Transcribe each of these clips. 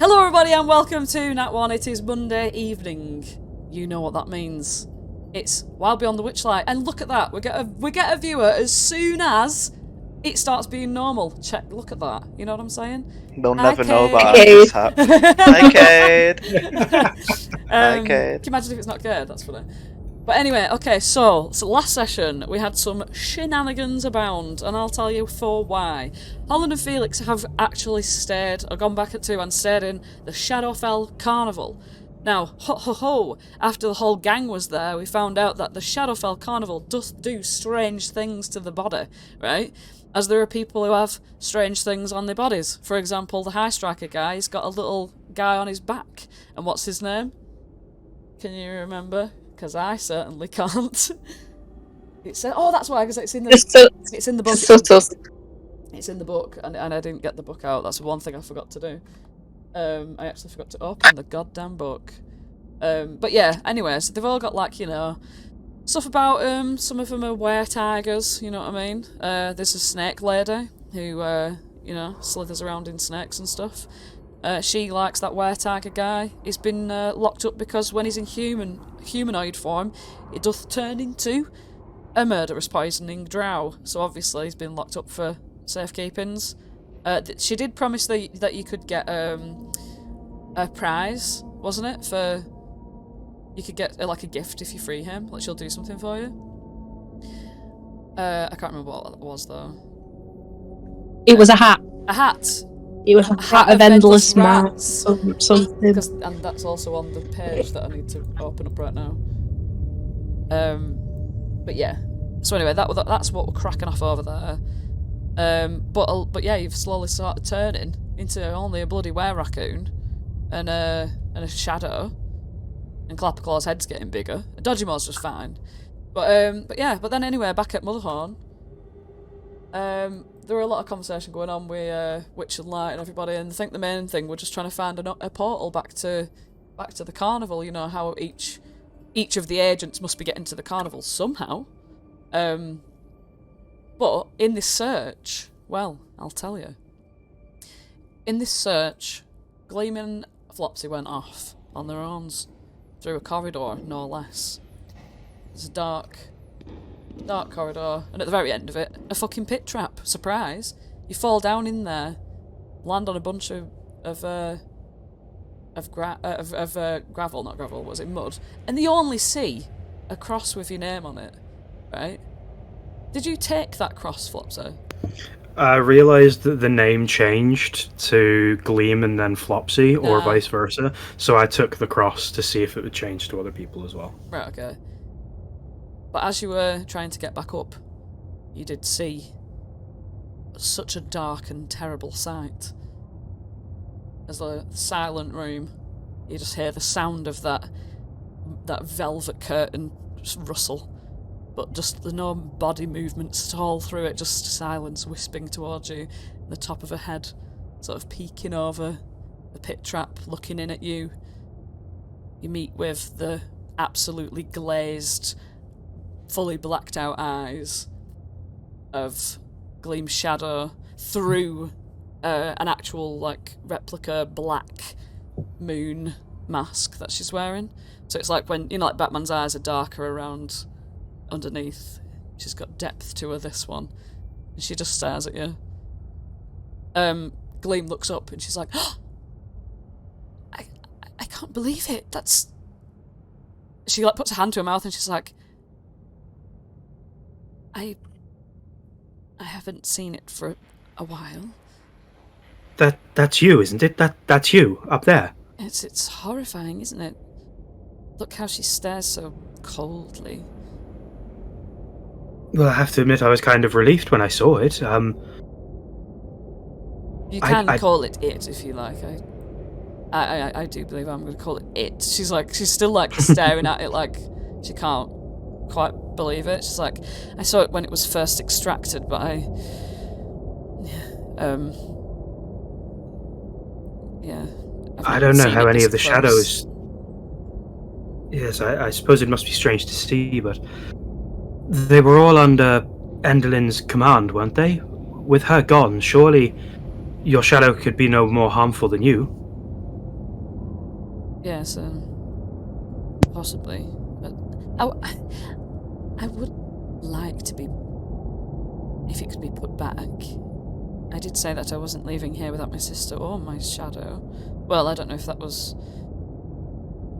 Hello everybody and welcome to Nat One. It is Monday evening. You know what that means. It's Wild Beyond the Witchlight. And look at that. We get a viewer as soon as it starts being normal. Look at that. You know what I'm saying? They'll Hi, never know Kate. about our mishap. Hi, Kate. Hi, Kate. Can you imagine if it's not good? That's funny. But anyway, okay, so last session we had some shenanigans abound, and I'll tell you for why. Holland and Felix have actually gone back at 2 and stayed in the Shadowfell Carnival. Now, after the whole gang was there, we found out that the Shadowfell Carnival does do strange things to the body, right? As there are people who have strange things on their bodies. For example, the High Striker guy, he's got a little guy on his back. And what's his name? Can you remember? Because I certainly can't. It said, oh, that's why, because it's in the book. It's in the book, and I didn't get the book out. That's one thing I forgot to do. I actually forgot to open the goddamn book. But yeah, anyway, so they've all got, like, you know, stuff about them. Some of them are were-tigers, you know what I mean? There's a snake lady who, you know, slithers around in snakes and stuff. She likes that were-tiger guy. He's been locked up because when he's in humanoid form, it doth turn into a murderous poisoning drow. So obviously he's been locked up for safekeepings. She did promise that you could get a prize, wasn't it? For you could get like a gift if you free him. Like she'll do something for you. I can't remember what that was though. It was a hat. A hat. It was a hat of endless rats. Something. And that's also on the page that I need to open up right now. But yeah. So anyway, that's what we're cracking off over there. But yeah, you've slowly started turning into only a bloody were-raccoon and a shadow, and Clapperclaw's head's getting bigger. Dodgy More's just fine. But then anyway, back at Motherhorn, there were a lot of conversation going on with Witchlight and everybody, and I think the main thing we're just trying to find a portal back to the carnival. You know how each of the agents must be getting to the carnival somehow. But in this search, well, I'll tell you. In this search, Gleam and Flopsy went off on their own through a corridor, no less. It's a dark corridor, and at the very end of it, a fucking pit trap. Surprise! You fall down in there, land on a bunch of gravel, not gravel, was it mud? And you only see a cross with your name on it, right? Did you take that cross, Flopsy? I realised that the name changed to Gleam and then Flopsy, or vice versa, so I took the cross to see if it would change to other people as well. Right, okay. But as you were trying to get back up, you did see such a dark and terrible sight. As the silent room, you just hear the sound of that velvet curtain just rustle. But just there's no body movements at all through it, just silence wisping towards you, the top of a head sort of peeking over the pit trap, looking in at you. You meet with the absolutely glazed, fully blacked out eyes of Gleam's shadow through an actual, like, replica black moon mask that she's wearing. So it's like when, you know, like Batman's eyes are darker around underneath. She's got depth to her, this one. And she just stares at you. Gleam looks up and she's like, oh, I can't believe it. That's... She, like, puts her hand to her mouth and she's like, I haven't seen it for a while. That's you, isn't it? That's you, up there. It's horrifying, isn't it? Look how she stares so coldly. Well, I have to admit I was kind of relieved when I saw it. You can call it if you like. I do believe I'm going to call it it. She's still like staring at it like she can't quite believe it. She's like, I saw it when it was first extracted, but I don't know how any of the shadows... Yes, I suppose it must be strange to see, but they were all under Enderlin's command, weren't they? With her gone, surely your shadow could be no more harmful than you. Yes, possibly. But I would like to be, if it could be put back. I did say that I wasn't leaving here without my sister or my shadow. Well, I don't know if that was...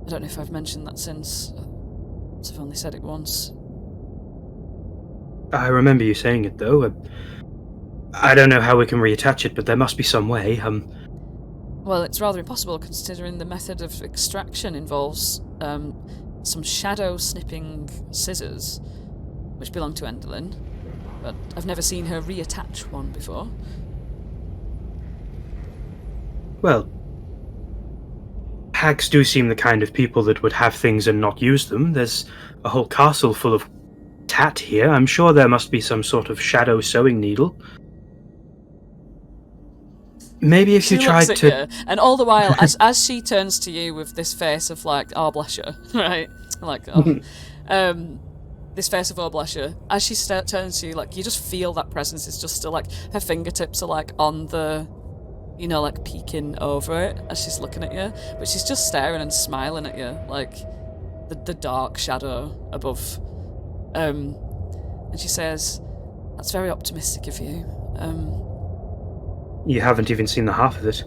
I don't know if I've mentioned that since. I've only said it once. I remember you saying it, though. I don't know how we can reattach it, but there must be some way. Well, it's rather impossible considering the method of extraction involves some shadow snipping scissors, which belong to Endelyn, but I've never seen her reattach one before. Well, hags do seem the kind of people that would have things and not use them. There's a whole castle full of tat here. I'm sure there must be some sort of shadow sewing needle. Maybe if She you tried looks to... at you, and all the while, as she turns to you with this face of like, oh bless you, right? Like, oh. This face of oh bless you. As she turns to you, like, you just feel that presence is just still like, her fingertips are like on the, you know, like peeking over it as she's looking at you, but she's just staring and smiling at you, like the dark shadow above. And she says, "That's very optimistic of you. You haven't even seen the half of it.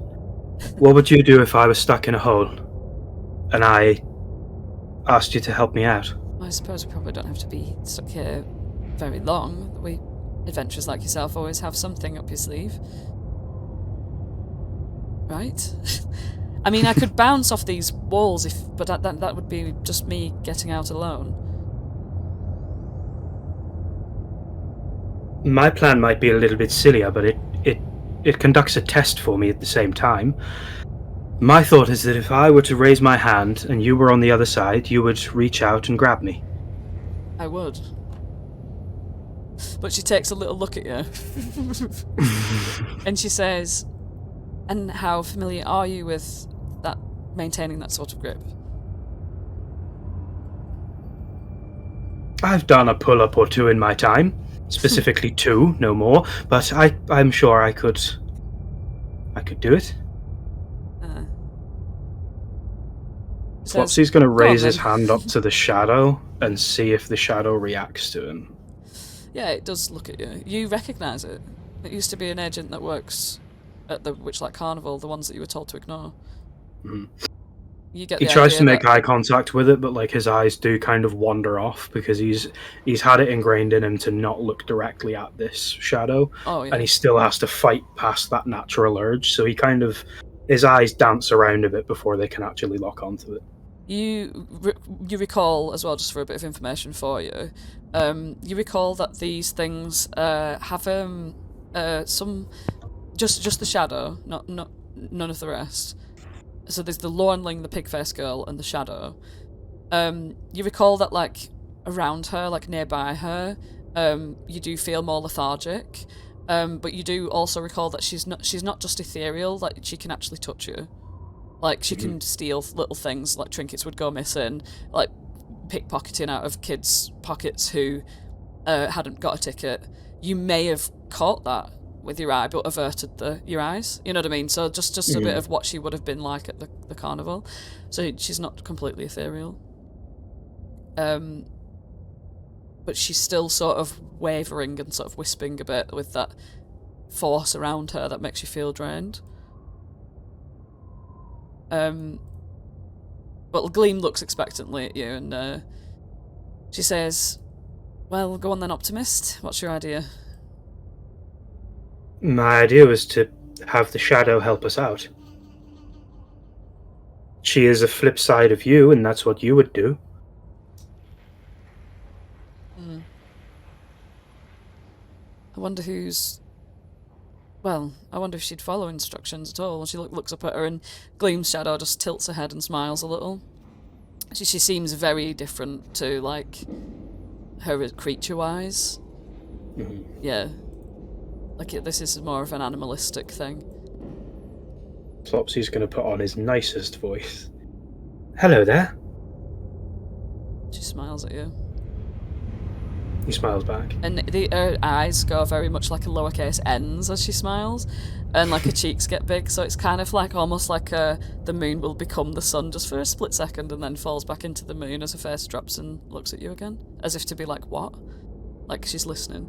What would you do if I was stuck in a hole and I asked you to help me out?" I suppose we probably don't have to be stuck here very long. Adventurers like yourself always have something up your sleeve. Right? I mean, I could bounce off these walls, but that would be just me getting out alone. My plan might be a little bit sillier, but it conducts a test for me at the same time. My thought is that if I were to raise my hand and you were on the other side, you would reach out and grab me. I would. But she takes a little look at you. And she says, "And how familiar are you with that, maintaining that sort of grip?" I've done a pull-up or two in my time. Specifically 2, no more. But I'm sure I could do it. Flopsy's going to raise his hand up to the shadow and see if the shadow reacts to him. Yeah, it does look at you. You recognise it. It used to be an agent that works at the Witchlight Carnival, the ones that you were told to ignore. Mm-hmm. You get he tries to make eye contact with it, but like his eyes do kind of wander off because he's had it ingrained in him to not look directly at this shadow. Oh, yeah. And he still has to fight past that natural urge, so he kind of, his eyes dance around a bit before they can actually lock onto it. You recall as well, just for a bit of information for you, you recall that these things have some just the shadow, not none of the rest. So there's the Lornling, the pig-faced girl, and the shadow. You recall that like around her, like nearby her, you do feel more lethargic, but you do also recall that she's not just ethereal, like she can actually touch you. Like, she can steal little things, like trinkets would go missing, like pickpocketing out of kids' pockets who hadn't got a ticket. You may have caught that with your eye, but averted your eyes. You know what I mean? So just a bit of what she would have been like at the carnival. So she's not completely ethereal. But she's still sort of wavering and sort of wisping a bit with that force around her that makes you feel drained. But Gleam looks expectantly at you and she says, "Well, go on then, Optimist. What's your idea?" My idea was to have the shadow help us out. She is a flip side of you, and that's what you would do. I wonder who's... Well, I wonder if she'd follow instructions at all. She looks up at her and Gleam's shadow just tilts her head and smiles a little. She seems very different to, like, her creature-wise. Yeah. Like, this is more of an animalistic thing. Flopsy's going to put on his nicest voice. "Hello there." She smiles at you. He smiles back. And her eyes go very much like a lowercase n's as she smiles, and like her cheeks get big, so it's kind of like almost like the moon will become the sun just for a split second and then falls back into the moon as her face drops and looks at you again, as if to be like, what? Like she's listening.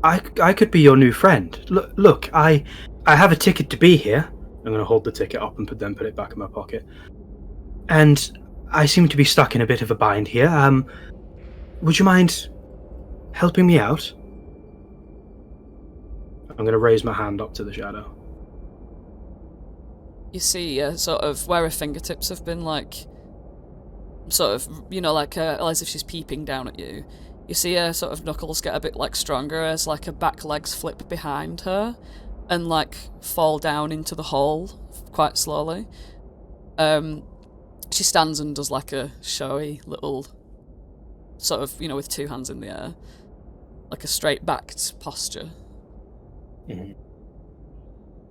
I could be your new friend. Look, I have a ticket to be here. I'm going to hold the ticket up and put it back in my pocket. And I seem to be stuck in a bit of a bind here. Would you mind helping me out? I'm going to raise my hand up to the shadow. You see sort of where her fingertips have been like, sort of, you know, like as if she's peeping down at you. You see her sort of knuckles get a bit like stronger as like her back legs flip behind her and like fall down into the hole quite slowly. She stands and does like a showy little sort of, you know, with two hands in the air, like a straight backed posture.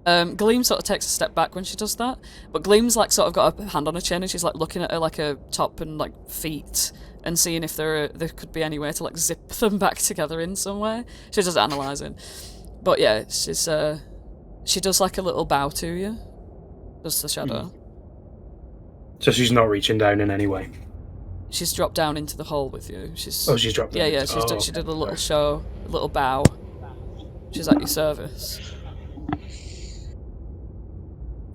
Gleam sort of takes a step back when she does that, but Gleam's like sort of got her hand on her chin and she's like looking at her like her top and like feet and seeing if there could be any way to like zip them back together in some way. She's just analysing. But yeah, she does like a little bow to you. Does the shadow. So she's not reaching down in any way? She's dropped down into the hole with you. She's dropped down. Yeah, she did a little show, a little bow. She's at your service.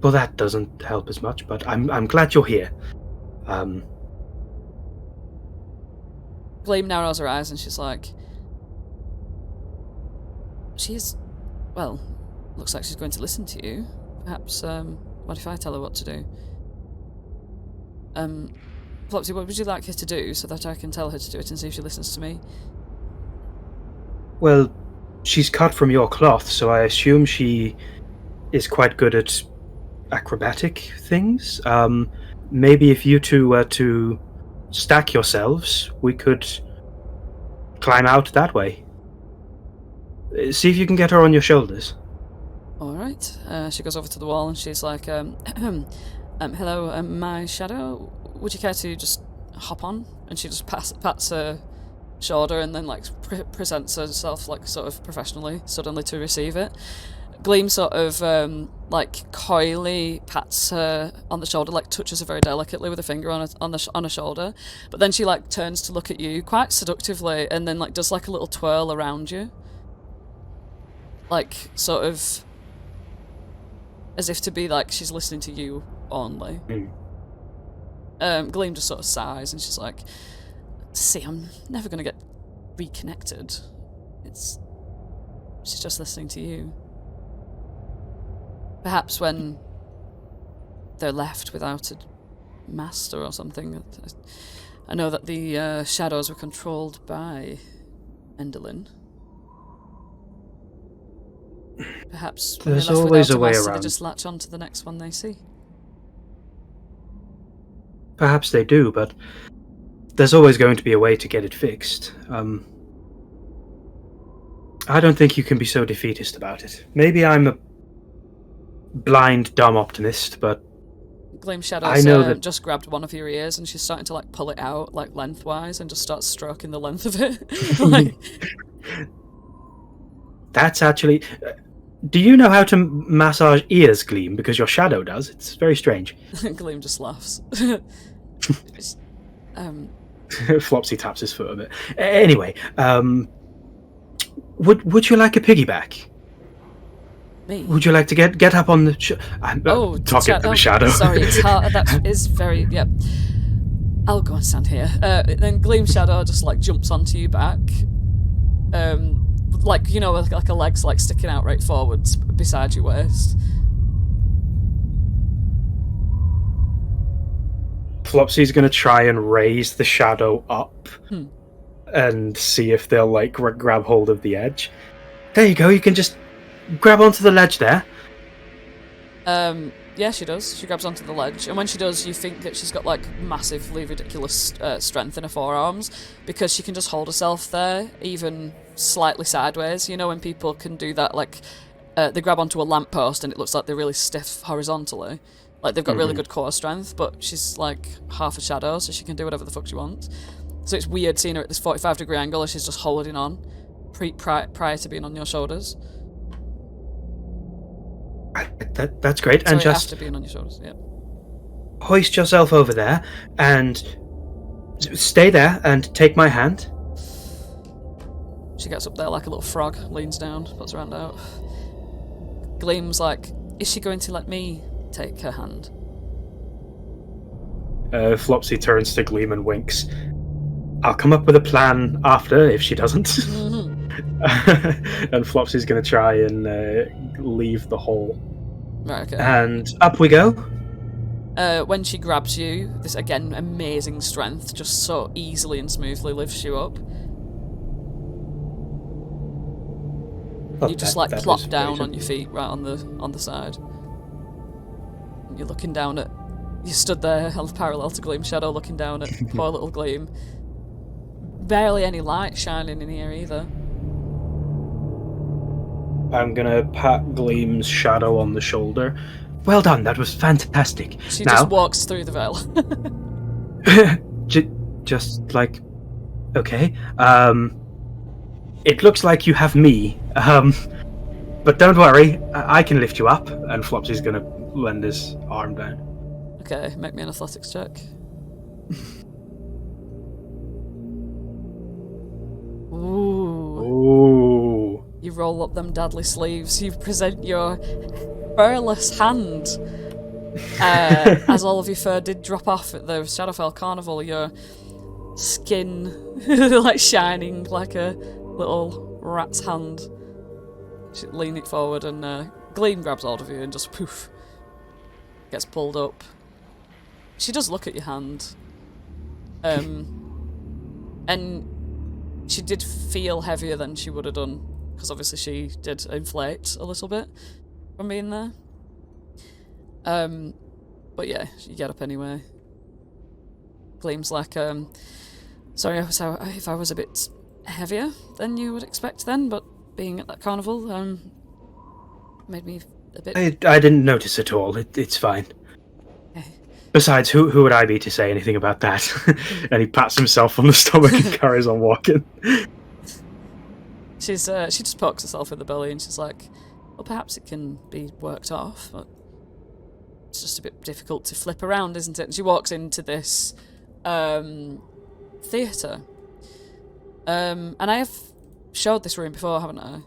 Well, that doesn't help as much, but I'm glad you're here. Gleam narrows her eyes and she's like, well, looks like she's going to listen to you. Perhaps, what if I tell her what to do? Flopsy, what would you like her to do so that I can tell her to do it and see if she listens to me? Well, she's cut from your cloth, so I assume she is quite good at acrobatic things. Maybe if you two were to stack yourselves, we could climb out that way. See if you can get her on your shoulders. Alright. She goes over to the wall and she's like, hello, my shadow, would you care to just hop on? And she just pats her shoulder and then like presents herself like sort of professionally suddenly to receive it. Gleam sort of like coyly pats her on the shoulder, like touches her very delicately with a finger on her shoulder, but then she like turns to look at you quite seductively and then like does like a little twirl around you, like sort of as if to be like she's listening to you only. Gleam just sort of sighs and she's like, see, I'm never gonna get reconnected. She's just listening to you. Perhaps when they're left without a master or something. I know that the shadows were controlled by Enderlin. Perhaps when there's they're left always without a way master, around. they just latch on to the next one they see. Perhaps they do, but there's always going to be a way to get it fixed. I don't think you can be so defeatist about it. Maybe I'm a blind, dumb optimist, but Gleam Shadows I know that just grabbed one of your ears and she's starting to like pull it out like lengthwise and just starts stroking the length of it. Like, that's actually. Do you know how to massage ears, Gleam? Because your shadow does. It's very strange. Gleam just laughs. Flopsy taps his foot a bit. Anyway, would you like a piggyback? Me? Would you like to get up on the? I'm talking to the shadow. Sorry, it's hard. That is very. Yep. I'll go and stand here. Then Gleam Shadow just like jumps onto you back. Like, you know, like a leg's like sticking out right forwards beside your waist. Flopsy's going to try and raise the shadow up and see if they'll like grab hold of the edge. There you go. You can just grab onto the ledge there. Yeah, she does. She grabs onto the ledge, and when she does, you think that she's got like massively ridiculous strength in her forearms because she can just hold herself there, even slightly sideways. You know, when people can do that, like they grab onto a lamppost and it looks like they're really stiff horizontally. Like they've got really good core strength, but she's like half a shadow, so she can do whatever the fuck she wants. So it's weird seeing her at this 45-degree angle as she's just holding on prior to being on your shoulders. That's great. Sorry, and just after being on your shoulders, yeah. hoist yourself over there and stay there and take my hand. She gets up there like a little frog, leans down, puts her hand out. Gleam's like, is she going to let me take her hand? Flopsy turns to Gleam and winks. I'll come up with a plan after if she doesn't. And Flopsy's going to try and leave the hole. Right, okay. And up we go. When she grabs you, this again amazing strength just so easily and smoothly lifts you up. Oh, You just that plop was down amazing. on your feet right on the side. And you're looking down at. You stood there held parallel to Gleam Shadow, looking down at poor little Gleam. Barely any light shining in here either. I'm gonna pat Gleam's shadow on the shoulder. Well done, that was fantastic. She now, just walks through the veil. just like, okay. It looks like you have me. But don't worry, I can lift you up. And Flopsy's gonna lend his arm down. Okay, make me an athletics check. Ooh. Ooh. You roll up them deadly sleeves. You present your furless hand. As all of your fur did drop off at the Shadowfell Carnival, your skin like shining like a little rat's hand. She lean it forward and Gleam grabs hold of you and just poof gets pulled up. She does look at your hand. And she did feel heavier than she would have done, because obviously she did inflate a little bit from being there. But yeah, you get up anyway. Gleam's like, sorry if I was a bit heavier than you would expect then, but being at that carnival made me a bit... I didn't notice at all. It's fine. Okay. Besides, who would I be to say anything about that? And he pats himself on the stomach and carries on walking. She just pokes herself in the belly and she's like, well, perhaps it can be worked off, but it's just a bit difficult to flip around, isn't it? And she walks into this theatre. And I have showed this room before, haven't I?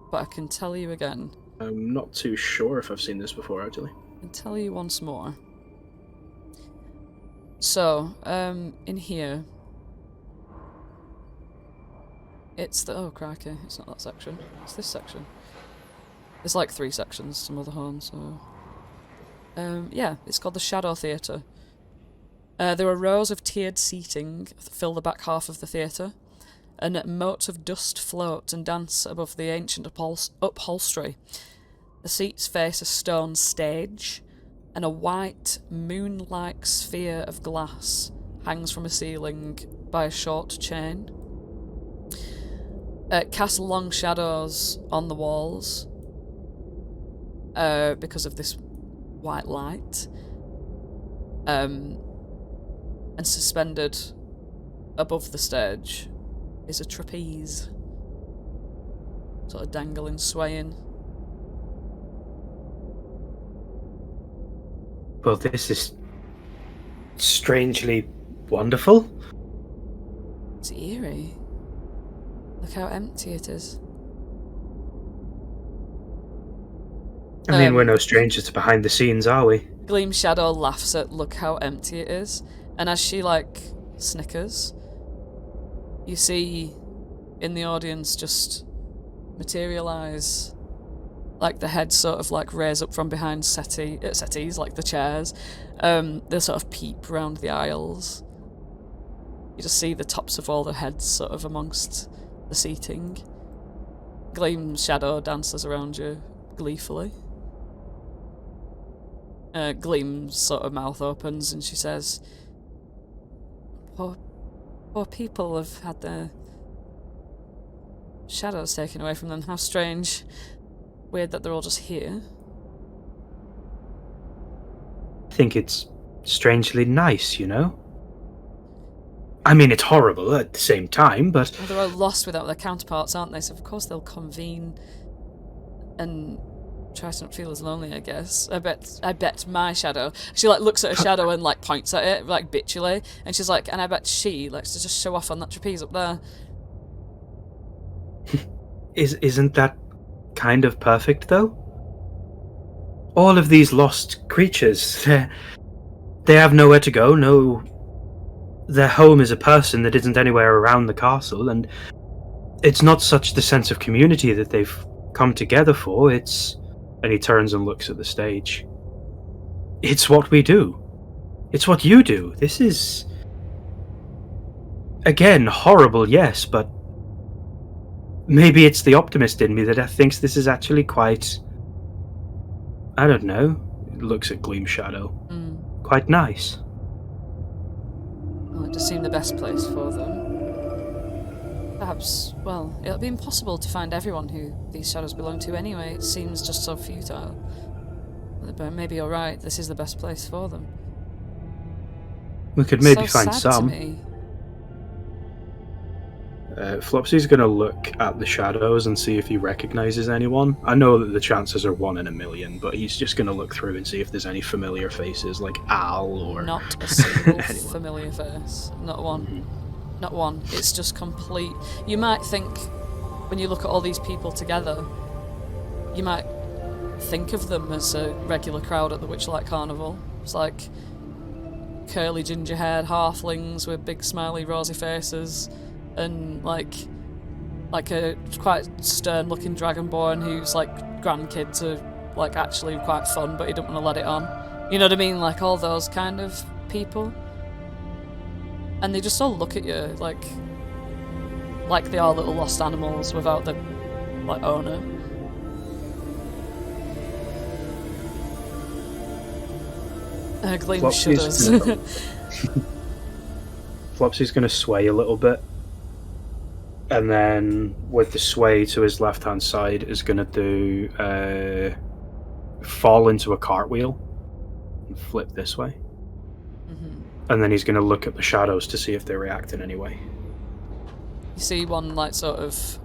But I can tell you again. I'm not too sure if I've seen this before, actually. I can tell you once more. So, in here, it's the... Oh, crikey, it's not that section. It's this section. There's like 3 sections to Motherhorn, so... yeah, it's called the Shadow Theatre. There are rows of tiered seating that fill the back half of the theatre, and motes of dust float and dance above the ancient upholstery. The seats face a stone stage, and a white, moon-like sphere of glass hangs from a ceiling by a short chain. Cast long shadows on the walls because of this white light. And suspended above the stage is a trapeze, sort of dangling, swaying. Well, this is strangely wonderful. It's eerie. Look how empty it is. I mean, we're no strangers to behind the scenes, are we? Gleam Shadow laughs at look how empty it is, and as she snickers, you see in the audience just materialise, like the heads sort of raise up from behind settees, like the chairs. They sort of peep round the aisles. You just see the tops of all the heads sort of amongst the seating. Gleam Shadow dances around you gleefully. Gleam's sort of mouth opens and she says, Poor people have had their shadows taken away from them. How strange. Weird that they're all just here. I think it's strangely nice, you know? I mean, it's horrible at the same time, but... Well, they're all lost without their counterparts, aren't they? So of course they'll convene and try to not feel as lonely, I guess. I bet my shadow... She, like, looks at her shadow and, like, points at it, like, bitchily. And she's like, and I bet she likes to just show off on that trapeze up there. Isn't that kind of perfect, though? All of these lost creatures, they have nowhere to go, no... Their home is a person that isn't anywhere around the castle, and it's not such the sense of community that they've come together for, it's... And he turns and looks at the stage. It's what we do. It's what you do. This is... Again, horrible, yes, but... Maybe it's the optimist in me that thinks this is actually quite... I don't know. It looks at Gleam Shadow. Quite nice. Well, it does seem the best place for them. Perhaps, well, it'll be impossible to find everyone who these shadows belong to anyway. It seems just so futile. But maybe you're right, this is the best place for them. We could maybe so find sad some. To me. Flopsy's going to look at the shadows and see if he recognises anyone. I know that the chances are 1 in a million, but he's just going to look through and see if there's any familiar faces, like Al or... Not a single familiar face. Not one. Not one. It's just complete... You might think, when you look at all these people together, you might think of them as a regular crowd at the Witchlight Carnival. It's like curly ginger-haired halflings with big smiley rosy faces, and like a quite stern-looking dragonborn whose like grandkids are like actually quite fun, but he don't want to let it on. You know what I mean? Like all those kind of people, and they just all look at you like they are little lost animals without the like owner. Gleam shudders. Flopsy's going to sway a little bit. And then, with the sway to his left-hand side, is going to do fall into a cartwheel and flip this way. And then he's going to look at the shadows to see if they react in any way. You see one like sort of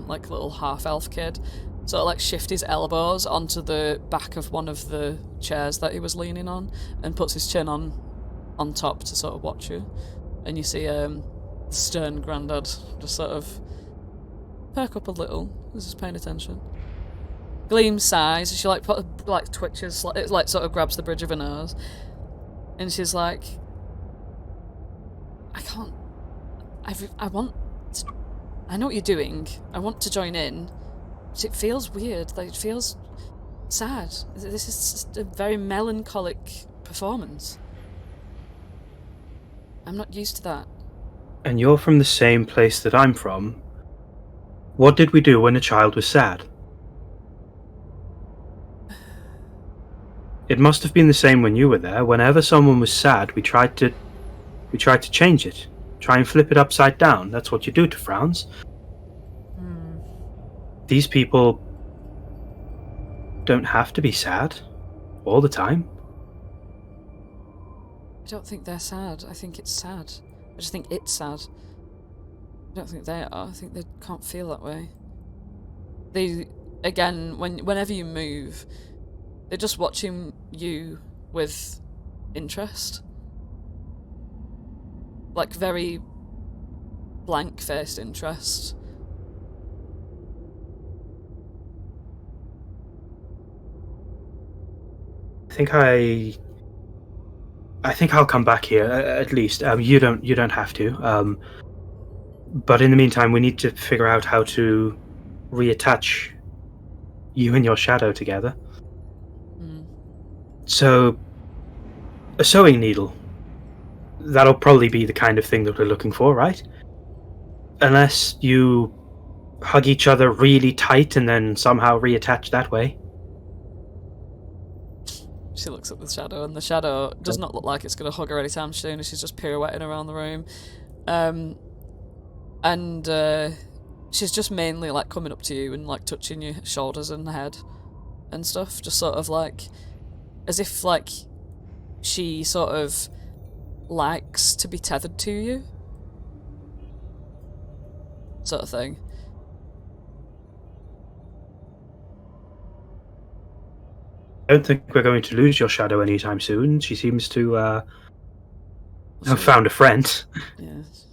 like little half-elf kid sort of like shift his elbows onto the back of one of the chairs that he was leaning on and puts his chin on top to sort of watch you. And you see stern Grandad just sort of perk up a little, just paying attention. Gleam sighs, she like twitches, it like sort of grabs the bridge of her nose, and she's like, I know what you're doing, I want to join in, but it feels weird, like it feels sad. This is just a very melancholic performance. I'm not used to that. And you're from the same place that I'm from. What did we do when a child was sad? It must have been the same when you were there. Whenever someone was sad, we tried to change it. Try and flip it upside down. That's what you do to frowns. These people don't have to be sad all the time. I don't think they're sad. I think it's sad. I just think it's sad. I don't think they are. I think they can't feel that way. They, again, whenever you move, they're just watching you with interest. Like very blank-faced interest. I think I'll come back here, at least. You don't have to. But in the meantime, we need to figure out how to reattach you and your shadow together. So, a sewing needle. That'll probably be the kind of thing that we're looking for, right? Unless you hug each other really tight and then somehow reattach that way. She looks at the shadow, and the shadow does not look like it's going to hug her anytime soon, as she's just pirouetting around the room. And she's just mainly like coming up to you and like touching your shoulders and head and stuff, just sort of like as if like she sort of likes to be tethered to you, sort of thing. I don't think we're going to lose your shadow anytime soon. She seems to have found a friend. Yes.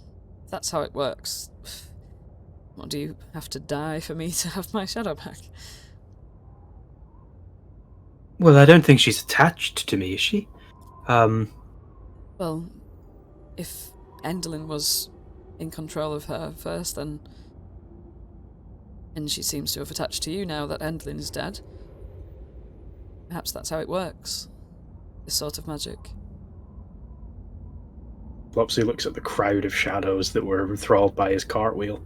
That's how it works. What, do you have to die for me to have my shadow back? Well, I don't think she's attached to me, is she? Well, if Endelyn was in control of her first, then... And she seems to have attached to you now that Endelyn is dead. Perhaps that's how it works. This sort of magic. Flopsy looks at the crowd of shadows that were enthralled by his cartwheel.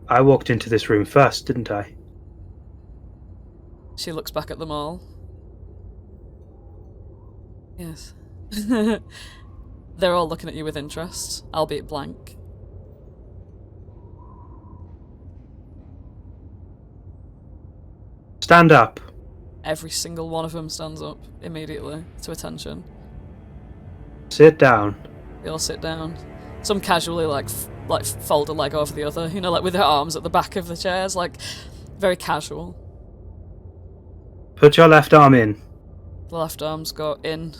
I walked into this room first, didn't I? She looks back at them all. Yes. They're all looking at you with interest, albeit blank. Stand up. Every single one of them stands up immediately to attention. Sit down. They all sit down. Some casually like fold a leg over the other, you know, like with their arms at the back of the chairs, like very casual. Put your left arm in. The left arms go in.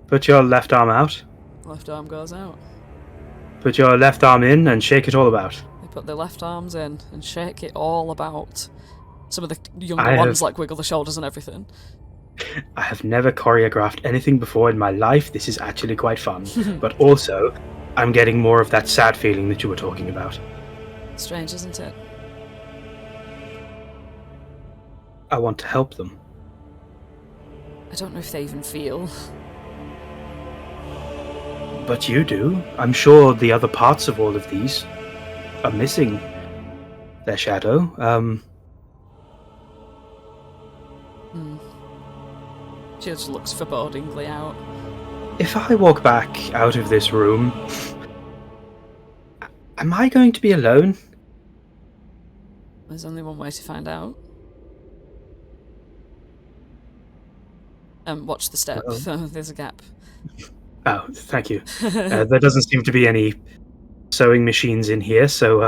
Put your left arm out. The left arm goes out. Put your left arm in and shake it all about. They put their left arms in and shake it all about. Some of the younger ones like wiggle the shoulders and everything. I have never choreographed anything before in my life. This is actually quite fun. But also, I'm getting more of that sad feeling that you were talking about. Strange, isn't it? I want to help them. I don't know if they even feel. But you do. I'm sure the other parts of all of these are missing their shadow. She just looks forebodingly out. If I walk back out of this room, am I going to be alone? There's only one way to find out. Watch the step. There's a gap. Oh, thank you. There doesn't seem to be any sewing machines in here, so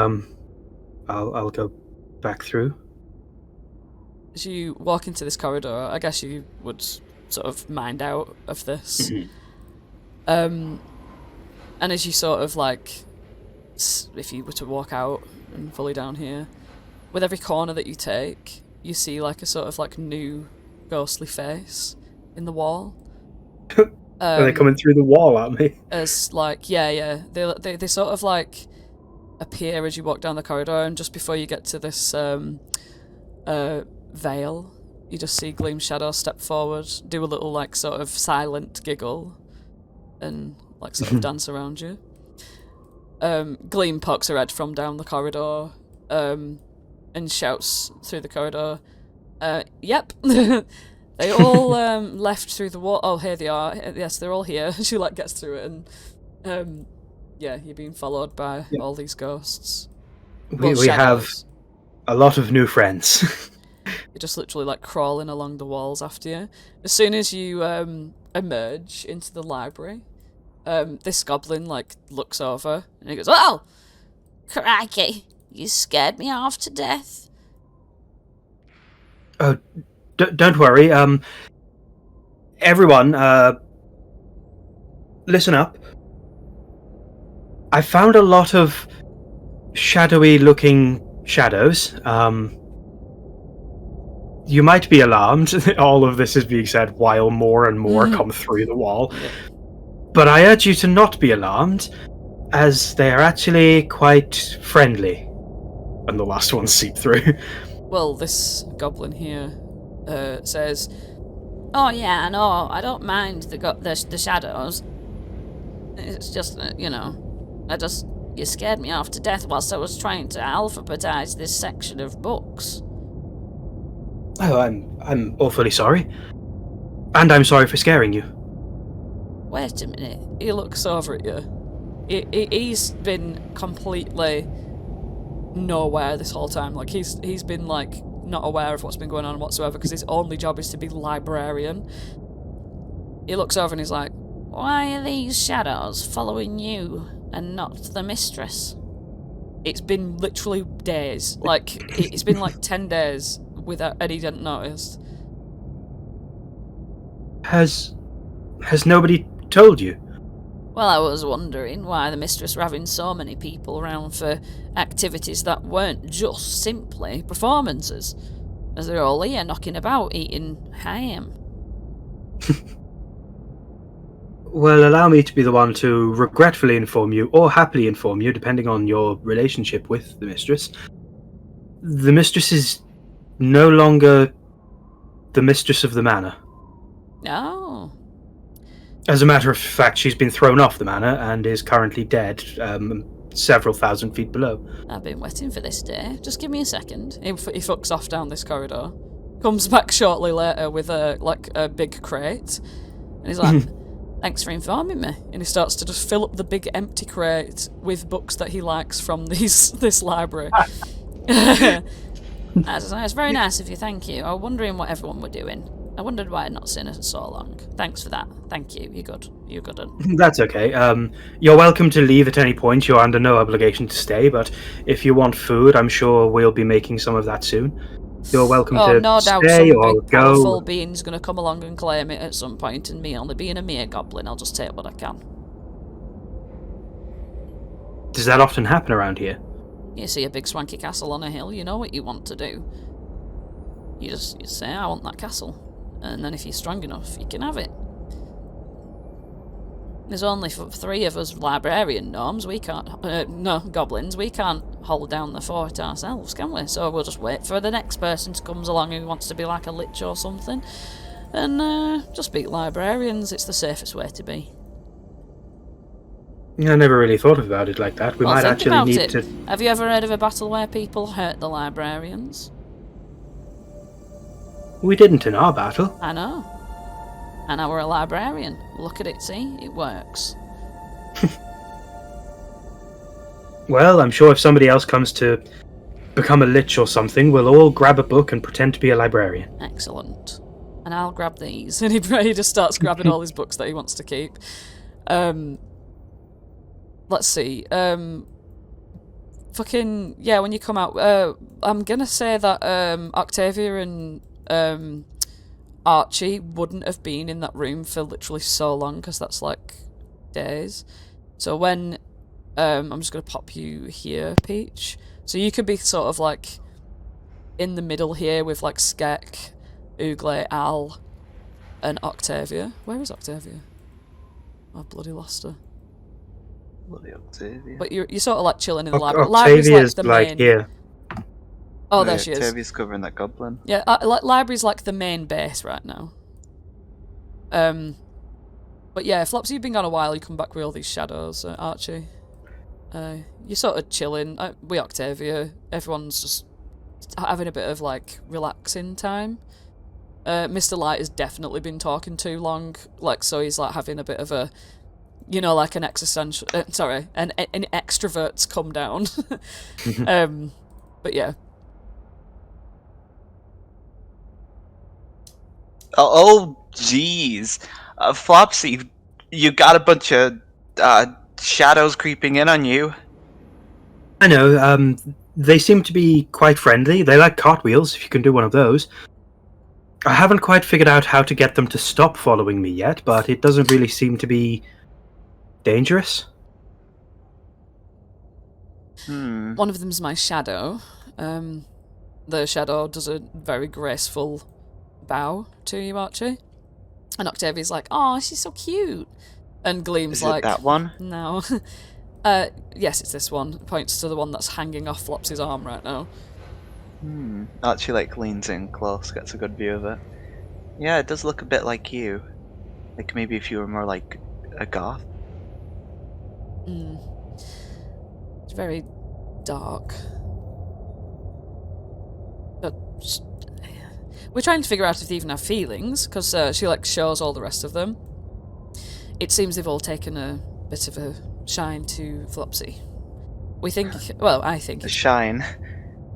I'll go back through. As you walk into this corridor, I guess you would sort of mind out of this. And as you sort of like, if you were to walk out and fully down here, with every corner that you take, you see like a sort of like new ghostly face in the wall. Are they coming through the wall at me? As like, yeah. They sort of like appear as you walk down the corridor, and just before you get to this veil, you just see Gleam Shadow step forward, do a little like sort of silent giggle, and like sort of dance around you. Gleam pokes her head from down the corridor, and shouts through the corridor, "Yep." They all left through the wall. Oh, here they are. Yes, they're all here. She like gets through it, and yeah, you're being followed by all these ghosts. We have a lot of new friends. You're just literally like crawling along the walls after you. As soon as you emerge into the library, this goblin like looks over and he goes, "Oh, crikey! You scared me half to death." Oh. Don't worry. Everyone, listen up. I found a lot of shadowy-looking shadows. You might be alarmed. All of this is being said while more and more come through the wall. But I urge you to not be alarmed, as they are actually quite friendly. And the last one seep through. Well, this goblin here says, "Oh yeah, no, I don't mind the shadows. It's just, you scared me off to death whilst I was trying to alphabetize this section of books." Oh, I'm awfully sorry. And I'm sorry for scaring you. Wait a minute. He looks over at you. He's been completely nowhere this whole time. Like, he's been, like, not aware of what's been going on whatsoever, because his only job is to be librarian. He looks over and he's like, "Why are these shadows following you and not the mistress?" It's been literally days. Like, it's been like 10 days without, and he didn't notice. Has nobody told you? Well, I was wondering why the mistress were having so many people around for activities that weren't just simply performances, as they're all here knocking about eating ham. Well, allow me to be the one to regretfully inform you, or happily inform you, depending on your relationship with the mistress. The mistress is no longer the mistress of the manor. Oh. As a matter of fact, she's been thrown off the manor and is currently dead, several thousand feet below. I've been waiting for this day. Just give me a second. He fucks off down this corridor. Comes back shortly later with a big crate. And he's like, thanks for informing me. And he starts to just fill up the big empty crate with books that he likes from this library. It's very nice of you, thank you. I was wondering what everyone were doing. I wondered why I'd not seen it in so long. Thanks for that. Thank you. You're good. You're good. That's okay. You're welcome to leave at any point. You're under no obligation to stay, but if you want food, I'm sure we'll be making some of that soon. You're welcome to no doubt stay some or big go. powerful being's going to come along and claim it at some point, and me only being a mere goblin, I'll just take what I can. Does that often happen around here? You see a big swanky castle on a hill, you know what you want to do. You say, I want that castle. And then if you're strong enough, you can have it. There's only 3 of us librarian gnomes. We can't, goblins. We can't hold down the fort ourselves, can we? So we'll just wait for the next person to come along who wants to be like a lich or something, and just beat librarians. It's the safest way to be. I never really thought about it like that. We might actually need to. Have you ever heard of a battle where people hurt the librarians? We didn't in our battle. I know. And I were a librarian. Look at it, see? It works. Well, I'm sure if somebody else comes to become a lich or something, we'll all grab a book and pretend to be a librarian. Excellent. And I'll grab these. And he just starts grabbing all his books that he wants to keep. Let's see. When you come out, I'm gonna say that Octavia and Archie wouldn't have been in that room for literally so long, because that's like days. So when I'm just gonna pop you here, Peach. So you could be sort of like in the middle here with like Skek, Oogle, Al, and Octavia. Where is Octavia? I've bloody lost her. Bloody Octavia. But you're sort of like chilling in the library. Octavia's like the like main. here. Oh, there she is. Octavia's covering that goblin. Yeah, library's like the main base right now. But yeah, Flopsy, you've been gone a while. You come back with all these shadows, Archie. You're sort of chilling. We Octavia. Everyone's just having a bit of like relaxing time. Mr. Light has definitely been talking too long. Like, so he's like having a bit of a, like an existential. An extrovert's come down. But yeah. Oh, jeez. Flopsy, you got a bunch of shadows creeping in on you. I know, they seem to be quite friendly. They like cartwheels, if you can do one of those. I haven't quite figured out how to get them to stop following me yet, but it doesn't really seem to be dangerous. One of them's my shadow. The shadow does a very graceful bow to you, Archie. And Octavia's like, "Oh, she's so cute." And Gleam's Is like, it that one? "No." Yes, it's this one. Points to the one that's hanging off Flopsy's arm right now. Archie leans in close, gets a good view of it. Yeah, it does look a bit like you. Like maybe if you were more like a goth. It's very dark. But we're trying to figure out if they even have feelings, because she like shows all the rest of them. It seems they've all taken a bit of a shine to Flopsy. We think, well, I think... The shine.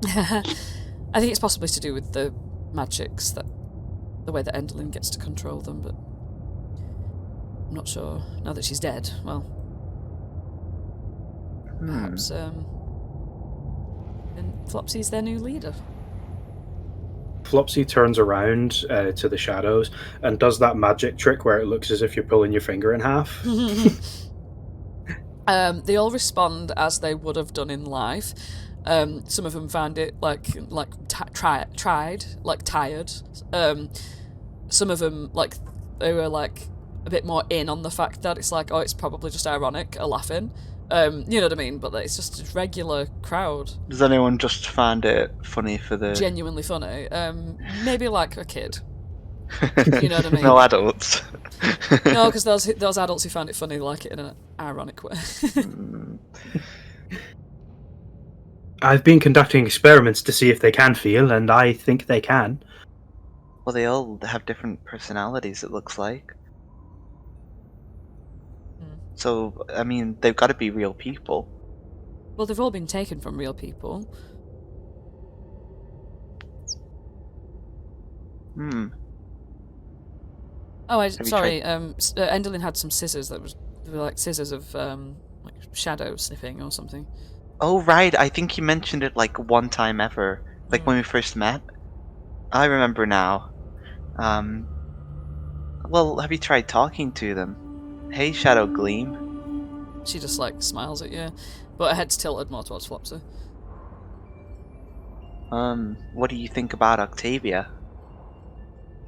I think it's possibly to do with the magics, the way that Enderlin gets to control them, but I'm not sure. Now that she's dead, well... Perhaps, And Flopsy's their new leader. Flopsy turns around to the shadows and does that magic trick where it looks as if you're pulling your finger in half. They all respond as they would have done in life. Some of them found it tired. Some of them they were a bit more in on the fact that it's like, oh, it's probably just ironic, or laughing. You know what I mean? But it's just a regular crowd. Does anyone just find it funny for the... Genuinely funny. Maybe like a kid. You know what I mean? No adults. No, because those adults who found it funny like it in an ironic way. I've been conducting experiments to see if they can feel, and I think they can. Well, they all have different personalities, it looks like. So, I mean, they've got to be real people. Well, they've all been taken from real people. Oh, sorry. Enderlin had some scissors they were like scissors of like shadow sniffing or something. Oh, right. I think you mentioned it like one time ever, like when we first met. I remember now. Well, have you tried talking to them? Hey, Shadow Gleam. She just like smiles at you, but her head's tilted more towards Flopsy. What do you think about Octavia?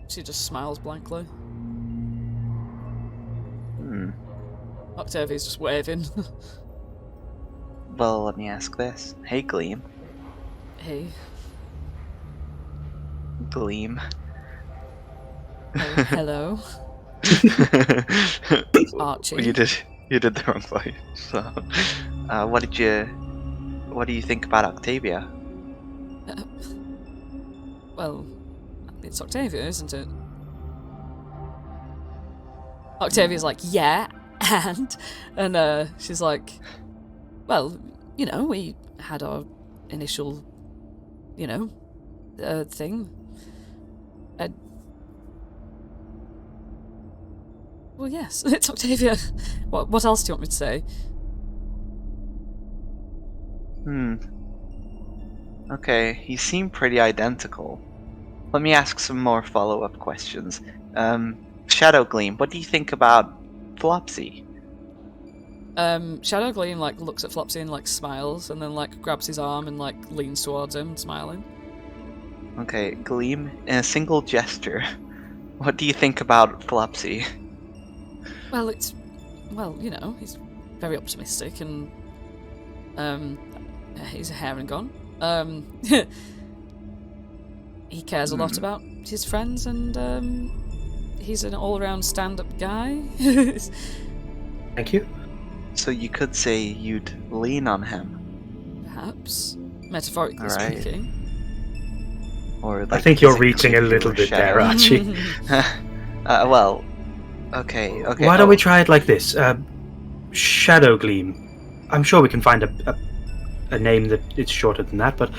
She just smiles blankly. Octavia's just waving. Well, let me ask this. Hey, Gleam. Hey. Gleam. Oh, hello. Archie. You did the wrong voice. So, what do you think about Octavia? Well, it's Octavia, isn't it? Octavia's like, yeah, and she's like, well, you know, we had our initial, you know, thing. Well, yes, it's Octavia. What else do you want me to say? Okay, you seem pretty identical. Let me ask some more follow-up questions. Shadow Gleam, what do you think about Flopsy? Shadow Gleam looks at Flopsy and smiles, and then grabs his arm and leans towards him, smiling. Okay, Gleam, in a single gesture, what do you think about Flopsy? Well, you know, he's very optimistic, and he's a Harengon. He cares a lot about his friends, and he's an all-around stand-up guy. Thank you. So you could say you'd lean on him. Perhaps, metaphorically speaking. Or I think you're reaching a little bit there, Archie. Well, okay. Why don't we try it like this? Shadow Gleam. I'm sure we can find a name that it's shorter than that, but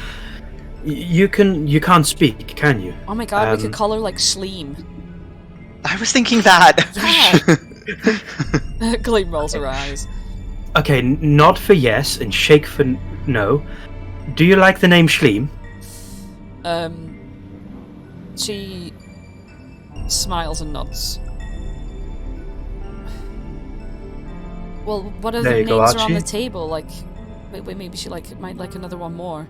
you can't speak, can you? Oh my god, we could call her Schleem. I was thinking that. Yeah. Gleam rolls her eyes. Okay, nod for yes and shake for no. Do you like the name Schleem? She smiles and nods. Well, what other names are on the table? Wait, maybe she might like another one more.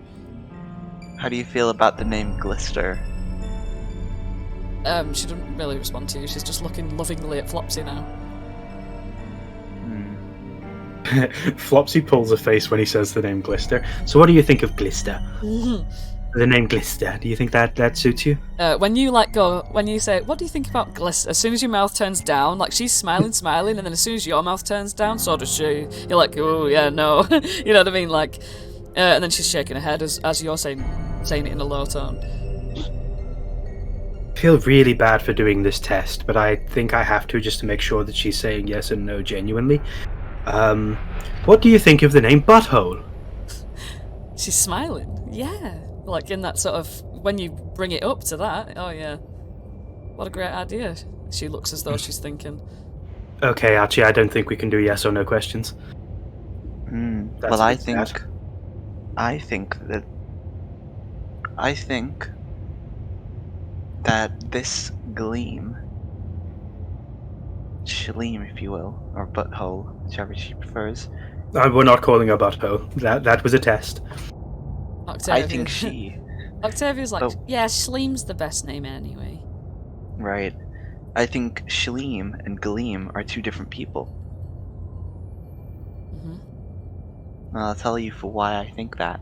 How do you feel about the name Glister? She doesn't really respond to you. She's just looking lovingly at Flopsy now. Flopsy pulls a face when he says the name Glister. So what do you think of Glister? The name Glister. Do you think that suits you? When you when you say, what do you think about Glister? As soon as your mouth turns down, she's smiling, and then as soon as your mouth turns down, so does she. You're like, oh yeah, no. You know what I mean? And then she's shaking her head as you're saying it in a low tone. I feel really bad for doing this test, but I think I have to just to make sure that she's saying yes and no genuinely. What do you think of the name Butthole? She's smiling. Yeah. In that sort of, when you bring it up to that, oh yeah. What a great idea. She looks as though she's thinking. Okay, Archie, I don't think we can do yes or no questions. Well, I think that I think that this gleam, Shaleem, if you will, or butthole, whichever she prefers. We're not calling her butthole. That was a test. Octavia. I think she. Octavia's like, Oh. yeah, Shaleem's the best name anyway. Right. I think Shaleem and Gleam are two different people. Hmm. I'll tell you for why I think that.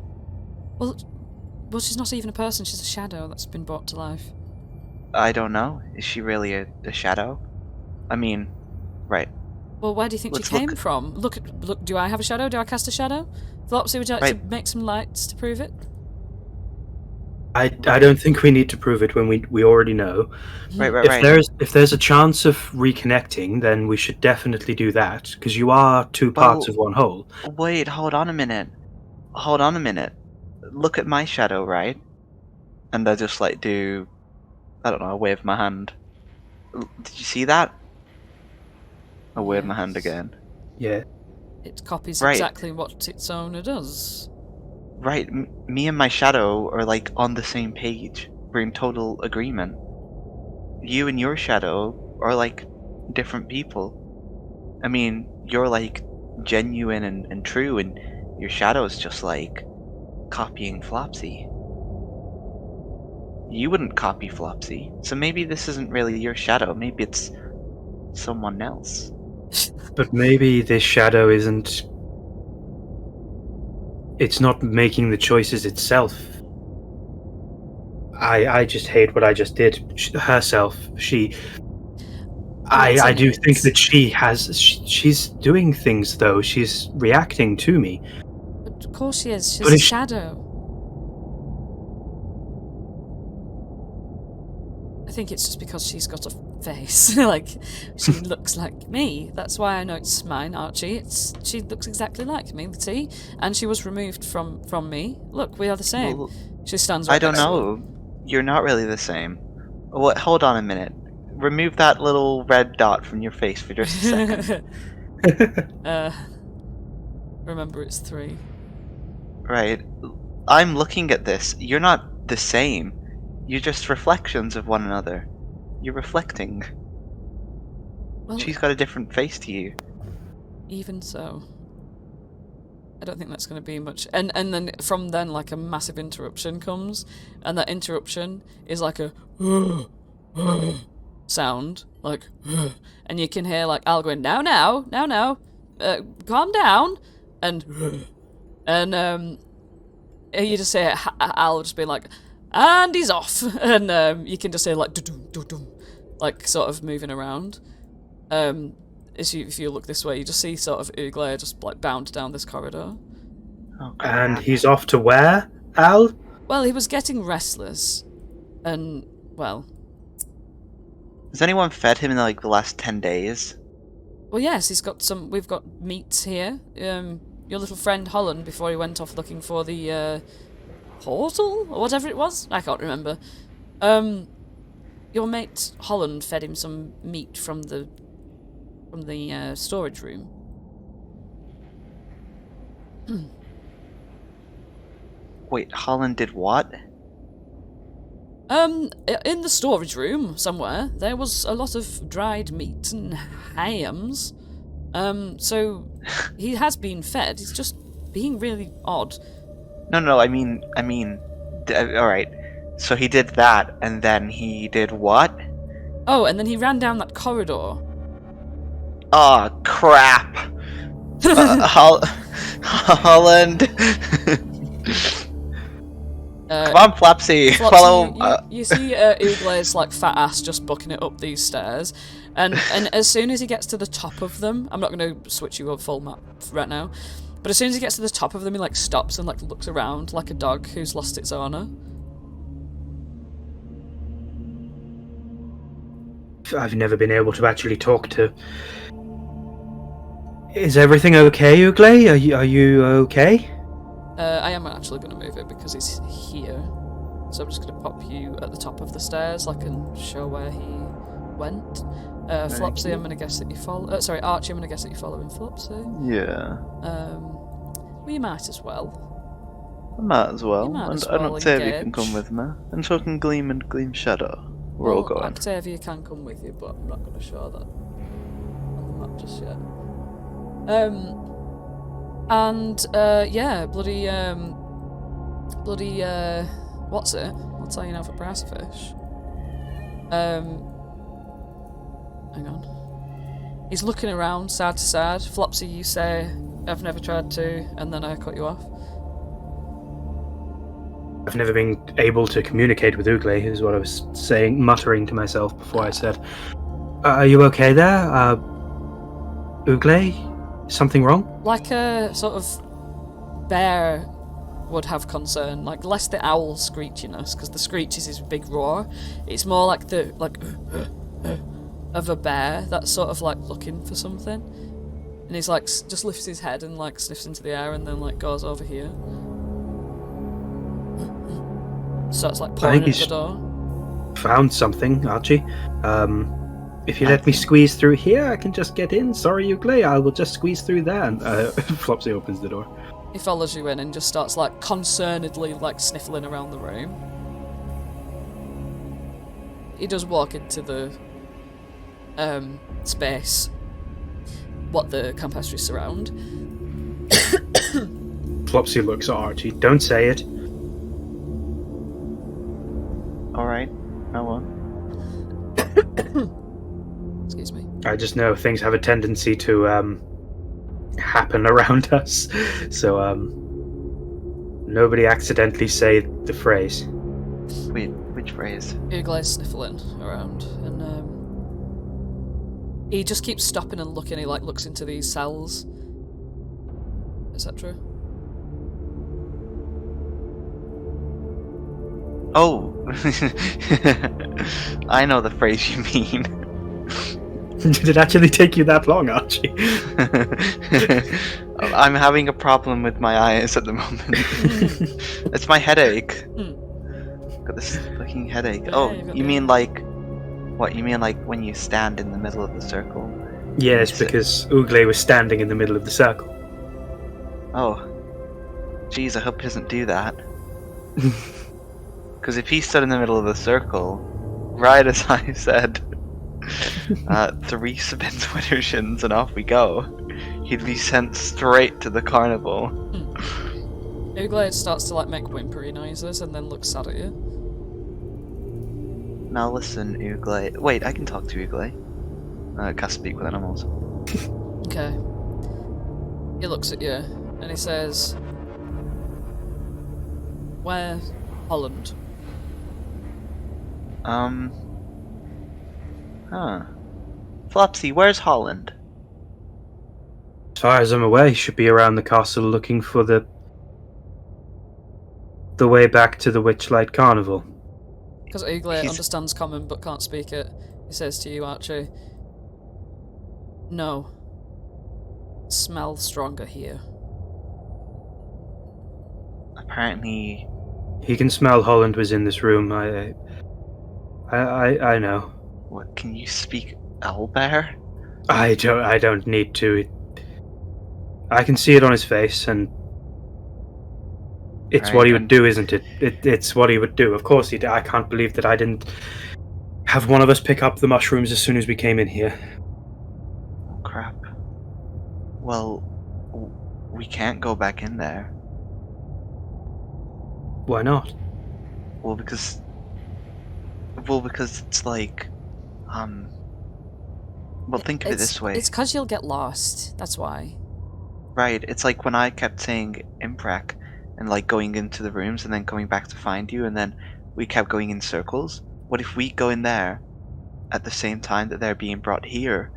Well, she's not even a person. She's a shadow that's been brought to life. I don't know. Is she really a shadow? I mean, right. Well, where do you think Let's she came look- from? Look. Do I have a shadow? Do I cast a shadow? Flopsy, would you like Right. to make some lights to prove it? I don't think we need to prove it when we already know. Right. If there's a chance of reconnecting, then we should definitely do that, because you are two parts Well- of one whole. Wait, hold on a minute. Look at my shadow, right? And I just like do, I don't know, I wave my hand. Did you see that? I wave my hand Yes. again. Yeah. It copies Right. exactly what its owner does. Right, me and my shadow are like on the same page. We're in total agreement. You and your shadow are like different people. I mean, you're like genuine and true, and your shadow's just like copying Flopsy. You wouldn't copy Flopsy, so maybe this isn't really your shadow. Maybe it's someone else. But maybe this shadow isn't. It's not making the choices itself. I just hate what I just did. Herself. I do think that she's doing things, though. She's reacting to me. But of course she is. She's But a if- shadow. I think it's just because she's got a face. Like, she looks like me. That's why I know it's mine, Archie. She looks exactly like me, see? And she was removed from me. Look, we are the same. Well, She stands I right don't next to know. You're not really the same. What? Hold on a minute. Remove that little red dot from your face for just a second. Remember, it's 3. Right. I'm looking at this. You're not the same. You're just reflections of one another. You're reflecting. Well, She's got a different face to you. even so. I don't think that's going to be much. And then from then, like, a massive interruption comes, and that interruption is like a sound, like, and you can hear like Al going, now, calm down, and you just say Al just being like, and he's off, and you can just say like, doo-doo, like sort of moving around. If you look this way, you just see sort of Uglair just like bound down this corridor. Oh, And crap. he's off to where, Al? Well, he was getting restless, and well, Has anyone fed him in like the last 10 days? well, yes, he's got some. We've got meats here. Your little friend Holland, before he went off looking for the portal or whatever it was, I can't remember. Your mate Holland fed him some meat from the storage room. Wait, Holland did what? In the storage room somewhere, there was a lot of dried meat and hams. So he has been fed. He's just being really odd. No, I mean, alright. So he did that, and then he did what? Oh, and then he ran down that corridor. Aw, crap. Holland. Come on, Flopsy. Flopsy, Follow. you see Uglair's like fat ass just booking it up these stairs, and as soon as he gets to the top of them, I'm not going to switch you up full map right now, but as soon as he gets to the top of them, he like stops and like looks around like a dog who's lost its owner. I've never been able to actually talk to. Is everything okay, Uglay? Are you okay? I am actually going to move it because he's here, so I'm just going to pop you at the top of the stairs. I can show where he went. Flopsy, I'm going to guess that you follow. Sorry, Archie, I'm going to guess that you're following Flopsy. Yeah. Well, you might as well. I might as well. You might as And well Octavia can engage. come with me. And so can Gleam and Gleam Shadow. We're all going. Octavia can come with you, but I'm not going to show that on the map just yet. Yeah, bloody, what's it? I'll tell you now for Brassy Fish. Hang on. He's looking around, side to side. Flopsy, you say, I've never tried to, and then I cut you off. I've never been able to communicate with Ugle, is what I was saying, muttering to myself before I said, are you okay there? Ugle? Something wrong? Like a sort of bear would have concern, like less the owl screechiness, because the screech is his big roar. It's more like the of a bear that's sort of like looking for something, and he's like just lifts his head and like sniffs into the air and then like goes over here. So it's like pouring at the door. Found something, Archie. If you let me squeeze through here, I can just get in. Sorry, Ugle, I will just squeeze through there. And Flopsy opens the door. He follows you in and just starts like concernedly like sniffling around the room. He does walk into the space what the campestries surround. Flopsy looks at Archie. Don't say it. Alright, I won't. Excuse me. I just know things have a tendency to happen around us. So nobody accidentally say the phrase. Wait, which phrase? Ugly's sniffling around, and he just keeps stopping and looking. He like looks into these cells, etc. Oh, I know the phrase you mean. Did it actually take you that long, Archie? I'm having a problem with my eyes at the moment. It's my headache. Got this fucking headache. Yeah, Oh, you've got you the- mean like... What, you mean like when you stand in the middle of the circle? Yes, because Ugle was standing in the middle of the circle. Oh. Jeez, I hope he doesn't do that. Because if he stood in the middle of the circle, right as I said, 3 spins, Wittershins, and off we go, he'd be sent straight to the carnival. Ugle starts to like make whimpery noises and then looks sad at you. Now listen, Ugle. Wait, I can talk to Ugle. I can't speak with animals. Okay. He looks at you and he says, "Where, Holland?" Flopsy, where's Holland? As far as I'm aware, he should be around the castle looking for the way back to the Witchlight Carnival. Because Ugle understands common but can't speak it. He says to you, Archie, "No. Smell stronger here." Apparently... He can smell Holland was in this room. I know. What, can you speak owlbear? I don't need to. I can see it on his face, and it's Right, what he would and- do, isn't it? It's what he would do. Of course he did. I can't believe that I didn't have one of us pick up the mushrooms as soon as we came in here. Oh, crap. Well, we can't go back in there. Why not? Well, because it's like, well, think of it this way. It's because you'll get lost. That's why. Right, it's like when I kept saying Imprec and like going into the rooms and then coming back to find you, and then we kept going in circles. What if we go in there at the same time that they're being brought here?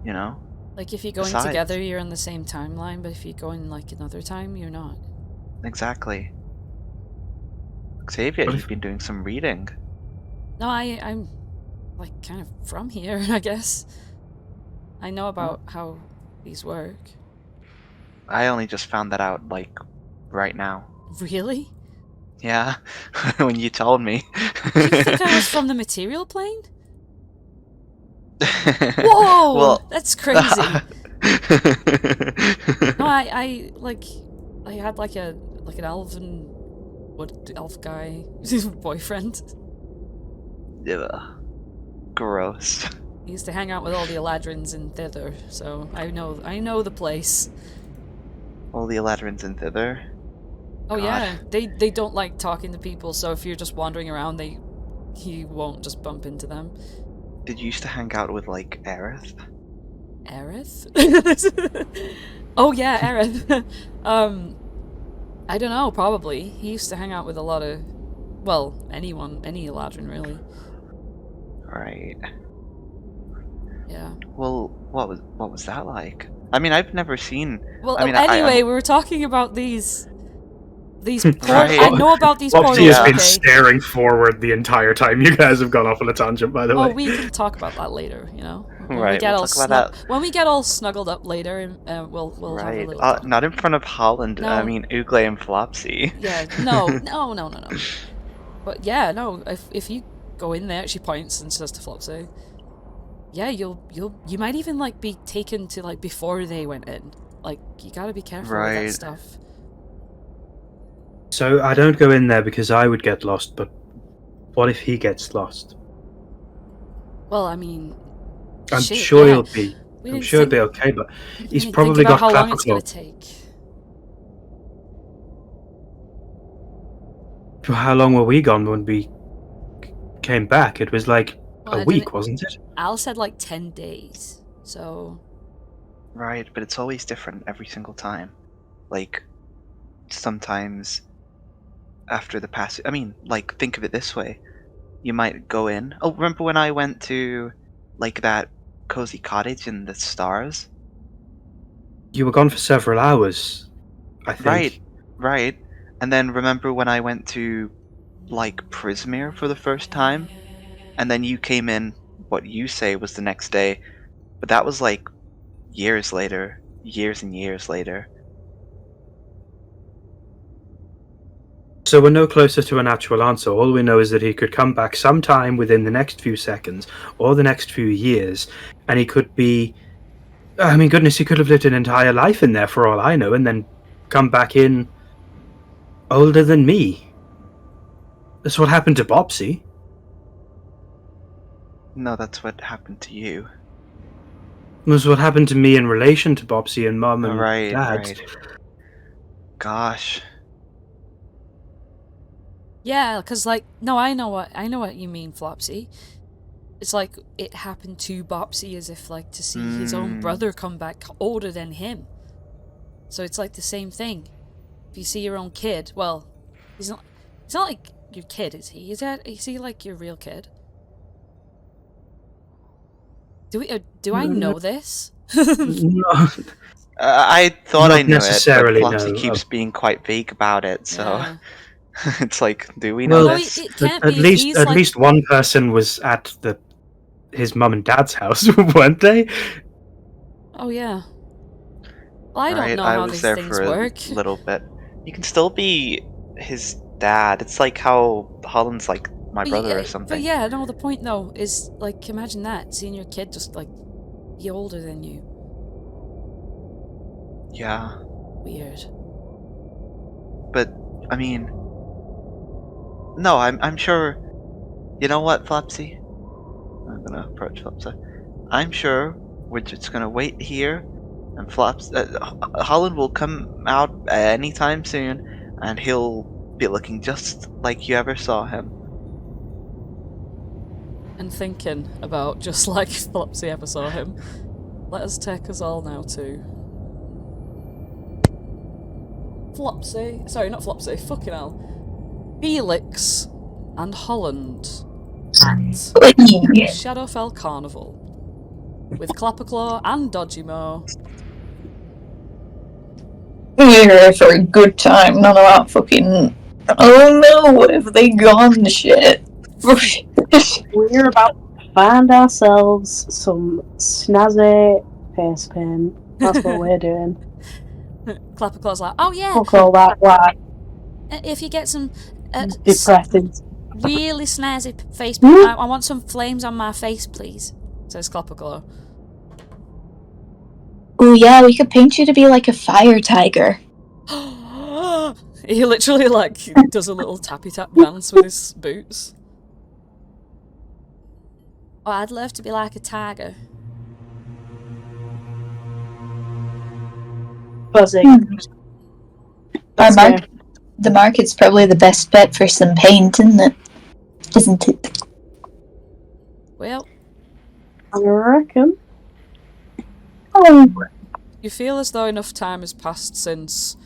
You know? Like if you're going Besides- together, you're on the same timeline, but if you're going like another time, you're not. Exactly. Xavier, What you've if- been doing some reading. No, I'm like kind of from here, I guess. I know about how these work. I only just found that out, like, right now. Really? Yeah, when you told me. Do you think I was from the material plane? Whoa! Well, That's crazy. No, I had like a like an elf guy, boyfriend. Ugh. Gross. He used to hang out with all the Eladrins in thither, so I know the place. All the Eladrins in thither. Oh God. yeah, they don't like talking to people, so if you're just wandering around, he won't just bump into them. Did you used to hang out with, like, Aerith? Aerith? Oh yeah, Aerith. I don't know, probably. He used to hang out with a lot of, well, any Eladrin, really. Right. Yeah. Well, what was that like? I mean, I've never seen... Well, I mean, anyway, I we were talking about these portals. Right. I know about these portals, Flopsy has been okay? staring forward the entire time. You guys have gone off on a tangent, by the way. Oh, we can talk about that later, you know? When Right, we get we'll all talk about that. When we get all snuggled up later, we'll have a right. little talk. Not in front of Holland. I No. mean, Ugle and Flopsy. Yeah, no. But yeah, no, if you go in there, she points and says to Flopsy, yeah, you might even, like, be taken to, like, before they went in. Like, you gotta be careful with Right. that stuff. So I don't go in there because I would get lost, but what if he gets lost? Well, I mean, I'm shit, sure yeah. he'll be. We I'm didn't sure he'll think- be okay, but we he's didn't probably think about got how long it's gonna clapperclaw. take. How long were we gone when we came back? It was like Well, I a week, didn't- wasn't it? Al said like 10 days, so... Right, but it's always different every single time. Like, sometimes after the passage... I mean, like, think of it this way. You might go in... Oh, remember when I went to, like, that cozy cottage in the stars? You were gone for several hours, I think. Right. And then remember when I went to, like, Prismere for the first time? And then you came in, what you say was the next day, but that was like years later. Years and years later. So we're no closer to an actual answer. All we know is that he could come back sometime within the next few seconds or the next few years, and he could be... I mean, goodness, he could have lived an entire life in there for all I know, and then come back in older than me. That's what happened to Bopsy. No, that's what happened to you. That's what happened to me in relation to Bopsy and Mum and Right, Dad. right. Gosh. Yeah, because, like, no, I know what you mean, Flopsy. It's like it happened to Bopsy as if, like, to see his own brother come back older than him. So it's like the same thing. If you see your own kid, well, he's not like your kid, is he? Is he like your real kid? Do I know this? No. I thought Not I knew necessarily, it, but Flopsy no. keeps being quite vague about it, so... Yeah. It's like, do we know Well, this? it can't At be. least, He's at like, least one person was at his mum and dad's house, weren't they? Oh yeah. Well, I don't Right, know I how was these there things for a work. little bit. You can still be his dad. It's like how Holland's like my brother or something. But yeah, no, the point though is, like, imagine that, seeing your kid just, like, be older than you. Yeah, Weird. but I mean, no, I'm sure. You know what, Flopsy? I'm gonna approach Flopsy. I'm sure we're just gonna wait here, and Holland will come out anytime soon, and he'll be looking just like you ever saw him. And thinking about just like Flopsy ever saw him. Let us take us all now to Flopsy. Sorry, not Flopsy. Fucking hell. Felix and Holland at Shadowfell Carnival with Clapperclaw and Dodgy Mo. We're here for a good time, none of that fucking... Oh no, what have they gone shit? We're about to find ourselves some snazzy face paint. That's what we're doing. Clapperclaw's like, oh yeah, Fuck all that black, if you get some depressing. really snazzy face paint, I want some flames on my face, please, says Clapperclaw. Oh yeah, we could paint you to be like a fire tiger. He literally like does a little tappy tap dance with his boots. Oh, I'd love to be like a tiger. Buzzing. Let's go. The market's probably the best bet for some paint, isn't it? Isn't it? Well, I reckon. Oh, you feel as though enough time has passed since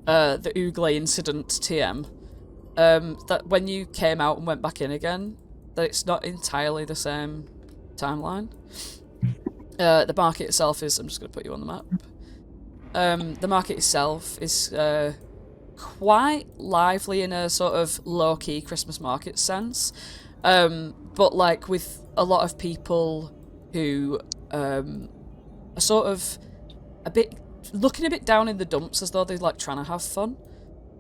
the Oogley incident TM, that when you came out and went back in again, that it's not entirely the same timeline. The market itself is... I'm just going to put you on the map. The market itself is quite lively in a sort of low-key Christmas market sense, but like with a lot of people who are sort of a bit looking a bit down in the dumps, as though they're like trying to have fun.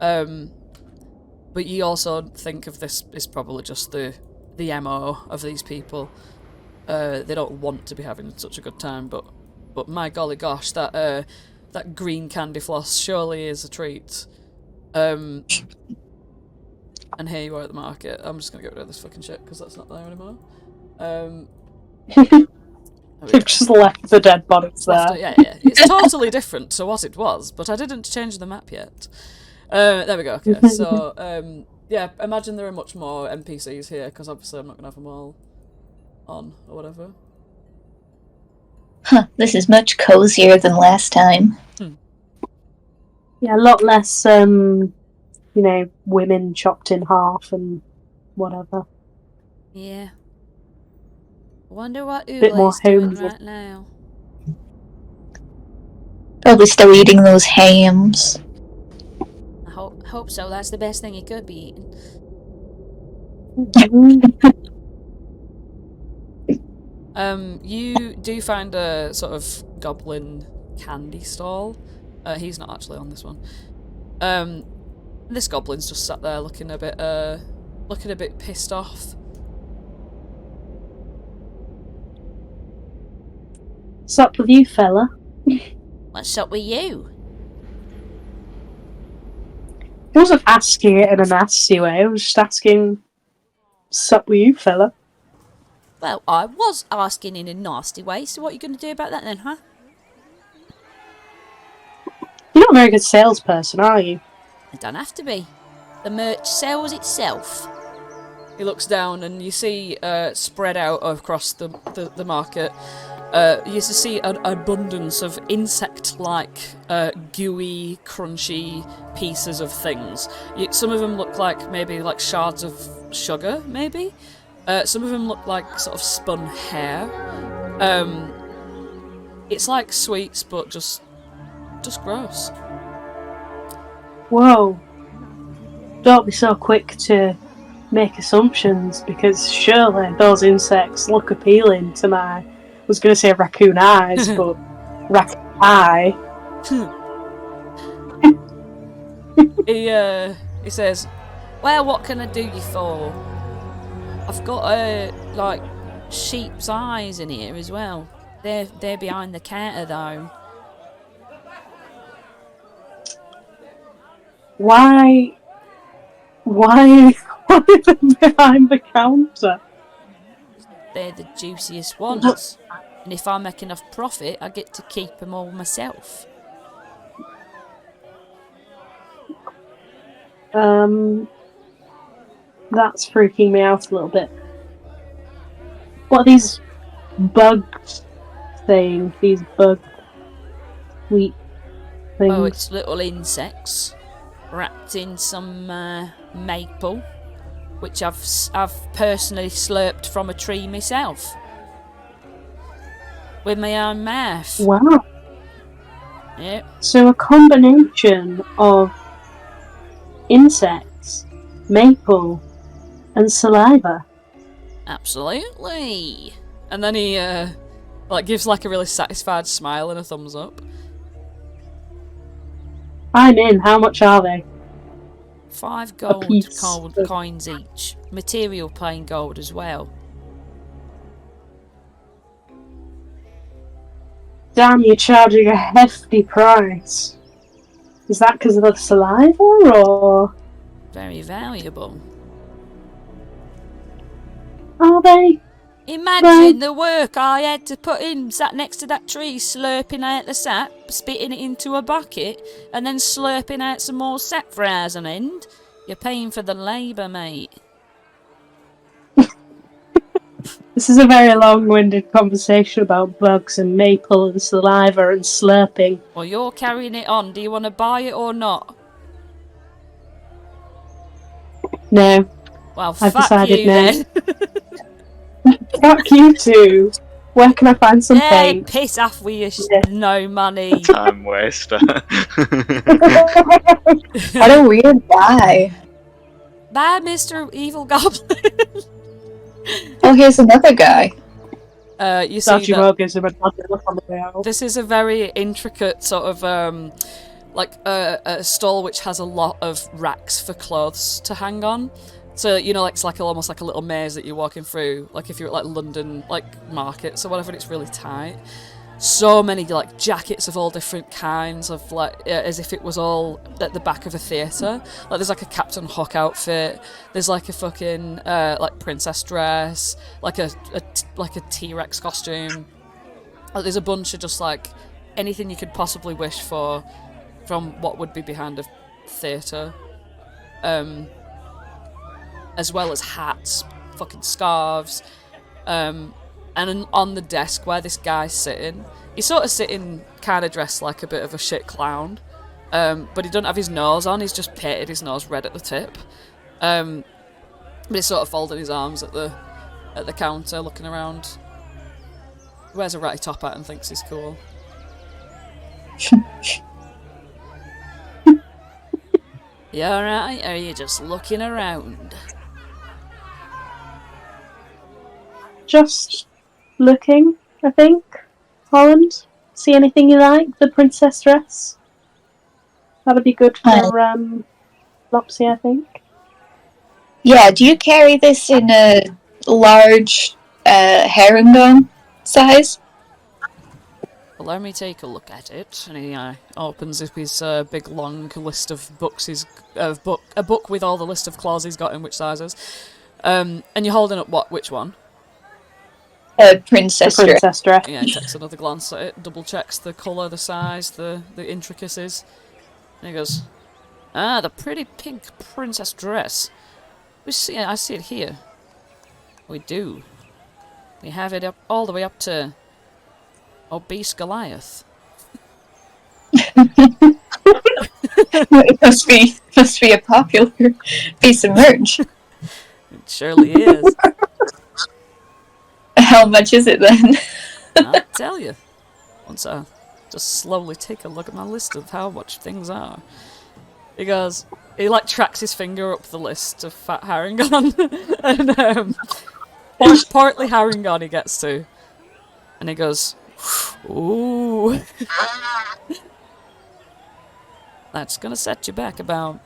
But you also think of this as probably just the MO of these people. They don't want to be having such a good time, but my golly gosh, that green candy floss surely is a treat. And here you are at the market. I'm just gonna get rid of this fucking shit because that's not there anymore. We've just left the dead bodies there. Yeah. It's totally different to what it was, but I didn't change the map yet. There we go. Okay, so yeah, imagine there are much more NPCs here because obviously I'm not gonna have them all on or whatever. huh, this is much cozier than last time. Yeah, a lot less, women chopped in half and whatever. Yeah. I wonder what Bit more Ooglay's doing homely. right now. Probably still eating those hams. I hope so. That's the best thing he could be eating. You do find a sort of goblin candy stall. He's not actually on this one. This goblin's just sat there looking a bit pissed off. What's up with you, fella? What's up with you? I wasn't asking it in a nasty way. I was just asking, what's up with you, fella? Well, I was asking in a nasty way, so what are you going to do about that then, huh? You're not a very good salesperson, are you? I don't have to be. The merch sells itself. He looks down and you see spread out across the market, you see an abundance of insect-like, gooey, crunchy pieces of things. Some of them look like maybe like shards of sugar, maybe. Some of them look like sort of spun hair. It's like sweets, but just gross. Whoa. Don't be so quick to make assumptions, because surely those insects look appealing to my... I was going to say raccoon eyes, but raccoon eye. He says, well, what can I do you for? I've got like sheep's eyes in here as well. They're behind the counter though. Why are they behind the counter? They're the juiciest ones. And if I make enough profit, I get to keep them all myself. That's freaking me out a little bit. What are these bugs saying? These bug sweet things? Oh, it's little insects wrapped in some maple, which I've personally slurped from a tree myself with my own mouth. Wow. Yep. So a combination of insects, maple, and saliva. Absolutely. And then he gives like a really satisfied smile and a thumbs up. I'm in. How much are they? 5 gold piece. coins each. Material plain gold as well. Damn, you're charging a hefty price. Is that because of the saliva, or Very valuable. are they? Imagine the work I had to put in, sat next to that tree, slurping out the sap, spitting it into a bucket, and then slurping out some more sap for hours on end. You're paying for the labour, mate. This is a very long-winded conversation about bugs and maple and saliva and slurping. Well, you're carrying it on. Do you want to buy it or not? No, Well, I've fuck decided you no. then. Fuck you too. Where can I find some Yeah, paint? piss off with your Yeah. no money. Time waster. What a weird guy. Bye, Mr. Evil Goblin. Oh, here's another guy. You see Dodgy that Rogue gives him a nod look on the way out. this is a very intricate sort of like a stall which has a lot of racks for clothes to hang on. So you know, like it's like almost like a little maze that you're walking through, like if you're at like London like markets or whatever. And it's really tight. So many like jackets of all different kinds of like as if it was all at the back of a theatre. Like there's like a Captain Hook outfit. There's like a fucking like princess dress, like a T-Rex costume. Like, there's a bunch of just like anything you could possibly wish for from what would be behind a theatre. As well as hats, fucking scarves, and on the desk where this guy's sitting, he's sort of sitting kind of dressed like a bit of a shit clown, but he doesn't have his nose on, he's just painted his nose red at the tip, but he's sort of folding his arms at the counter looking around. He wears a ratty top hat and thinks he's cool. You alright, or are you just looking around? Just looking, I think. Holland, see anything you like? The princess dress? That'd be good for Flopsy, I think. Yeah, do you carry this in a large Harengon size? Well, let me take a look at it. And he opens up his big long list of books. A book with all the list of claws he's got in which sizes. And you're holding up what? Which one? Princess The princess dress. Yeah, he takes another glance at it, double checks the colour, the size, the intricacies. And he goes, "Ah, the pretty pink princess dress. I see it here. We do. We have it up all the way up to obese Goliath." It must be a popular piece of merch. It surely is. How much is it then? I'll tell you. Once I just slowly take a look at my list of how much things are. He goes, he like tracks his finger up the list of fat Harengon. And partly Harengon he gets to. And he goes, "Ooh." That's gonna set you back about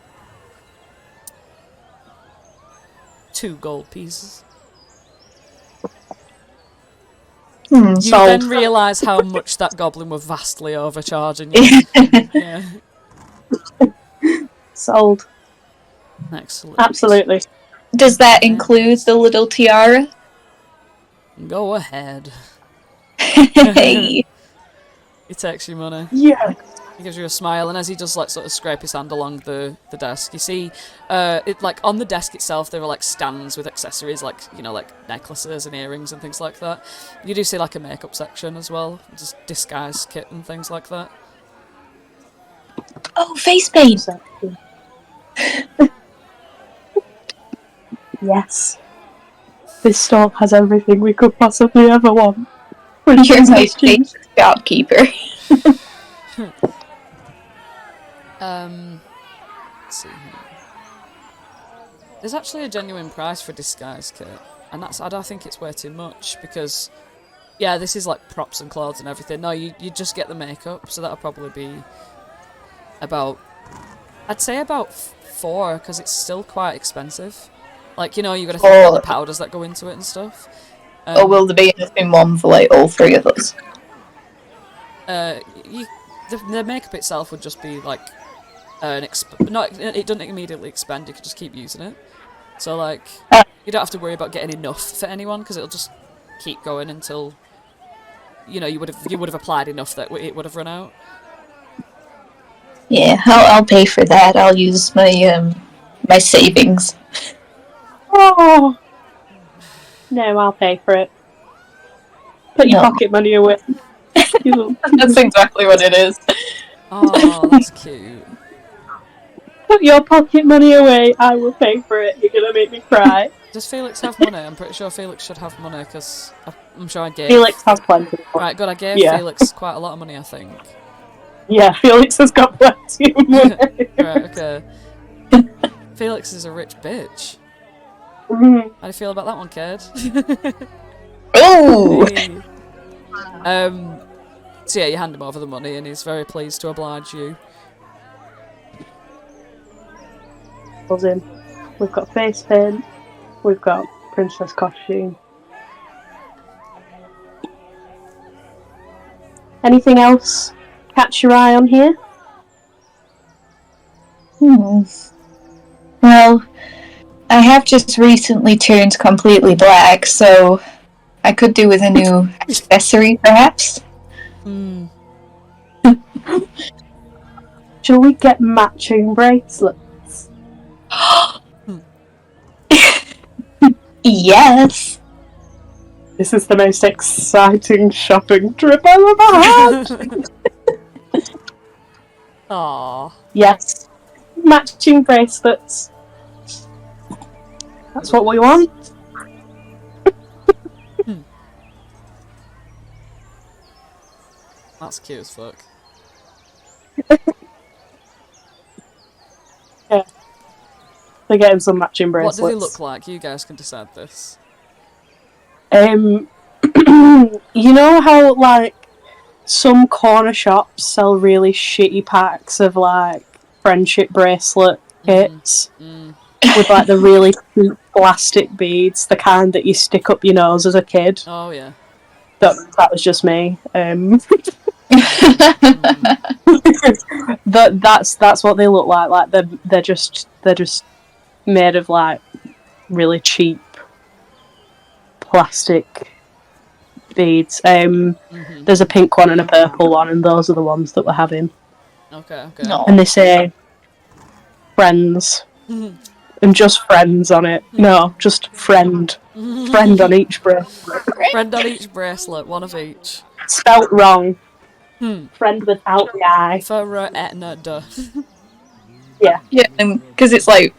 2 gold pieces. You Sold. then realise how much that goblin were vastly overcharging you. Yeah, Sold. excellent. Absolutely. Does that include the little tiara? Go ahead. Hey. He takes your money. Yeah. He gives you a smile, and as he just like sort of scrape his hand along the desk, you see, it like on the desk itself there are like stands with accessories, like you know, like necklaces and earrings and things like that. You do see like a makeup section as well, just disguise kit and things like that. Oh, face paint. Yes. This store has everything we could possibly ever want. You're my face shopkeeper. Let's see here. There's actually a genuine price for a disguise kit, and I don't think it's way too much because, yeah, this is like props and clothes and everything. No, you just get the makeup, so that'll probably be about, I'd say about 4, because it's still quite expensive. Like, you know, you got to think about the powders that go into it and stuff. Or will there be enough in one for like all 3 of us? The makeup itself would just be like it doesn't immediately expand. You can just keep using it. So like, you don't have to worry about getting enough for anyone because it'll just keep going until you would have applied enough that it would have run out. Yeah, I'll pay for that. I'll use my my savings. Oh no, I'll pay for it. Put your pocket money away. That's exactly what it is. Oh, that's cute. Put your pocket money away. I will pay for it. You're gonna make me cry. Does Felix have money? I'm pretty sure Felix should have money because I'm sure I gave. Felix has plenty. Right, good. I gave Felix quite a lot of money, I think. Yeah, Felix has got plenty of money. Right, okay. Felix is a rich bitch. Mm. How do you feel about that one, kid? Oh! So yeah, you hand him over the money and he's very pleased to oblige you. We've got face paint. We've got princess costume. Anything else catch your eye on here? Well, I have just recently turned completely black, so I could do with a new accessory, perhaps. Shall we get matching bracelets? Yes. This is the most exciting shopping trip I've ever had! Aww. Yes. Matching bracelets. That's what we want. That's cute as fuck. Yeah. They're getting some matching bracelets. What do they look like? You guys can decide this. You know how, like, some corner shops sell really shitty packs of, like, friendship bracelet kits with, like, the really cheap plastic beads, the kind that you stick up your nose as a kid? Oh, yeah. That was just me. That's what they look like. Like they're just made of like really cheap plastic beads. There's a pink one and a purple one, and those are the ones that we're having. Okay. No. And they say friends. And just friends on it. No, just friend. Friend on each bracelet. Friend on each bracelet, one of each. Spelt wrong. Friend without the I. For Etna, duh. Yeah. Yeah, because it's like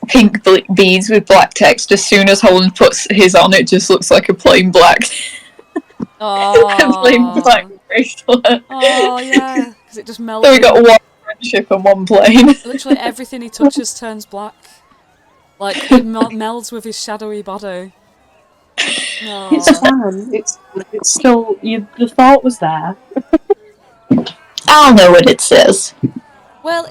pink beads with black text. As soon as Holland puts his on, it just looks like a plain black. Plain black bracelet. Oh yeah, because it just melts. So we got one friendship and one plain. Literally everything he touches turns black. Like it melds with his shadowy body. Oh. It's fun. It's still the thought was there. I'll know what it says. Well,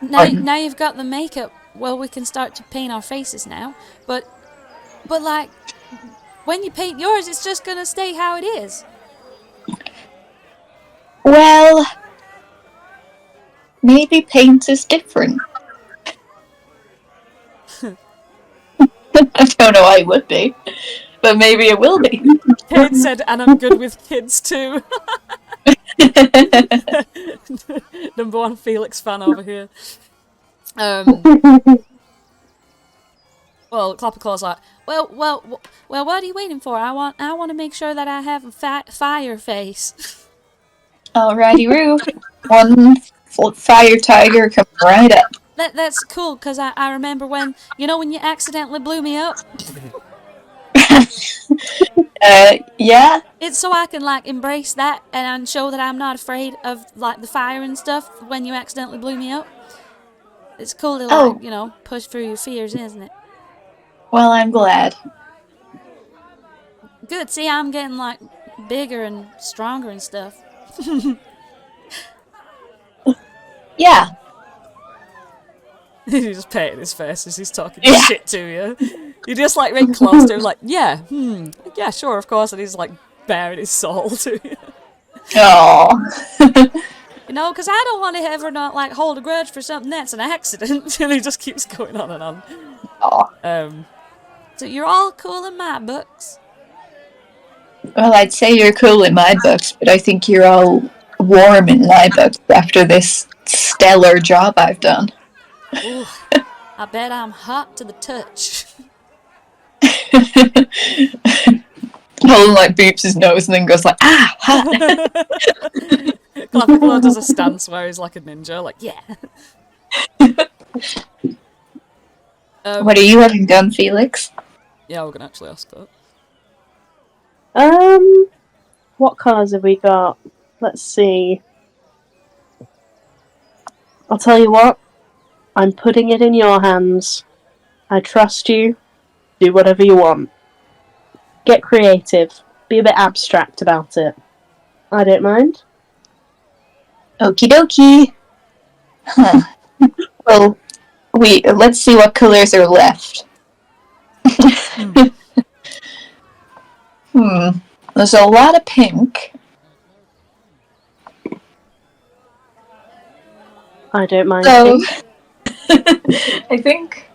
now you've got the makeup. Well, we can start to paint our faces now. But like, when you paint yours, it's just gonna stay how it is. Well, maybe paint is different. I don't know why it would be, but maybe it will be. Kate said, and I'm good with kids too. Number one Felix fan over here. Well, Clapperclaw's like, well, what are you waiting for? I want to make sure that I have a fire face. Alrighty, Roo. One fire tiger coming right up. That's cool, because I remember when you accidentally blew me up. Yeah. It's so I can, like, embrace that and show that I'm not afraid of, like, the fire and stuff when you accidentally blew me up. It's cool to, like, push through your fears, isn't it? Well, I'm glad. Good, see, I'm getting, like, bigger and stronger and stuff. Yeah. He's just painting his face as he's talking shit to you. You're just like right close to him, like, yeah, sure, of course, and he's like baring his soul to you. Aww. You know, because I don't want to ever not like hold a grudge for something that's an accident. And he just keeps going on and on. Aw. So you're all cool in my books. Well, I'd say you're cool in my books, but I think you're all warm in my books after this stellar job I've done. Ooh, I bet I'm hot to the touch. Holland like beeps his nose and then goes like, ah, hot. Clapperclaw does a stance where he's like a ninja, like, yeah. What are you having done, Felix? Yeah, we're gonna actually ask that. What colours have we got? Let's see. I'll tell you what. I'm putting it in your hands. I trust you. Do whatever you want. Get creative. Be a bit abstract about it. I don't mind. Okie dokie. Huh. Well, let's see what colours are left. There's a lot of pink. I don't mind. So, I think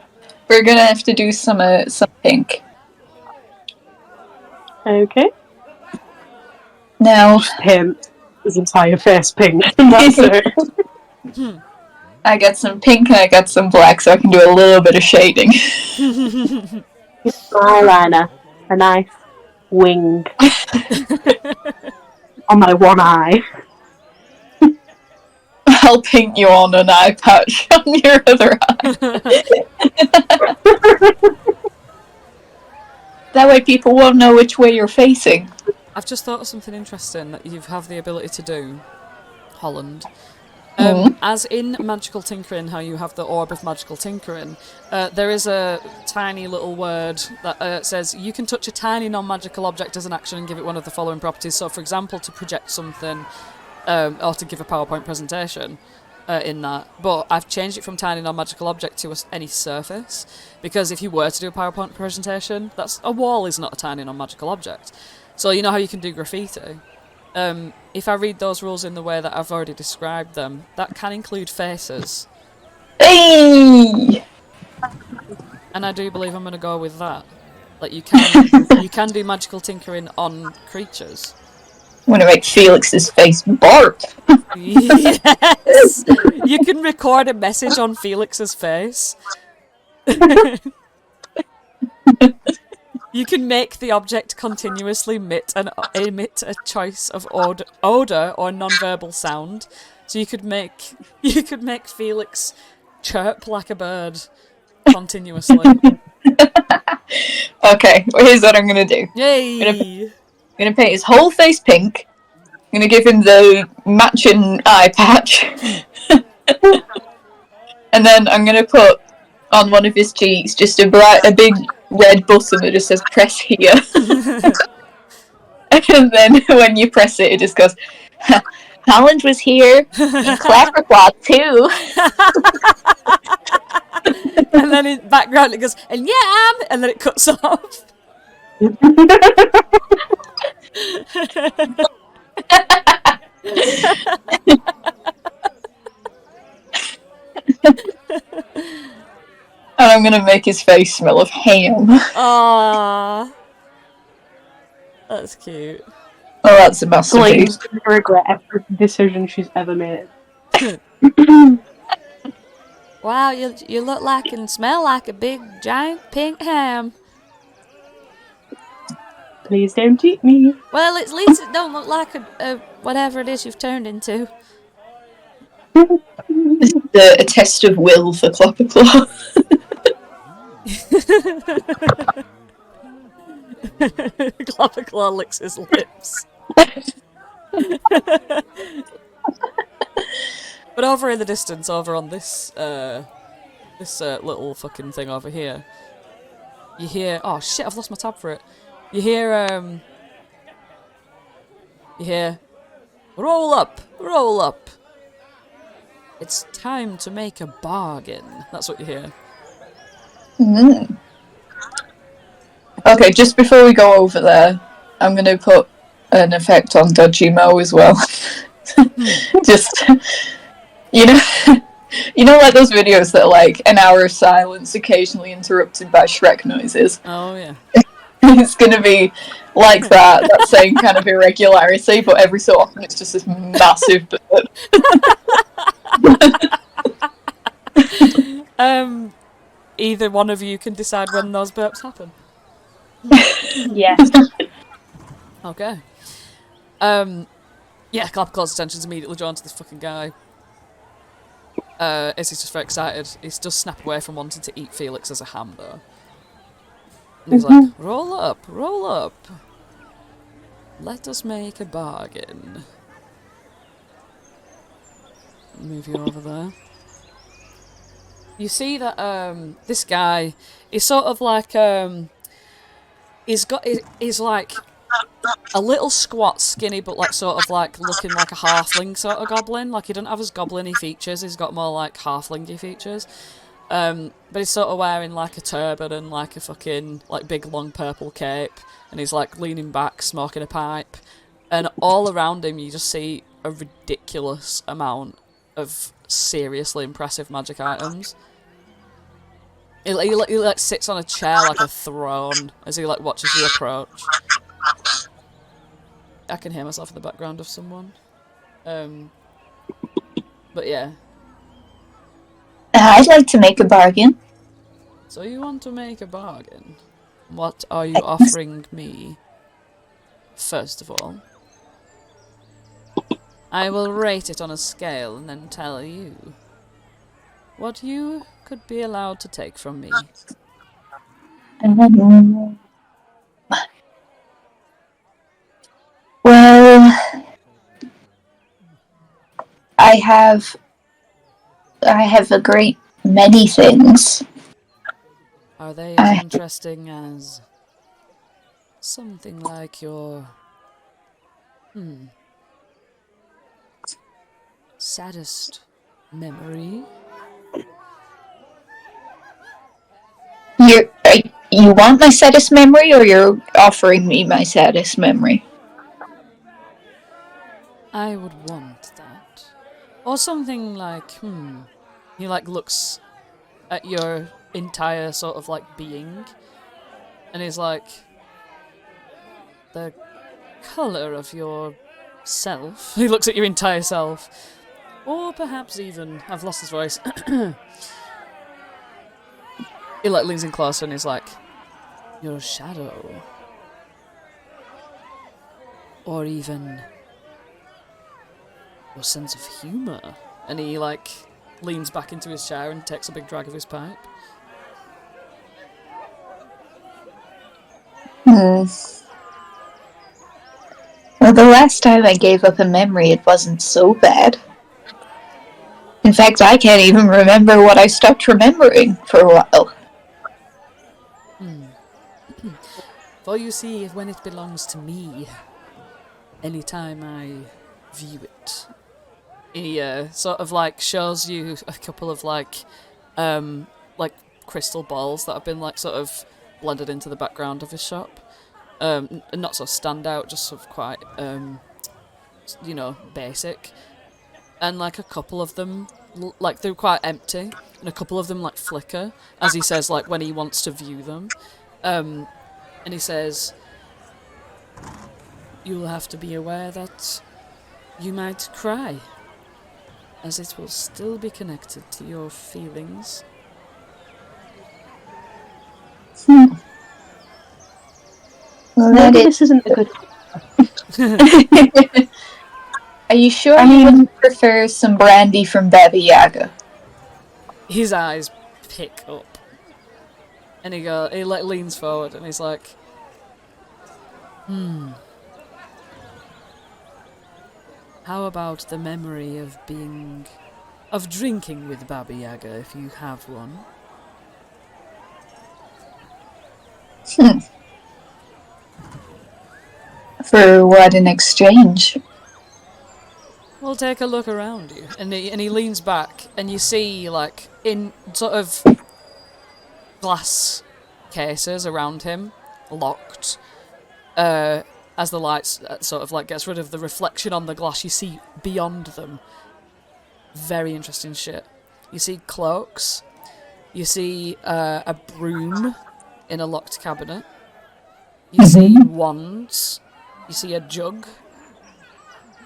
we're gonna have to do some pink. Okay. Now, Him. His entire face pink. That's it. I got some pink and I got some black, so I can do a little bit of shading. Eyeliner. A nice wing. On my one eye. I'll paint you on an eye patch on your other eye. That way people won't know which way you're facing. I've just thought of something interesting that you have the ability to do, Holland. As in Magical Tinkering, how you have the Orb of Magical Tinkering, there is a tiny little word that says you can touch a tiny non-magical object as an action and give it one of the following properties. So, for example, to project something, or to give a PowerPoint presentation in that. But I've changed it from tiny non-magical object to any surface, because if you were to do a PowerPoint presentation, a wall is not a tiny non-magical object. So you know how you can do graffiti? If I read those rules in the way that I've already described them, that can include faces. Hey! And I do believe I'm going to go with that. Like, you can do magical tinkering on creatures. I'm gonna make Felix's face bark. Yes! You can record a message on Felix's face. You can make the object continuously emit a choice of odor or non-verbal sound. So you could make Felix chirp like a bird continuously. Okay, well, here's what I'm gonna do. Yay! I'm gonna paint his whole face pink. I'm gonna give him the matching eye patch. And then I'm gonna put on one of his cheeks just a big red button that just says press here. And then when you press it, it just goes, Holland was here, and Clapperclaw too. And then in the background it goes, and yeah, and then it cuts off. And I'm gonna make his face smell of ham. Aww. That's cute. Oh, that's a masterpiece. She's gonna regret every decision she's ever made. Wow, you look like and smell like a big giant pink ham. Please don't eat me. Well, at least it don't look like a whatever it is you've turned into. This is a test of will for Clapperclaw. Clapperclaw licks his lips. But over in the distance, over on this little fucking thing over here, you hear, oh shit, I've lost my tab for it. You hear, roll up, roll up. It's time to make a bargain. That's what you hear. Mm. Okay, just before we go over there, I'm going to put an effect on Dodgy Mo as well. Just, you know, like those videos that are like an hour of silence, occasionally interrupted by Shrek noises. Oh yeah. It's going to be like that same kind of irregularity, but every so often it's just this massive bird. Either one of you can decide when those burps happen. Yes. Okay. Yeah, close attention's immediately drawn to this fucking guy. He's just very excited. He's just snapped away from wanting to eat Felix as a ham, though. And he's like, roll up, roll up. Let us make a bargain. Move you over there. You see that this guy is sort of like he's like a little squat, skinny, but like sort of like looking like a halfling sort of goblin. Like he doesn't have his goblin-y features. He's got more like halfling-y features. But he's sort of wearing like a turban and like a fucking like big long purple cape, and he's like leaning back, smoking a pipe. And all around him, you just see a ridiculous amount of seriously impressive magic items. He like sits on a chair like a throne as he like watches you approach. I can hear myself in the background of someone. But yeah. I'd like to make a bargain. So you want to make a bargain? What are you offering me? First of all, I will rate it on a scale and then tell you what you could be allowed to take from me. Well, I have a great many things. Are they as interesting as something like your saddest memory? You want my saddest memory, or you're offering me my saddest memory? I would want that. Or something like, he like looks at your entire sort of like being, and he's like, the colour of your self. He looks at your entire self. Or perhaps even, I've lost his voice. He like leans in closer and he's like, your shadow. Or even your sense of humour. And he like leans back into his chair and takes a big drag of his pipe. Well, the last time I gave up a memory, it wasn't so bad. In fact, I can't even remember what I stopped remembering for a while. For you see, when it belongs to me, anytime I view it, he sort of like shows you a couple of like crystal balls that have been like sort of blended into the background of his shop. Not so stand out, just sort of quite basic. And like a couple of them, like they're quite empty, and a couple of them like flicker, as he says, like when he wants to view them. And he says, you'll have to be aware that you might cry, as it will still be connected to your feelings. Well, Maybe this isn't a good... Are you sure you would prefer some brandy from Baba Yaga? His eyes pick up. And he like leans forward and he's like, how about the memory of drinking with Baba Yaga, if you have one? For what in exchange? Well, take a look around you. And he leans back, and you see, like, in sort of glass cases around him, locked, as the lights sort of like gets rid of the reflection on the glass, you see beyond them very interesting shit. You see cloaks, you see a broom in a locked cabinet, you see wands, you see a jug,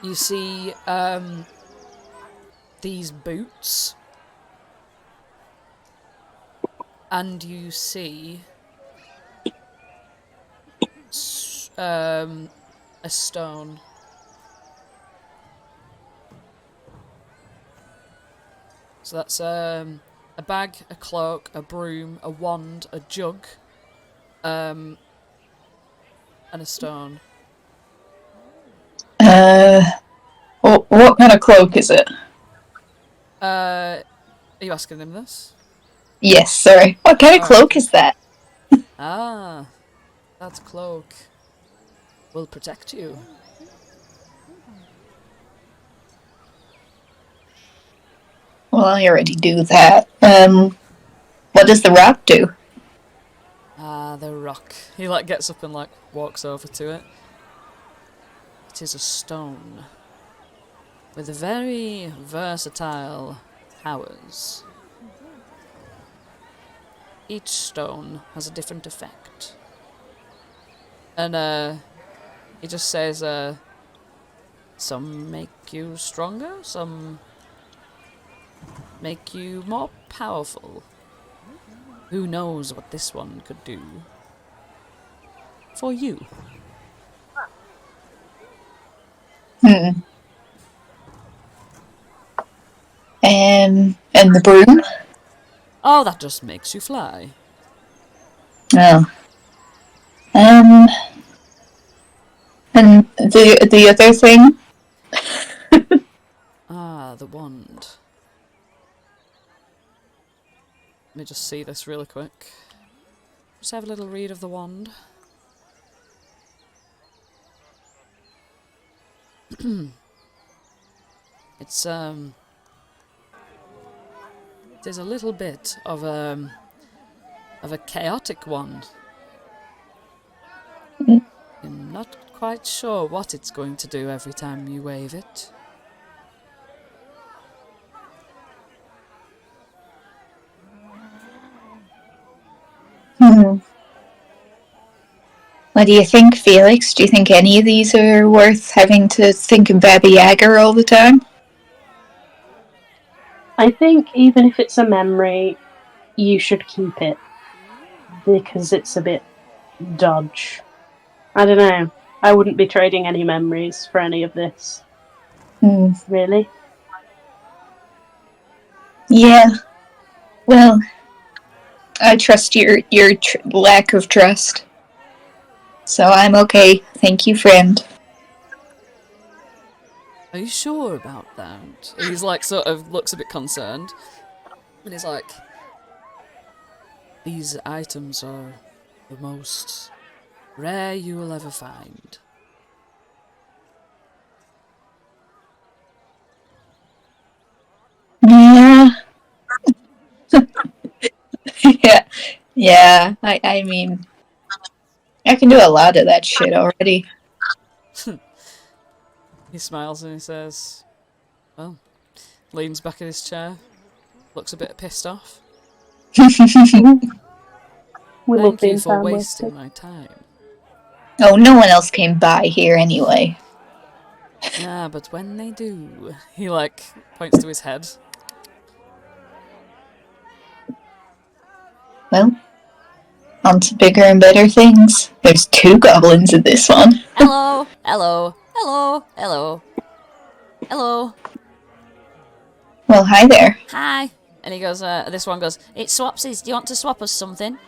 you see these boots, and you see a stone. So that's a bag, a cloak, a broom, a wand, a jug, and a stone. What kind of cloak is it? Are you asking him this? Yes, sorry. What kind of cloak is that? Ah, that cloak will protect you. Well, I already do that. What does the rock do? Ah, the rock. He like gets up and like walks over to it. It is a stone with very versatile powers. Each stone has a different effect. And he just says, some make you stronger, some make you more powerful. Who knows what this one could do for you? And the broom? Oh, that just makes you fly. Oh. And the other thing? Ah, the wand. Let me just see this really quick. Just have a little read of the wand. It's there's a little bit of a chaotic wand. I'm not quite sure what it's going to do every time you wave it. What do you think, Felix? Do you think any of these are worth having to think of Baba Yaga all the time? I think even if it's a memory, you should keep it. Because it's a bit dodge. I don't know. I wouldn't be trading any memories for any of this. Really? Yeah. Well, I trust your lack of trust. So I'm okay. Thank you, friend. Are you sure about that? He's like sort of looks a bit concerned. And he's like, these items are the most rare you will ever find. Yeah. Yeah. I mean, I can do a lot of that shit already. He smiles and he says, well, leans back in his chair, looks a bit pissed off. Thank you for wasting my time. Oh, no one else came by here anyway. Yeah, but when they do, he like points to his head. Well, on to bigger and better things. There's 2 goblins in this one. Hello, hello, hello, hello, hello. Well, hi there. Hi. And he goes, this one goes, it's Swapsies, do you want to swap us something?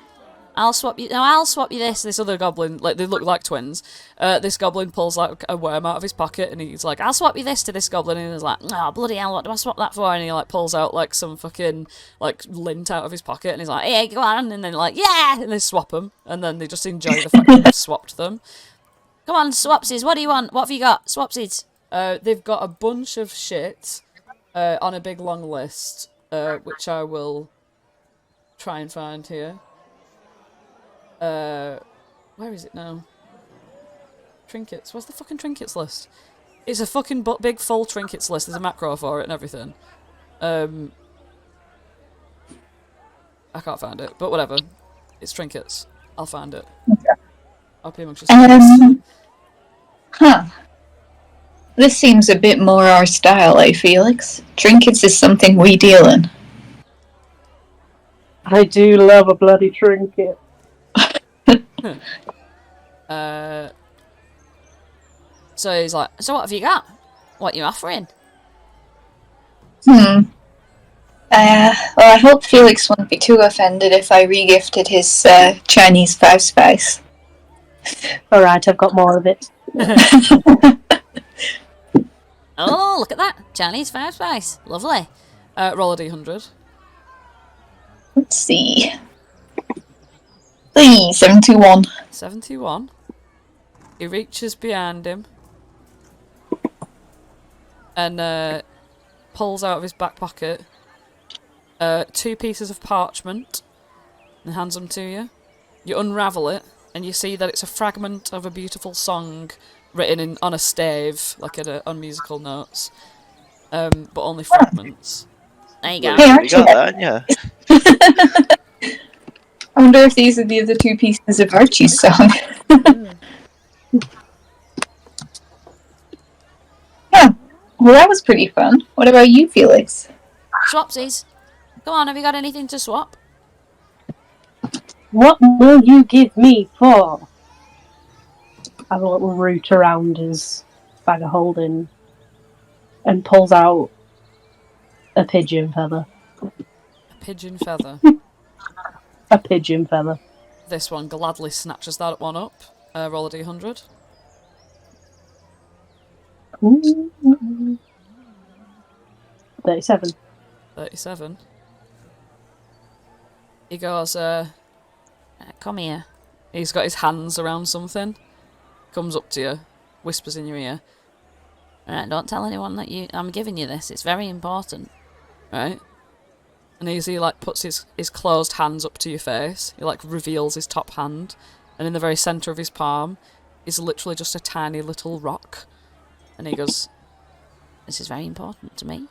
I'll swap you, no, I'll swap you this. This other goblin, like, they look like twins. This goblin pulls, like, a worm out of his pocket, and he's like, I'll swap you this to this goblin, and he's like, oh, bloody hell, what do I swap that for? And he, like, pulls out, like, some fucking, like, lint out of his pocket, and he's like, hey, go on, and then, like, yeah, and they swap them, and then they just enjoy the fact that they've swapped them. Come on, Swapsies, what do you want? What have you got? Swapsies. They've got a bunch of shit on a big long list, which I will try and find here. Where is it now? Trinkets. Where's the fucking trinkets list? It's a fucking big full trinkets list. There's a macro for it and everything. I can't find it, but whatever. It's trinkets. I'll find it. Okay. I'll be amongst yourselves. Huh. This seems a bit more our style, Felix? Trinkets is something we deal in. I do love a bloody trinket. So he's like, so what have you got? What are you offering? Well, I hope Felix won't be too offended if I regifted his Chinese 5 spice. Alright, I've got more of it. Oh, look at that. Chinese 5 spice. Lovely. Roll a d100. Let's see. Please, 71. 71. He reaches behind him and pulls out of his back pocket 2 pieces of parchment and hands them to you. You unravel it and you see that it's a fragment of a beautiful song written on a stave, like on musical notes, but only fragments. There you go. Hey, You Archie, got that, yeah. I wonder if these are the other 2 pieces of Archie's song. Huh. Well, that was pretty fun. What about you, Felix? Swapsies. Go on, have you got anything to swap? What will you give me for? Have a little root around his bag of holding and pulls out a pigeon feather. A pigeon feather. A pigeon feather. This one gladly snatches that one up. Roll a d100. 37. 37. He goes, come here. He's got his hands around something. Comes up to you, whispers in your ear. Alright, don't tell anyone that I'm giving you this. It's very important. Right? And he like puts his closed hands up to your face. He like reveals his top hand. And in the very centre of his palm is literally just a tiny little rock. And he goes, this is very important to me.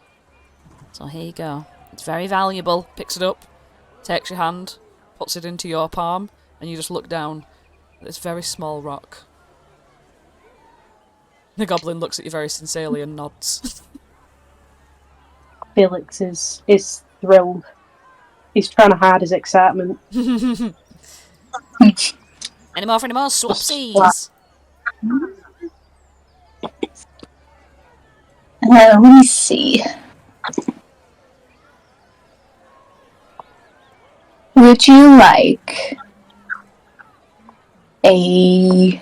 So here you go. It's very valuable. Picks it up, takes your hand, puts it into your palm, and you just look down at this very small rock. The goblin looks at you very sincerely and nods. Felix is thrilled. He's trying to hide his excitement. Any more for any more swapsies? Let me see. Would you like a...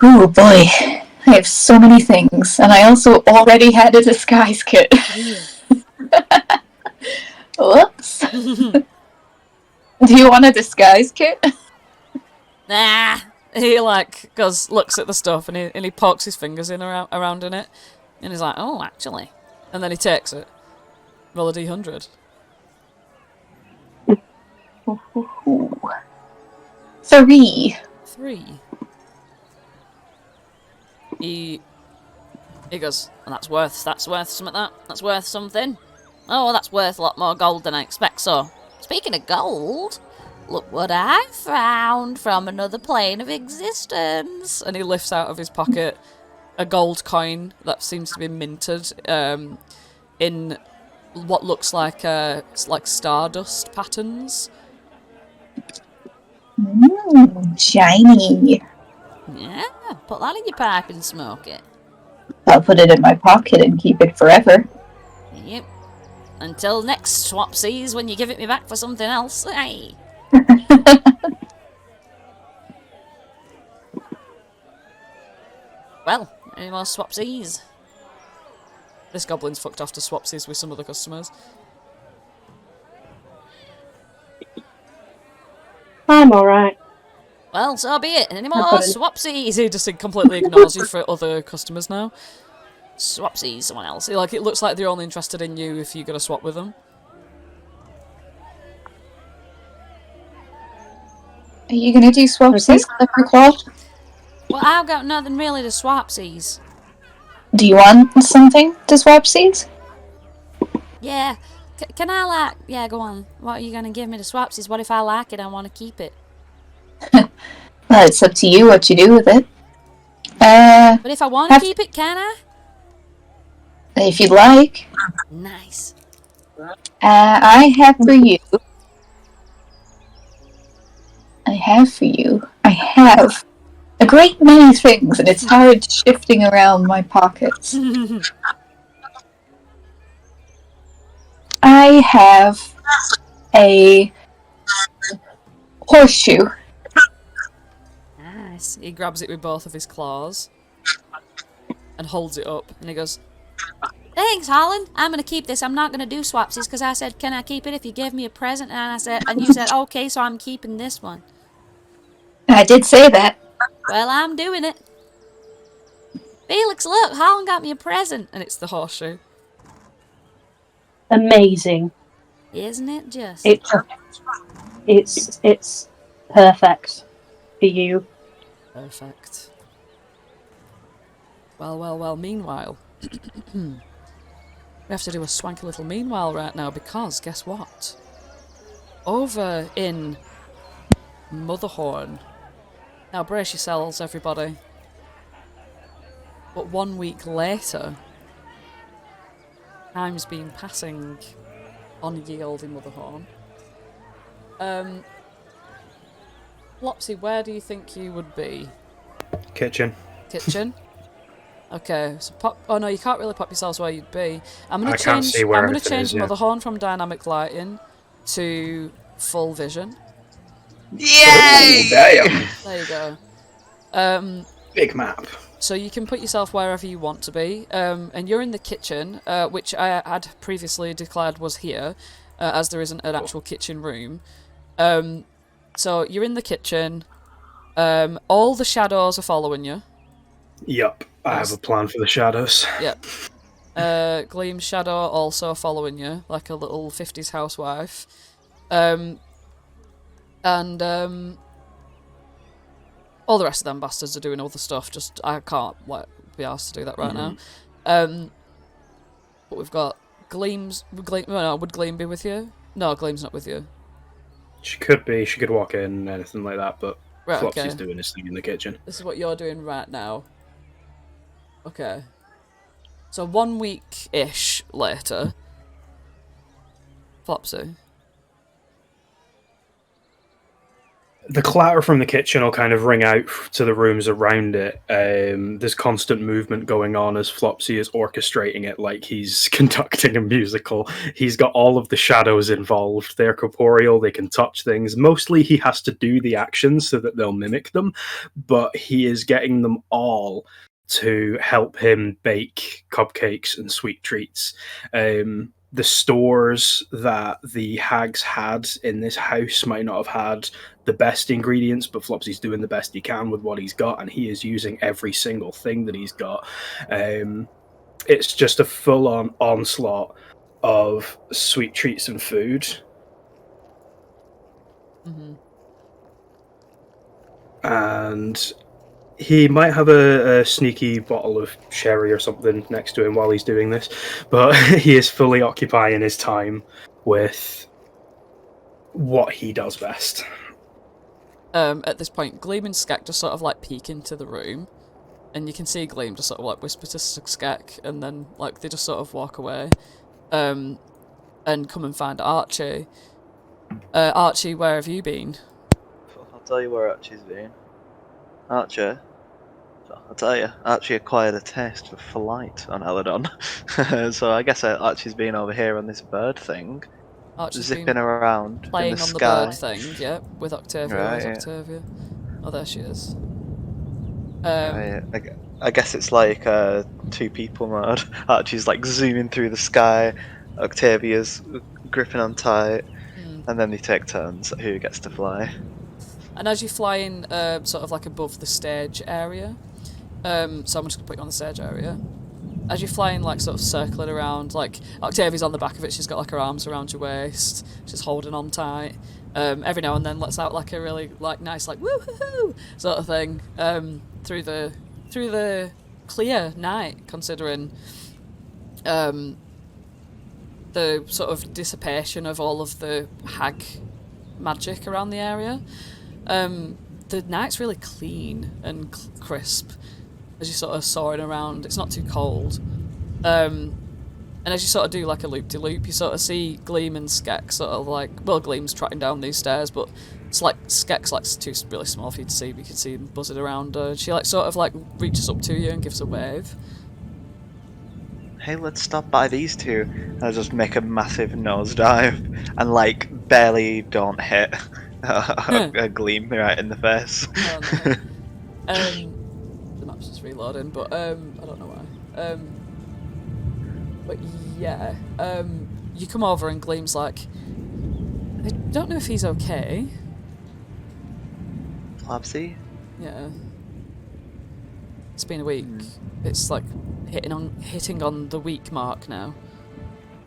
Oh boy, I have so many things, and I also already had a disguise kit. Whoops. Do you want a disguise kit? Nah. He like looks at the stuff and he pokes his fingers in around in it, and he's like, oh, actually, and then he takes it. Roll a d100. 3. 3. He goes, well, that's worth something. That's worth something. Oh, that's worth a lot more gold than I expect. So, speaking of gold, look what I found from another plane of existence. And he lifts out of his pocket a gold coin that seems to be minted in what looks like stardust patterns. Shiny. Yeah, put that in your pipe and smoke it. I'll put it in my pocket and keep it forever. Yep. Until next swapsies when you give it me back for something else. Hey. Well, any more swapsies? This goblin's fucked off to swapsies with some other customers. I'm alright. Well, so be it. Any more swapsies? He just completely ignores you for other customers now. Swapsies, someone else. It looks like they're only interested in you if you're gonna swap with them. Are you gonna do swapsies, Clipper Claw? Well, I've got nothing really to swapsies. Do you want something to swap seeds? Yeah. Can I like... Yeah, go on. What are you going to give me to swapsies? What if I like it? I want to keep it. Well, it's up to you what you do with it. But if I want to keep it, can I? If you'd like. Nice. I have for you. I have a great many things, and it's hard shifting around my pockets. I have a horseshoe. Nice. He grabs it with both of his claws and holds it up, and he goes, Thanks, Holland. I'm going to keep this. I'm not going to do swapsies because I said, can I keep it if you give me a present? And you said, okay, so I'm keeping this one. I did say that. Well, I'm doing it. Felix, look, Holland got me a present. and it's the horseshoe. Amazing. Isn't it just? It's perfect for you. Perfect. Well, meanwhile, we have to do a swanky little meanwhile right now because, guess what? Over in Motherhorn. Now brace yourselves, everybody. But 1 week later, time's been passing on ye olde Motherhorn. Flopsy, where do you think you would be? Kitchen. Kitchen? Okay, so pop. Oh no, you can't really pop yourselves where you'd be. I'm gonna I can't change. see where I'm gonna anything change is, yeah. Motherhorn from dynamic lighting to full vision. Yay! Damn. There you go. Big map. So you can put yourself wherever you want to be, and you're in the kitchen, which I had previously declared was here, as there isn't an actual kitchen room. So you're in the kitchen. All the shadows are following you. Yup. I have a plan for the shadows. Yep. Gleam's shadow also following you, like a little 50s housewife. And all the rest of them bastards are doing other stuff, just I can't be asked to do that right now. But we've got Gleam's... no, would Gleam be with you? No, Gleam's not with you. She could be. She could walk in, anything like that, but Right, Flopsy's okay. doing his thing in the kitchen. This is what you're doing right now. Okay. So 1 week-ish later... Flopsy. The clatter from the kitchen will kind of ring out to the rooms around it. There's constant movement going on as Flopsy is orchestrating it like he's conducting a musical. He's got all of the shadows involved. They're corporeal, they can touch things. Mostly he has to do the actions so that they'll mimic them, but he is getting them all to help him bake cupcakes and sweet treats. The stores that the hags had in this house might not have had the best ingredients, but Flopsy's doing the best he can with what he's got, and he is using every single thing that he's got. It's just a full-on onslaught of sweet treats and food. Mm-hmm. And he might have a sneaky bottle of sherry or something next to him while he's doing this, but he is fully occupying his time with what he does best. At this point, Gleam and Skek just sort of like peek into the room, and you can see Gleam just sort of like whisper to Skek, and then like they just sort of walk away, and come and find Archie. Archie, where have you been? I'll tell you where Archie's been. Archie, I'll tell you, Archie acquired a taste for flight on Eladon. So I guess Archie's been over here on this bird thing, Archie's zipping been around playing in the on sky. the bird thing, yeah, with Octavia. Right, Where's yeah. Octavia? Oh, there she is. I guess it's like two people mode. Archie's like zooming through the sky, Octavia's gripping on tight, and then they take turns at who gets to fly. And as you're flying sort of like above the stage area, so I'm just going to put you on the stage area. as you're flying, like, sort of circling around, like, Octavia's on the back of it, she's got, like, her arms around your waist, she's holding on tight. Every now and then lets out, like, a really, like, nice, like, woo-hoo-hoo sort of thing, through the clear night, considering, the sort of dissipation of all of the hag magic around the area. The night's really clean and crisp as you're sort of soaring around. It's not too cold. And as you sort of do like a loop-de-loop, you sort of see Gleam and Skek sort of like... Well, Gleam's trotting down these stairs, but it's like Skek's like too really small for you to see, but you can see him buzzing around. She like sort of like reaches up to you and gives a wave. Hey, let's stop by these two. I just make a massive nosedive and like barely don't hit a Gleam right in the face. Oh, no. The map's just reloading, but I don't know why. But yeah, you come over and Gleam's like, I don't know if he's okay. Flopsy? Yeah. It's been a week. It's like hitting on the week mark now.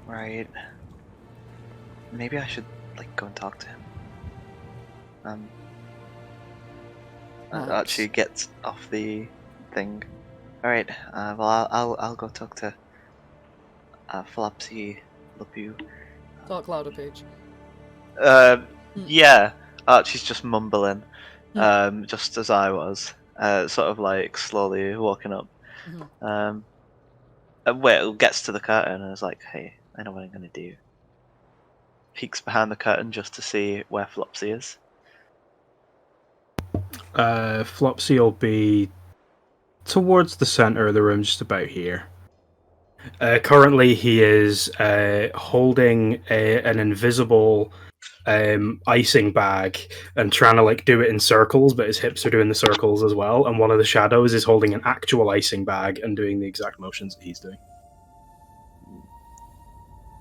Right. Maybe I should like go and talk to him. Archie gets off the thing. All right. Well, I'll go talk to Flopsy. Love you. Talk louder, Paige. Yeah. Archie's just mumbling, just as I was, sort of like slowly walking up. Gets to the curtain and is like, "Hey, I know what I'm gonna do." Peeks behind the curtain just to see where Flopsy is. Flopsy will be towards the center of the room, just about here. Currently, he is holding an invisible icing bag and trying to like do it in circles, but his hips are doing the circles as well. And one of the shadows is holding an actual icing bag and doing the exact motions that he's doing.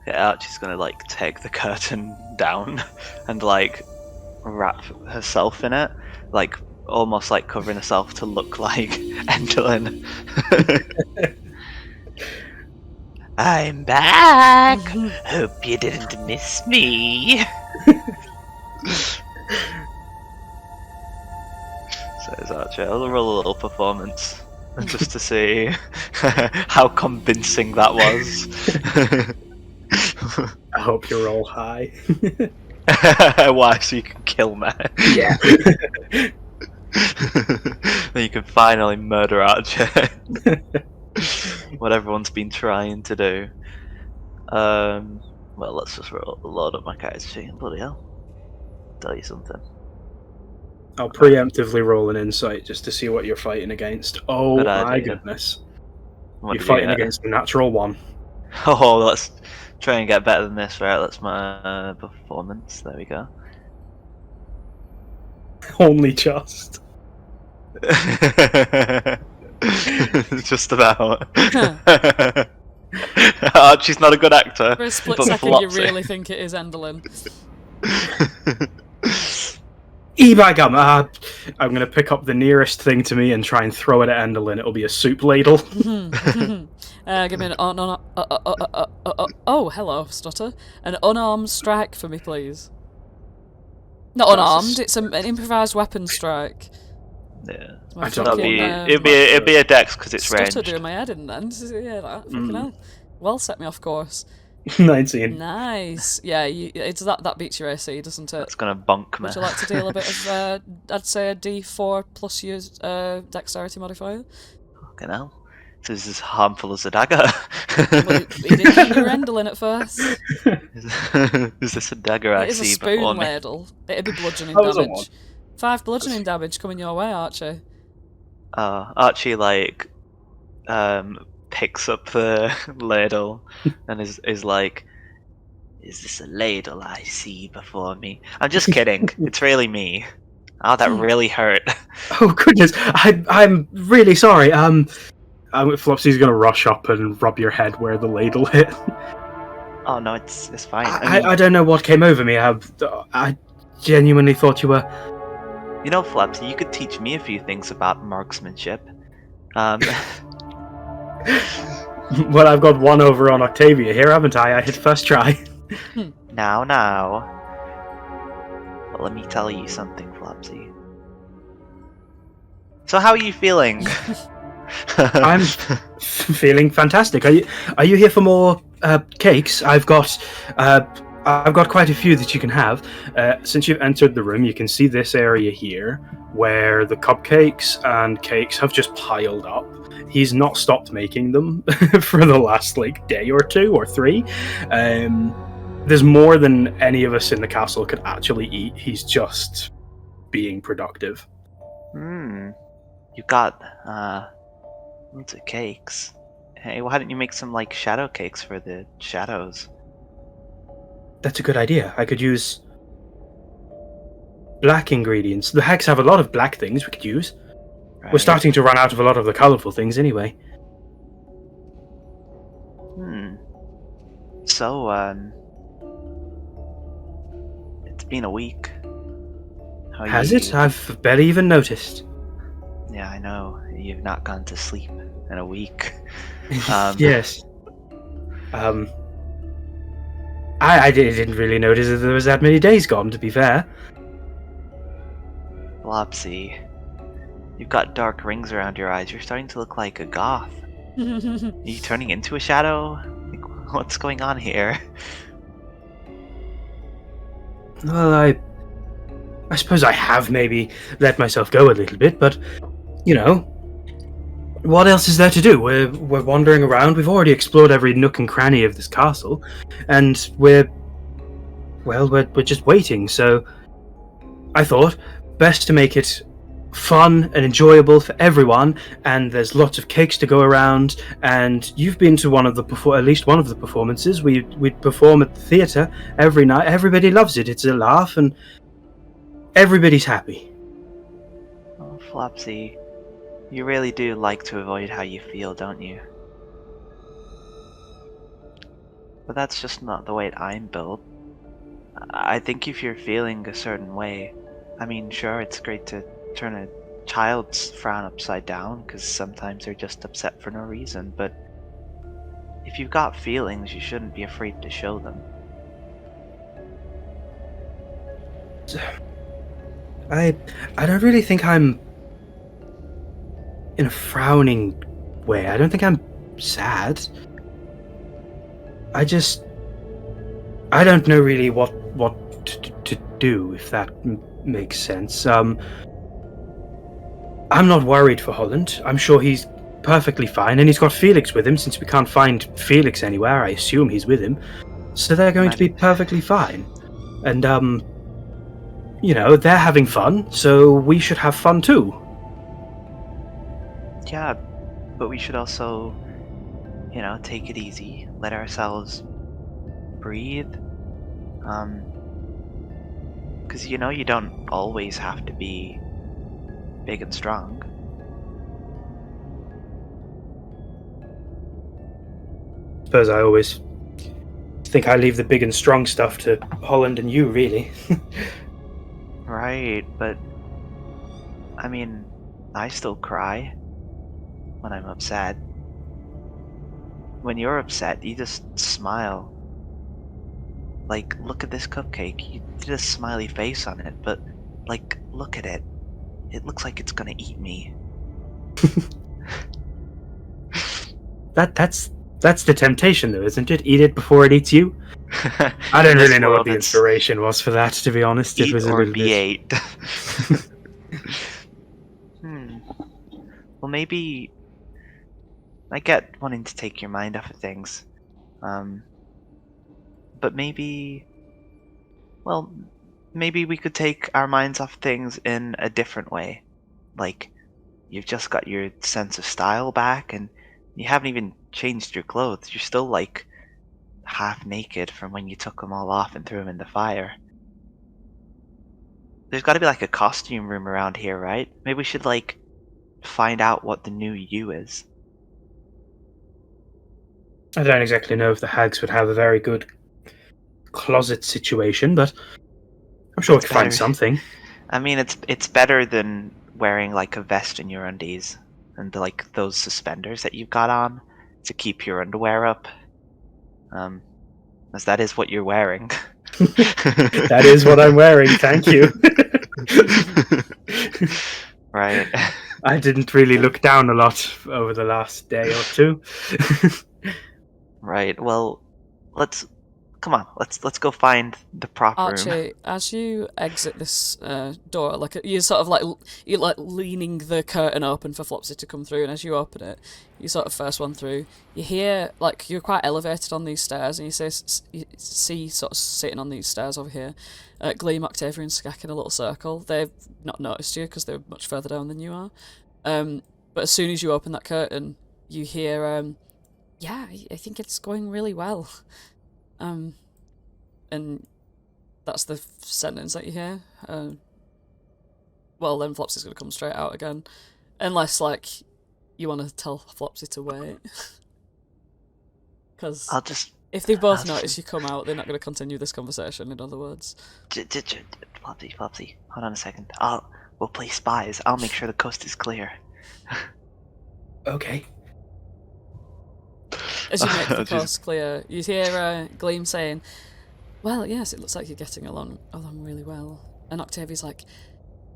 Yeah, Archie's gonna like take the curtain down and like wrap herself in it, like almost like covering herself to look like Endolin. I'm back. Hope you didn't miss me. Says Archie. I'll roll a little performance just to see how convincing that was. I hope you roll high. Why? So you can kill me? Yeah. Then you can finally murder Archie. What everyone's been trying to do. Well, let's just load up my character sheet and bloody hell. Tell you something. I'll preemptively roll an insight just to see what you're fighting against. Oh Good my idea. goodness. What You're did you fighting get? against a natural one. Oh, let's try and get better than this, right? That's my performance. There we go. Only just. Just about. Archie's not a good actor. For a split but second, you Flopsy. really think it is Endolin. E-bag, I'm going to pick up the nearest thing to me and try and throw it at Endolin. It'll be a soup ladle. Give me an oh, hello, stutter. An unarmed strike for me, please. Not unarmed. It's an improvised weapon strike. Yeah. My I don't fucking, know. It'd be a dex because it's stutter ranged. doing my head in then. Did you hear that? Fucking hell. Well, set me off course. 19. Nice. Yeah, it's that beats your AC, doesn't it? That's gonna bonk me. Would you like to deal a bit of, I'd say a D4 plus your dexterity modifier? Fucking hell. This is as harmful as a dagger. Well, you didn't think you were Endolin at first. Is this a dagger I It is a see spoon before me? ladle. It'd be bludgeoning That was a damage. one. 5 bludgeoning damage coming your way, Archie. Archie like picks up the ladle and is like, "Is this a ladle I see before me?" I'm just kidding. It's really me. Oh, that really hurt. Oh goodness, I'm really sorry. Flopsy's gonna rush up and rub your head where the ladle hit. Oh no, it's fine. I mean, I don't know what came over me. I genuinely thought you were. you know, Flopsy, you could teach me a few things about marksmanship. Well, I've got one over on Octavia here, haven't I? I hit first try. Now. Well, let me tell you something, Flopsy. So how are you feeling? I'm feeling fantastic. Are you here for more cakes? I've got quite a few that you can have. Since you've entered the room, you can see this area here where the cupcakes and cakes have just piled up. He's not stopped making them for the last day or 2 or 3. There's more than any of us in the castle could actually eat. He's just being productive. You got loads of cakes. Hey, why don't you make some shadow cakes for the shadows? That's a good idea. I could use black ingredients. The hags have a lot of black things we could use. Right. We're starting to run out of a lot of the colourful things anyway. So, it's been a week. Has it? I've barely even noticed. Yeah, I know. You've not gone to sleep in a week. Yes. I didn't really notice that there was that many days gone, to be fair. Flopsy, you've got dark rings around your eyes. You're starting to look like a goth. Are you turning into a shadow? What's going on here? Well, I suppose I have maybe let myself go a little bit, but, what else is there to do? We're wandering around. We've already explored every nook and cranny of this castle, and we're just waiting. So I thought best to make it fun and enjoyable for everyone. And there's lots of cakes to go around. And you've been to at least one of the performances. We perform at the theatre every night. Everybody loves it. It's a laugh, and everybody's happy. Oh, Flopsy. You really do like to avoid how you feel, don't you? But that's just not the way I'm built. I think if you're feeling a certain way, sure, it's great to turn a child's frown upside down, because sometimes they're just upset for no reason, but if you've got feelings, you shouldn't be afraid to show them. I don't really think I'm in a frowning way. I don't think I'm sad. I don't know really what to do, if that makes sense. I'm not worried for Holland. I'm sure he's perfectly fine, and he's got Felix with him. Since we can't find Felix anywhere, I assume he's with him. So they're going to be perfectly fine. And, they're having fun, so we should have fun too. Yeah, but we should also, take it easy, let ourselves breathe. Because you don't always have to be big and strong. I suppose I always think I leave the big and strong stuff to Holland and you, really. Right, but I still cry when I'm upset. When you're upset, you just smile. Look at this cupcake. You did a smiley face on it, but look at it. It looks like it's gonna eat me. That's the temptation, though, isn't it? Eat it before it eats you. I don't really know what the inspiration was for that, to be honest. It was a little be ate. Well, maybe I get wanting to take your mind off of things, but maybe we could take our minds off things in a different way. You've just got your sense of style back, and you haven't even changed your clothes. You're still half naked from when you took them all off and threw them in the fire. There's got to be a costume room around here, right? Maybe we should find out what the new you is. I don't exactly know if the hags would have a very good closet situation, but I'm sure we could find something. It's better than wearing a vest in your undies and those suspenders that you've got on. to keep your underwear up. As that is what you're wearing. That is what I'm wearing, thank you. Right. I didn't really look down a lot over the last day or two. Right. Well, let's go find the prop room. Archie, as you exit this door, like you're sort of like you're like leaning the curtain open for Flopsy to come through, and as you open it, you sort of first one through. You hear like you're quite elevated on these stairs, and you see sort of sitting on these stairs over here, Gleam, Octavia, and Skak in a little circle. They've not noticed you because they're much further down than you are. But as soon as you open that curtain, you hear, "Yeah, I think it's going really well." And that's the sentence that you hear. Well, then Flopsy's going to come straight out again. Unless, like, you want to tell Flopsy to wait. Because if they both notice you come out, they're not going to continue this conversation, in other words. Flopsy, hold on a second. We'll play spies. I'll make sure the coast is clear. Okay. As you make the coast clear, you hear Gleam saying, "Well, yes, it looks like you're getting along really well." And Octavia's like,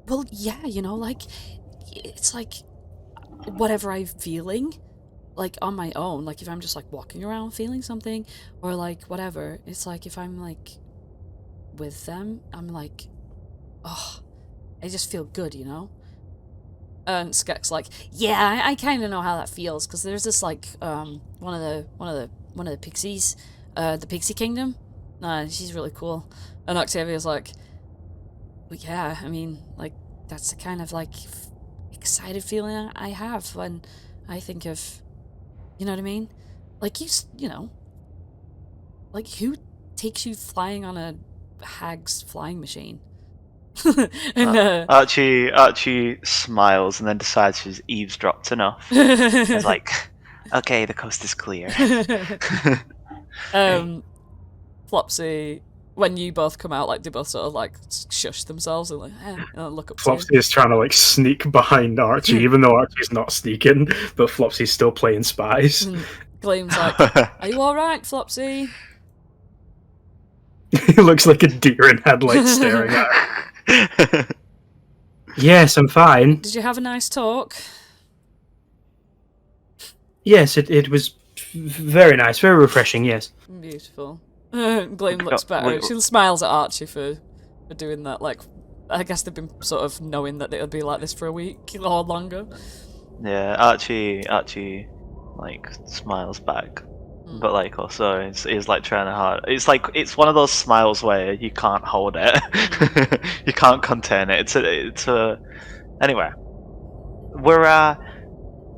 "Well, yeah, you know, like, it's like whatever I'm feeling, like on my own, like if I'm just like walking around feeling something, or like whatever, it's like if I'm like with them, I'm like, oh, I just feel good, you know." And Skek's like, "Yeah, I kind of know how that feels, because there's this like one of the pixies, the Pixie Kingdom. She's really cool." And Octavia's like, "Well, yeah, I mean, like that's the kind of like excited feeling I have when I think of, you know what I mean? Like you know, like who takes you flying on a hag's flying machine?" And, Archie smiles and then decides she's eavesdropped enough. It's like, okay, the coast is clear. Flopsy, when you both come out, like they both sort of like shush themselves and like and look up Flopsy to you. is trying to like sneak behind Archie, even though Archie's not sneaking, but Flopsy's still playing spies. Gleam's like, "Are you alright, Flopsy?" He looks like a deer in headlights staring at her. Yes, I'm fine. Did you have a nice talk? Yes, it was very nice, very refreshing, yes. Beautiful. Gleam looks better. She smiles at Archie for doing that. Like, I guess they've been sort of knowing that it'll be like this for a week or longer. Yeah, Archie like smiles back, but like also is like trying hard. It's like it's one of those smiles where you can't hold it, you can't contain it. It's a anyway.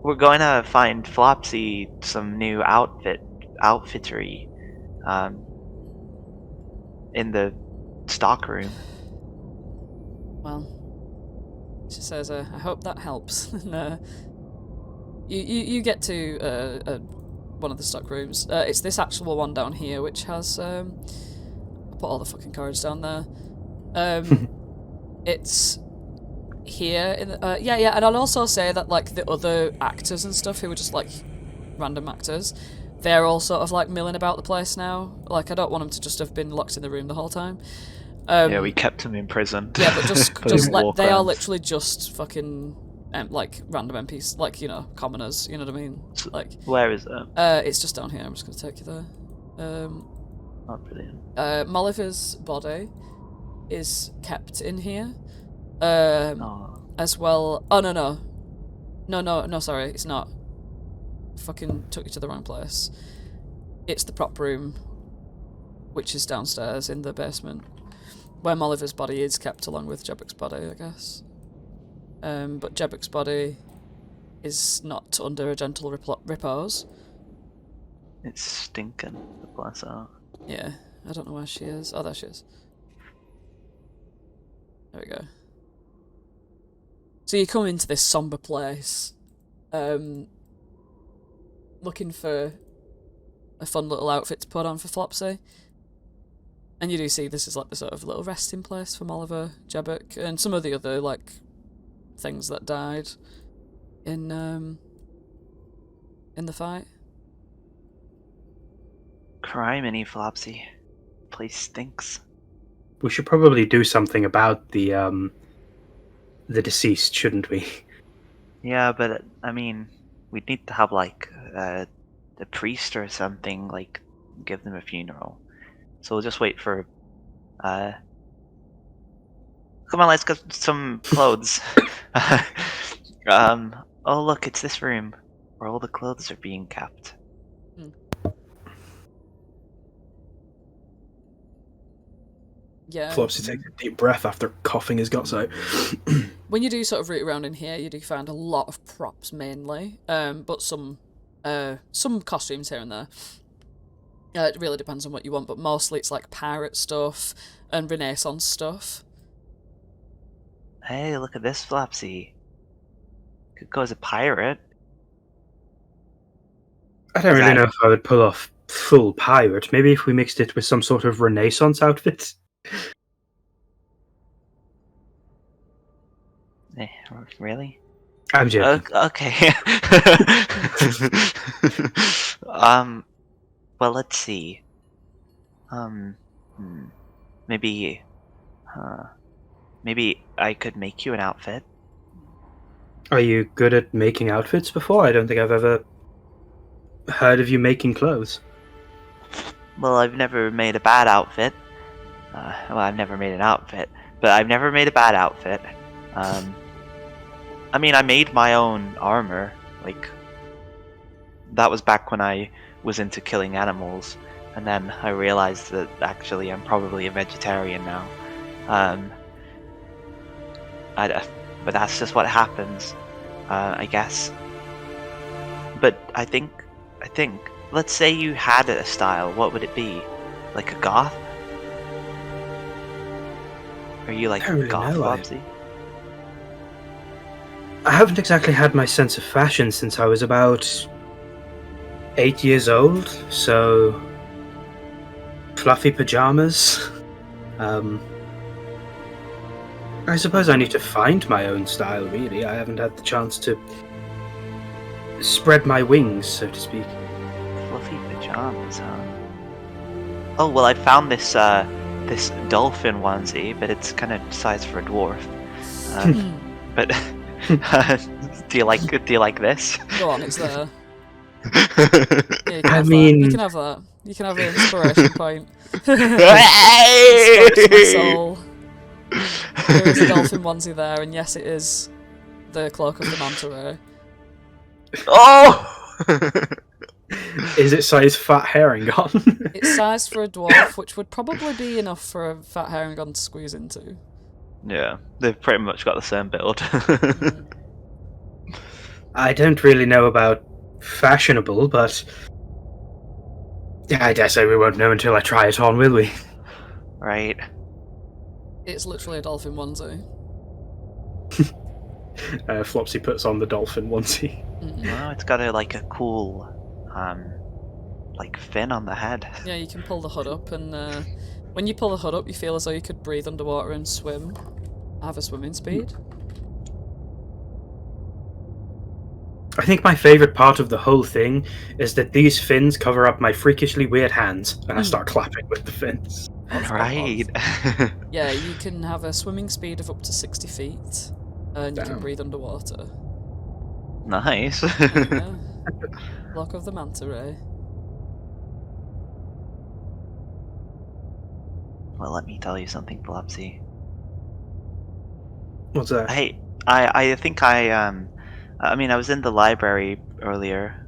We're going to find Flopsy some new outfittery, in the stock room. Well, she says, "I hope that helps." And you get to one of the stock rooms. It's this actual one down here, which has I put all the fucking cards down there. It's here in the, yeah, and I'll also say that like the other actors and stuff who were just like random actors, they're all sort of like milling about the place now. Like I don't want them to just have been locked in the room the whole time. Yeah, we kept them imprisoned. Yeah, but just like they are literally just fucking like random MPs, like, you know, commoners. You know what I mean? Like where is it? It's just down here. I'm just gonna take you there. Oh, brilliant. Molliver's body is kept in here. As well. Oh no, sorry, it's not. Fucking took you to the wrong place. It's the prop room, which is downstairs in the basement, where Molliver's body is kept along with Jebek's body, I guess. But Jebek's body is not under a gentle repose. It's stinking, bless her. Yeah, I don't know where she is. Oh, there she is. There we go. So you come into this somber place, looking for a fun little outfit to put on for Flopsy. And you do see this is like the sort of little resting place for Molliver, Jebek, and some of the other like things that died in the fight. criminy, Flopsy. Place stinks. We should probably do something about the deceased, shouldn't we? Yeah, but I mean, we'd need to have like the priest or something, like give them a funeral. So we'll just wait for. Come on, let's get some clothes. Oh look, it's this room where all the clothes are being kept. Yeah. Flopsy takes a deep breath after coughing his guts out. When you do sort of root around in here, you do find a lot of props mainly, but some costumes here and there. It really depends on what you want, but mostly it's like pirate stuff and Renaissance stuff. Hey, look at this, Flopsy. Could go as a pirate. I don't really know if I would pull off full pirate. Maybe if we mixed it with some sort of Renaissance outfit. Really? I'm joking. Okay. Well, let's see. Maybe I could make you an outfit. Are you good at making outfits before? I don't think I've ever heard of you making clothes. Well, I've never made a bad outfit. Well, I've never made an outfit, but I've never made a bad outfit. I mean, I made my own armor. Like, that was back when I was into killing animals, and then I realized that actually I'm probably a vegetarian now. But that's just what happens, I guess. But I think, let's say you had a style, what would it be? Like a goth? Are you like a goth, Flopsy? I haven't exactly had my sense of fashion since I was about 8 years old, so fluffy pajamas. I suppose I need to find my own style, really. I haven't had the chance to spread my wings, so to speak. Fluffy pajamas, huh? Oh, well, I found this this dolphin onesie, but it's kind of sized for a dwarf. But do you like this? Go on, it's there. Yeah, you can have that. You can have an inspiration point. Strikes my soul. There is a dolphin onesie there, and yes, it is the cloak of the manta ray. Oh! Is it size fat Harengon? It's sized for a dwarf, which would probably be enough for a fat Harengon to squeeze into. Yeah, they've pretty much got the same build. I don't really know about fashionable, but I dare say we won't know until I try it on, will we? Right. It's literally a dolphin onesie. Flopsy puts on the dolphin onesie. No, it's got a cool, like fin on the head. Yeah, you can pull the hood up, and when you pull the hood up, you feel as though you could breathe underwater and swim. Have a swimming speed. I think my favourite part of the whole thing is that these fins cover up my freakishly weird hands, and I start clapping with the fins. Right. Yeah, you can have a swimming speed of up to 60 feet, and you can breathe underwater. Nice. Yeah. Cloak of the manta ray. Well, let me tell you something, Flopsy. What's that? Hey, I think I mean, I was in the library earlier,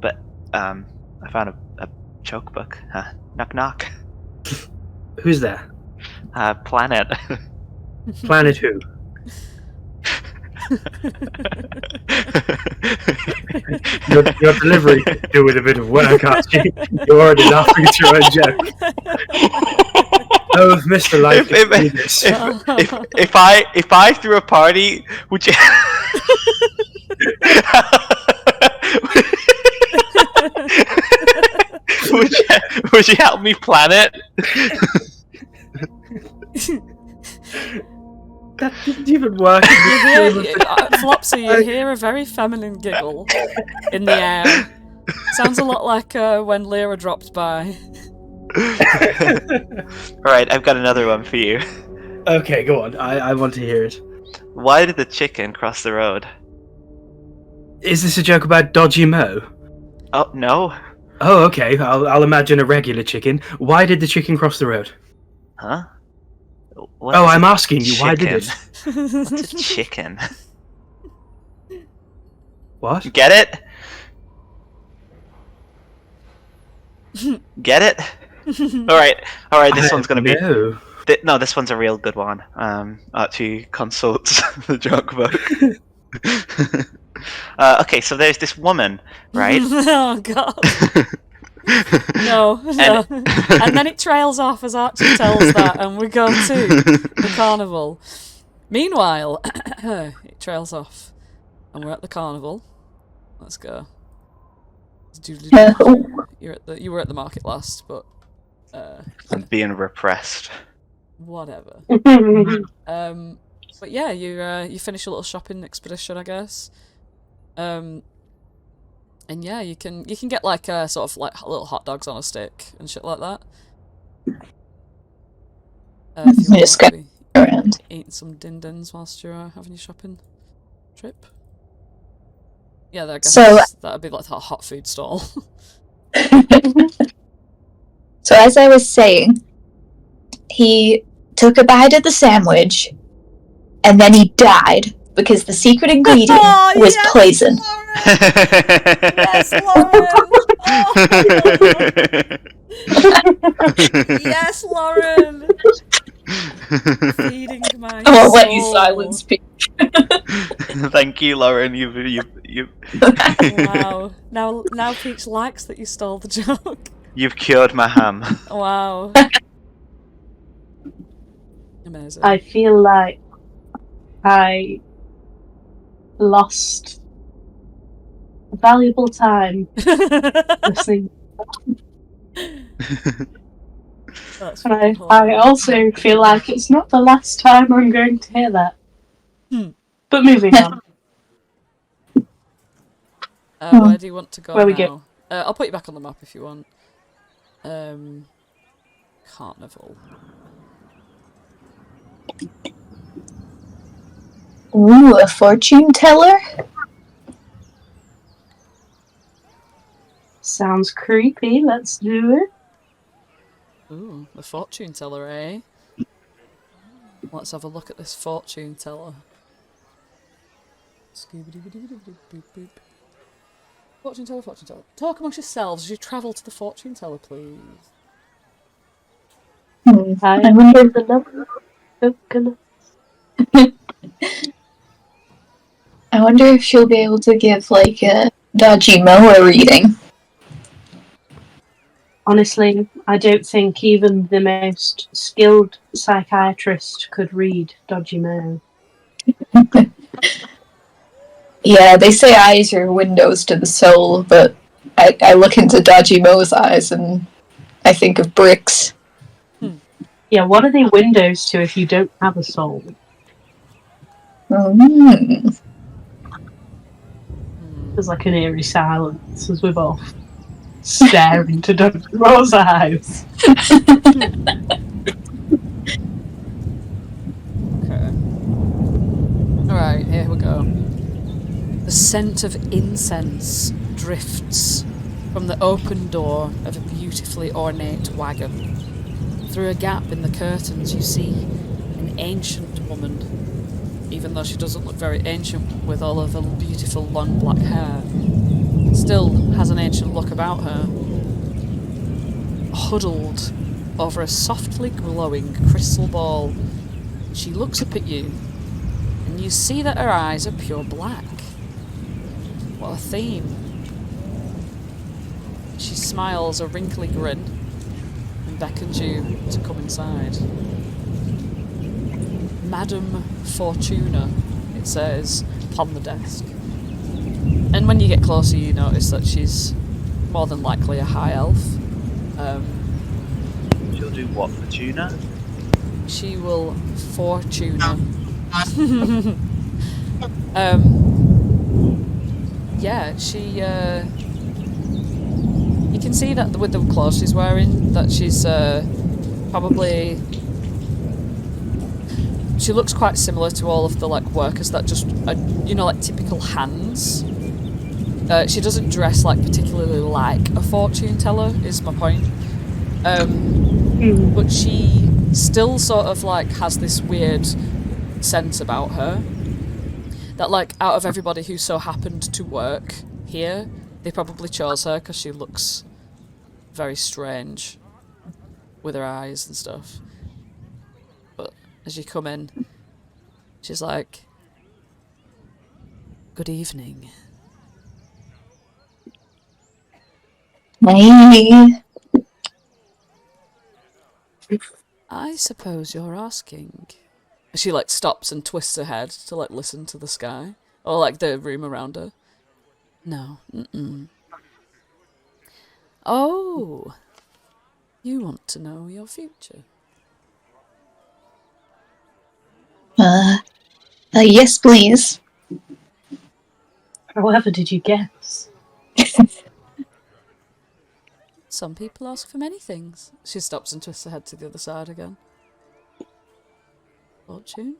but I found a joke book. Knock knock. Who's there? Planet. Planet who? Your delivery could do with a bit of work, Archie. You're already laughing at your own joke. Oh, Mr. Life, if I threw a party, would you? would you help me plan it? That didn't even work. Flopsy, you hear a very feminine giggle in the air, Sounds a lot like when Lyra dropped by. Alright, I've got another one for you. Okay, go on. I want to hear it. Why did the chicken cross the road? Is this a joke about Dodgy Mo? Oh, no. Oh, okay. I'll imagine a regular chicken. Why did the chicken cross the road? Huh? I'm asking you, why did it? What's a chicken? What? Get it? Get it? Alright, this one's gonna be... No. No, this one's a real good one. Archie consults the joke book. Okay, so there's this woman, right? Oh god. No. And then it trails off as Archie tells that, and we go to the carnival. Meanwhile, it trails off, and we're at the carnival. Let's go. You were at the market last, but I'm being repressed. whatever. But yeah, you finish a little shopping expedition, I guess. And yeah, you can get like sort of like little hot dogs on a stick and shit like that. If you Just want to be around. eating some din-dins whilst you're having your shopping trip. Yeah, I guess So- that'd be like a hot food stall. So as I was saying, he took a bite of the sandwich, and then he died because the secret ingredient Oh, was yes, poison. Yes, Lauren! Yes, Lauren! Feeding my I won't let you soul. silence me. Thank you, Lauren. You. Wow. Now Peach likes that you stole the joke. You've cured my ham. Wow. Amazing. I feel like I lost valuable time listening. That's And fucking I hilarious. also feel like it's not the last time I'm going to hear that. Hmm. But moving on. Where do you want to go Where we now? I'll put you back on the map if you want. Carnival. Ooh, a fortune teller? Sounds creepy. Let's do it. Ooh, the fortune teller, eh? Let's have a look at this fortune teller. Scooby-Dooby-Dooby-Dooby-Boop-Boop. Fortune teller, fortune teller. Talk amongst yourselves as you travel to the fortune teller, please. I I wonder. the number of coconuts. I wonder if she'll be able to give like a Dodgy Mo a reading. Honestly, I don't think even the most skilled psychiatrist could read Dodgy Mo. Yeah, they say eyes are windows to the soul, but I look into Dodgy Mo's eyes and I think of bricks. Yeah, what are they windows to if you don't have a soul? Mm. There's like an eerie silence as we're both stare into Dodgy Mo's eyes. Okay. Alright, here we go. The scent of incense drifts from the open door of a beautifully ornate wagon. Through a gap in the curtains you see an ancient woman, even though she doesn't look very ancient with all of her beautiful long black hair. Still has an ancient look about her. Huddled over a softly glowing crystal ball, she looks up at you, and you see that her eyes are pure black. What a theme. She smiles a wrinkly grin and beckons you to come inside. Madam Fortuna, it says upon the desk. And when you get closer, you notice that she's more than likely a high elf. She'll do what for tuna? She will Fortuna. Yeah, she can see that with the clothes she's wearing, that she's probably... She looks quite similar to all of the like workers that just are, you know, like typical hands. She doesn't dress like particularly like a fortune teller, is my point. But she still sort of like has this weird sense about her that like out of everybody who so happened to work here, they probably chose her because she looks very strange with her eyes and stuff. But as you come in, she's like, "Good evening." Hey. I suppose you're asking. She like stops and twists her head to like listen to the sky or like the room around her. No. Oh, you want to know your future? Yes, please. However, did you guess? Some people ask for many things. She stops and twists her head to the other side again. Fortune?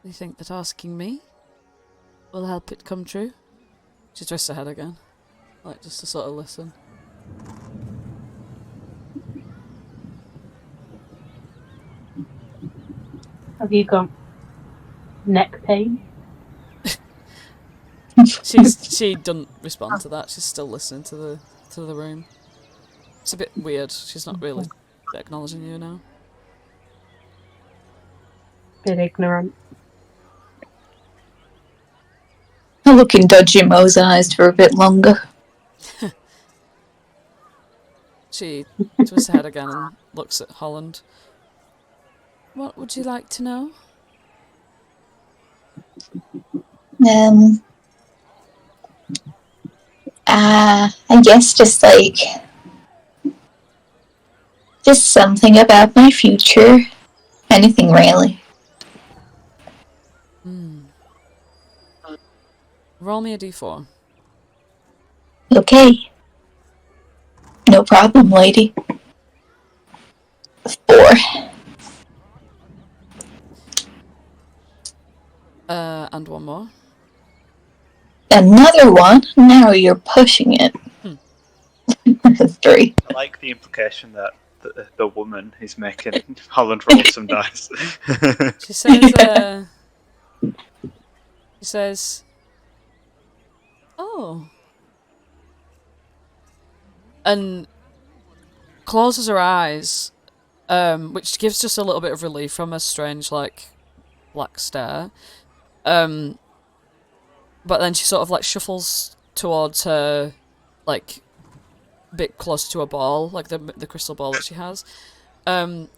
Do you think that asking me will help it come true? She twists her head again, like just to sort of listen. Have you got neck pain? She doesn't respond to that. She's still listening to the room. It's a bit weird. She's not really acknowledging you now. Bit ignorant. I'll look in Dodgy Mo's eyes for a bit longer. She twists her head again and looks at Holland. What would you like to know? I guess just something about my future. Anything really. Roll me a d4. Okay. No problem, lady. 4. And one more. Another one? Now you're pushing it. 3. I like the implication that the woman is making Holland roll some dice. She says, she says, "Oh," and closes her eyes, which gives just a little bit of relief from a strange, like, black stare. But then she sort of like shuffles towards her, like, bit closer to a ball, like the crystal ball that she has. And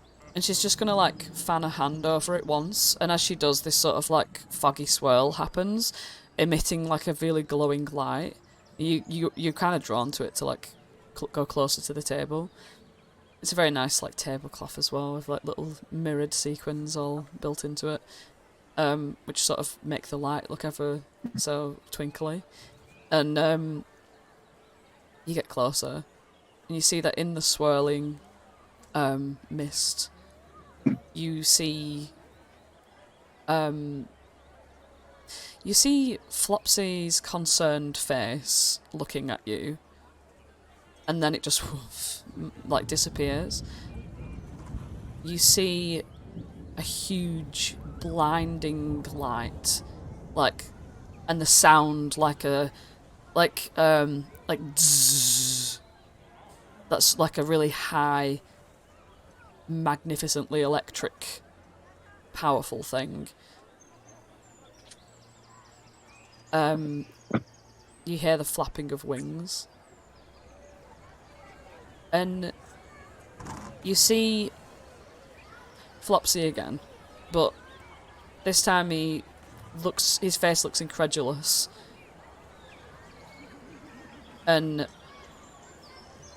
she's just gonna like fan her hand over it once, and as she does, this sort of like foggy swirl happens, emitting like a really glowing light. You're kind of drawn to it to like go closer to the table. It's a very nice like tablecloth as well, with like little mirrored sequins all built into it, which sort of make the light look ever so twinkly. And you get closer, and you see that in the swirling mist, you see Flopsy's concerned face looking at you, and then it just like disappears. You see a huge blinding light, like, and the sound like zzz. That's like a really high, magnificently electric, powerful thing. You hear the flapping of wings, and you see Flopsy again, but this time his face looks incredulous, and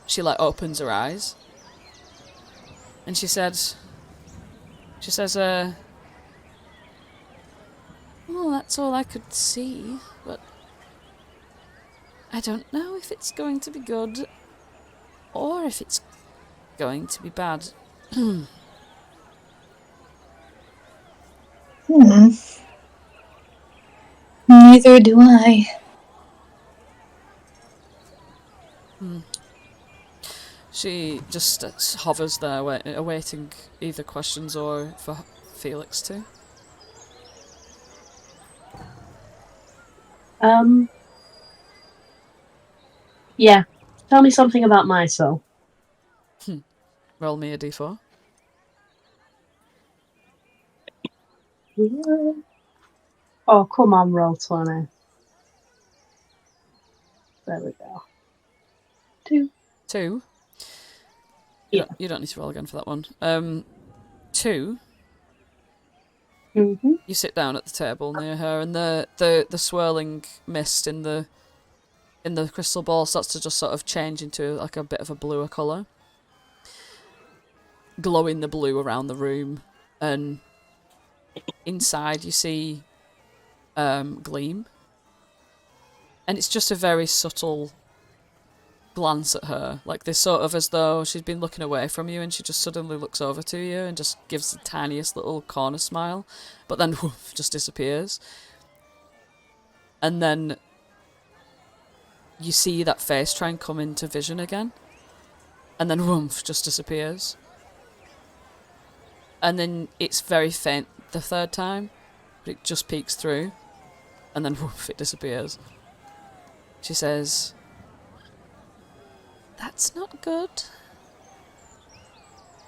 she like opens her eyes, and she says, well, that's all I could see, but I don't know if it's going to be good or if it's going to be bad. Hmm. Neither do I. She just hovers there, awaiting either questions or for Felix to. Yeah. Tell me something about my soul. Roll me a d4. Oh, come on, roll 20. There we go. 2. 2. Yeah. You don't need to roll again for that one. 2. Mm-hmm. You sit down at the table near her, and the swirling mist in the crystal ball starts to just sort of change into like a bit of a bluer colour, glowing the blue around the room, and inside you see gleam, and it's just a very subtle glance at her, like this sort of as though she's been looking away from you, and she just suddenly looks over to you and just gives the tiniest little corner smile, but then woof, just disappears. And then you see that face try and come into vision again, and then woof, just disappears. And then it's very faint the third time, but it just peeks through, and then woof, it disappears. She says, "That's not good.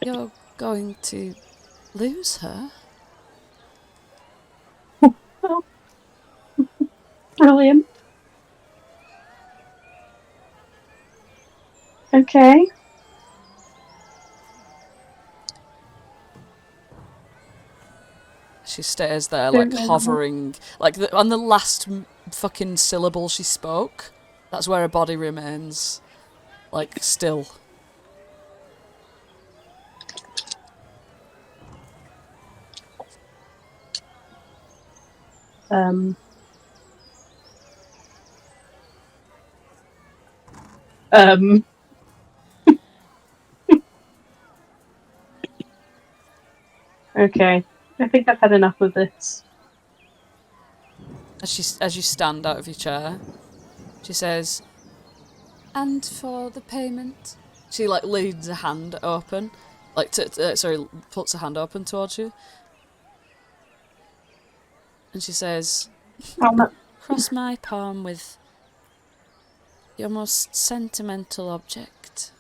You're going to lose her." Oh. Brilliant. Okay. She stays there, like hovering, like on the last fucking syllable she spoke. That's where her body remains, like still. Okay. I think I've had enough of this. As you stand out of your chair, she says, "And for the payment?" She like leads a hand open, like puts a hand open towards you, and she says, How much? "Cross my palm with your most sentimental object."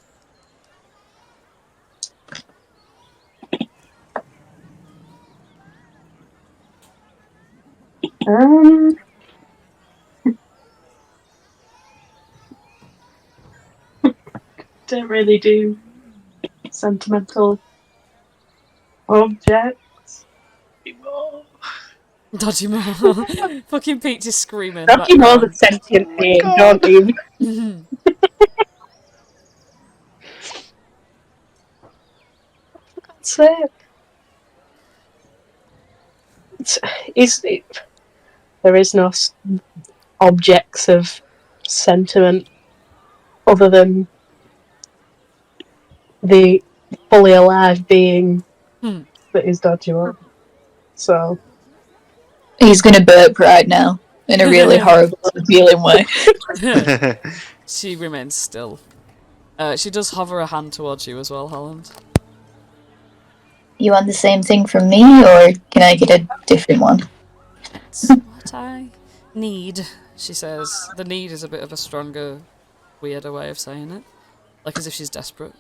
Don't really do sentimental objects anymore. Dodgy more. Fucking Peach is screaming. Don't you know the background. sentient Oh my being, God. don't you? For God's sake. There is no objects of sentiment other than the fully alive being that is Dodgy. So He's gonna burp right now in a really horrible feeling way. She remains still. She does hover a hand towards you as well, Holland. You want the same thing from me, or can I get a different one? That's what I need, she says. The need is a bit of a stronger, weirder way of saying it. Like as if she's desperate.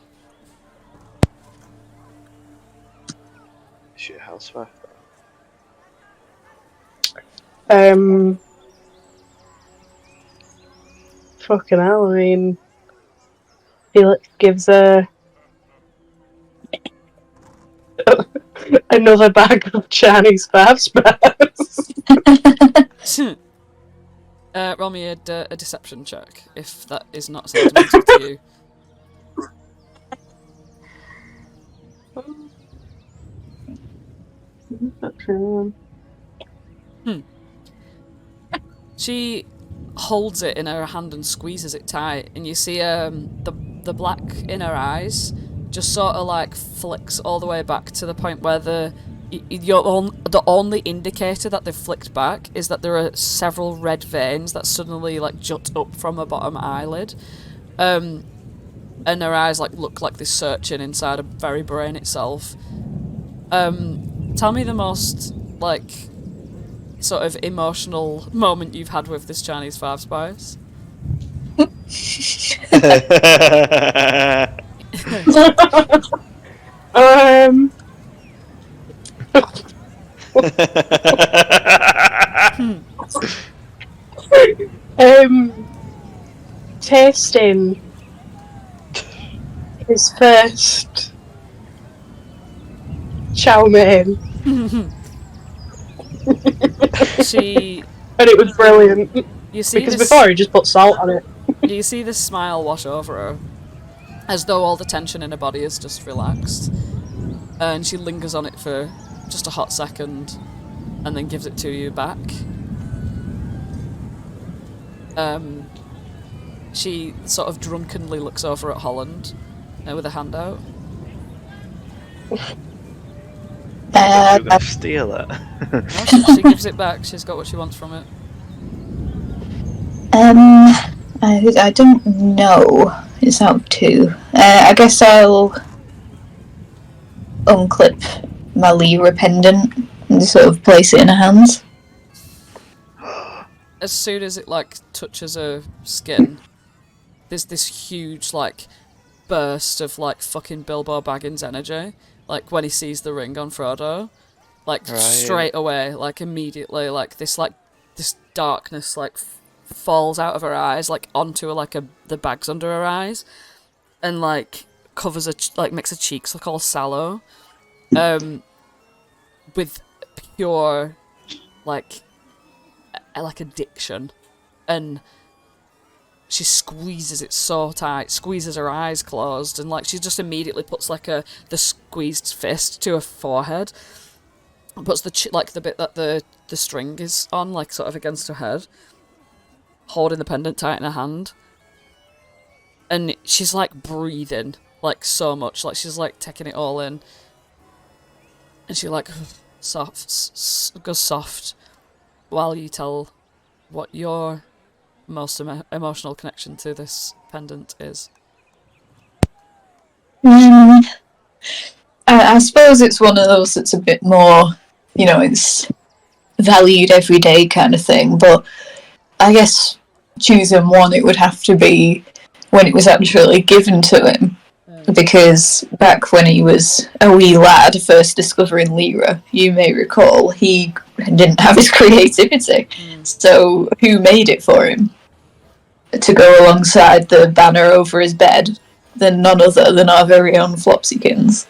Is she a housewife? fucking hell, I mean, Felix gives her another bag of Chinese five spars. Roll me a deception check, if that is not sentimental to you. She holds it in her hand and squeezes it tight, and you see the black in her eyes just sort of like flicks all the way back to the point where the only indicator that they've flicked back is that there are several red veins that suddenly like jut up from her bottom eyelid, and her eyes like look like they're searching inside her very brain itself. Tell me the most like sort of emotional moment you've had with this Chinese 5 spice. Tasting his first chow mein. And it was brilliant. You see because this, before he just put salt on it. you see this smile wash over her, as though all the tension in her body is just relaxed, and she lingers on it for just a hot second, and then gives it to you back. She sort of drunkenly looks over at Holland with a hand out. You're gonna steal it. No, she gives it back. She's got what she wants from it. I don't know. It's out of 2. I guess I'll unclip my Lyra pendant and sort of place it in her hands. As soon as it like touches her skin, there's this huge like burst of like fucking Bilbo Baggins energy, like when he sees the ring on Frodo, like straight away, like immediately, like this darkness like falls out of her eyes, like onto her, like the bags under her eyes, and like covers her, like makes her cheeks look all sallow, with pure like addiction, and she squeezes it so tight, squeezes her eyes closed, and like she just immediately puts like the squeezed fist to her forehead, puts the bit that the string is on, like sort of against her head, holding the pendant tight in her hand, and she's like breathing like so much, like she's like taking it all in, and she like goes soft while you tell what your most emotional connection to this pendant is. I suppose it's one of those that's a bit more, it's valued every day kind of thing, but I guess choosing one, it would have to be when it was actually given to him, because back when he was a wee lad first discovering Lyra, you may recall, he didn't have his creativity, so who made it for him to go alongside the banner over his bed than none other than our very own Flopsykins.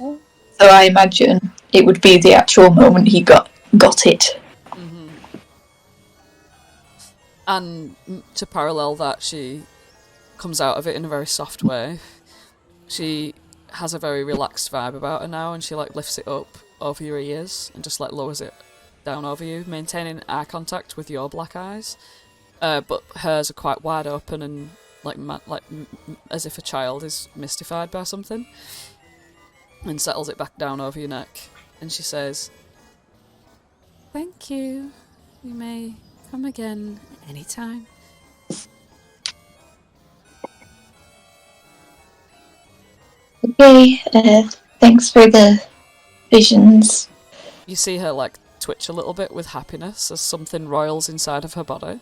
So I imagine it would be the actual moment he got it. Mm-hmm. And to parallel that, she comes out of it in a very soft way. She has a very relaxed vibe about her now, and she like lifts it up over your ears and just like lowers it down over you, maintaining eye contact with your black eyes. But hers are quite wide open and like as if a child is mystified by something, and settles it back down over your neck. And she says, "Thank you. You may come again anytime." Okay, thanks for the visions. You see her like twitch a little bit with happiness as something roils inside of her body.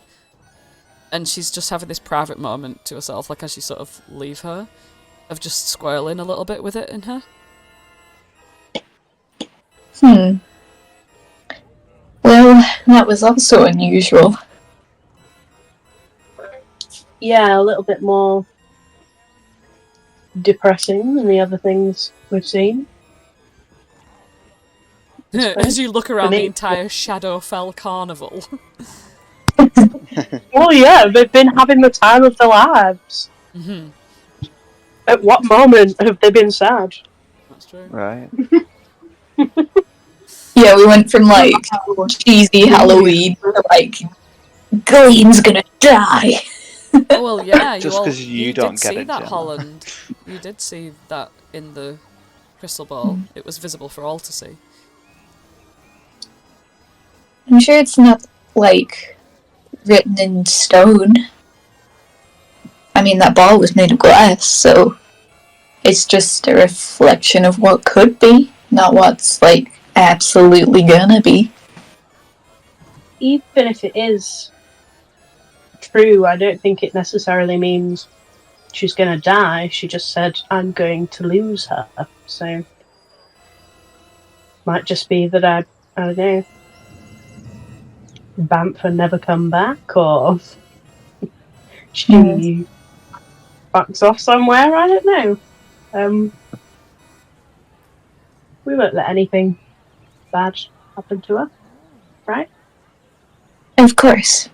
And she's just having this private moment to herself, like as you sort of leave her, of just squirreling a little bit with it in her. Well, that was also unusual. Yeah, a little bit more depressing than the other things we've seen. As you look around the entire Shadowfell carnival. Well, yeah, they've been having the time of their lives. Mm-hmm. At what moment have they been sad? That's true. Right. Yeah, we went from like cheesy Halloween to like Gleam's gonna die. Oh well, yeah. Just 'cause you don't did get see it, that, Jenna. Holland. You did see that in the crystal ball. It was visible for all to see. I'm sure it's not, like, written in stone. I mean, that ball was made of glass, so it's just a reflection of what could be, not what's, like, absolutely gonna be. Even if it is true, I don't think it necessarily means she's going to die. She just said, I'm going to lose her. So, might just be that I don't know, vamp and never come back, or she fucks off somewhere, I don't know. We won't let anything bad happen to her, right? Of course.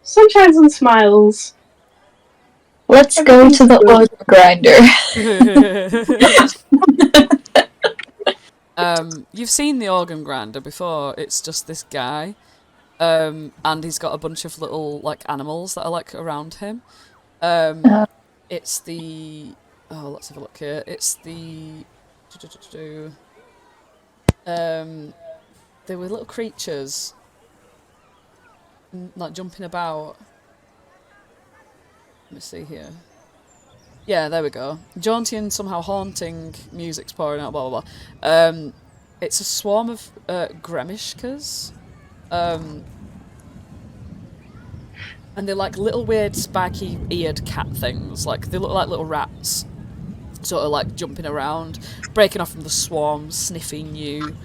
Sunshines and smiles. Let's go to the organ grinder. You've seen the organ grinder before. It's just this guy, and he's got a bunch of little like animals that are like around him. It's the let's have a look here. It's the they were little creatures, like jumping about. Let me see here. Yeah, there we go. Jaunty and somehow haunting music's pouring out, blah, blah, blah. It's a swarm of Gremishkas. And they're like little weird spiky-eared cat things. Like, they look like little rats. Sort of like jumping around, breaking off from the swarm, sniffing you.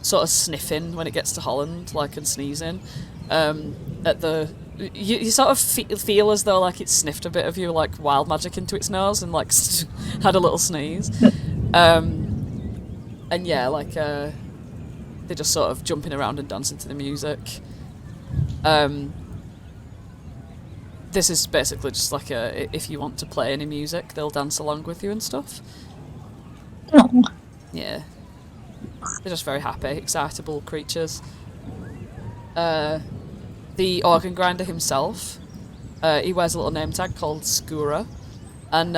Sort of sniffing when it gets to Holland, like, and sneezing. At the... You sort of feel as though like it sniffed a bit of you, like wild magic into its nose, and like had a little sneeze. And yeah, like they're just sort of jumping around and dancing to the music. This is basically just like if you want to play any music, they'll dance along with you and stuff. Oh. Yeah, they're just very happy, excitable creatures. The organ grinder himself, he wears a little name tag called Skura, and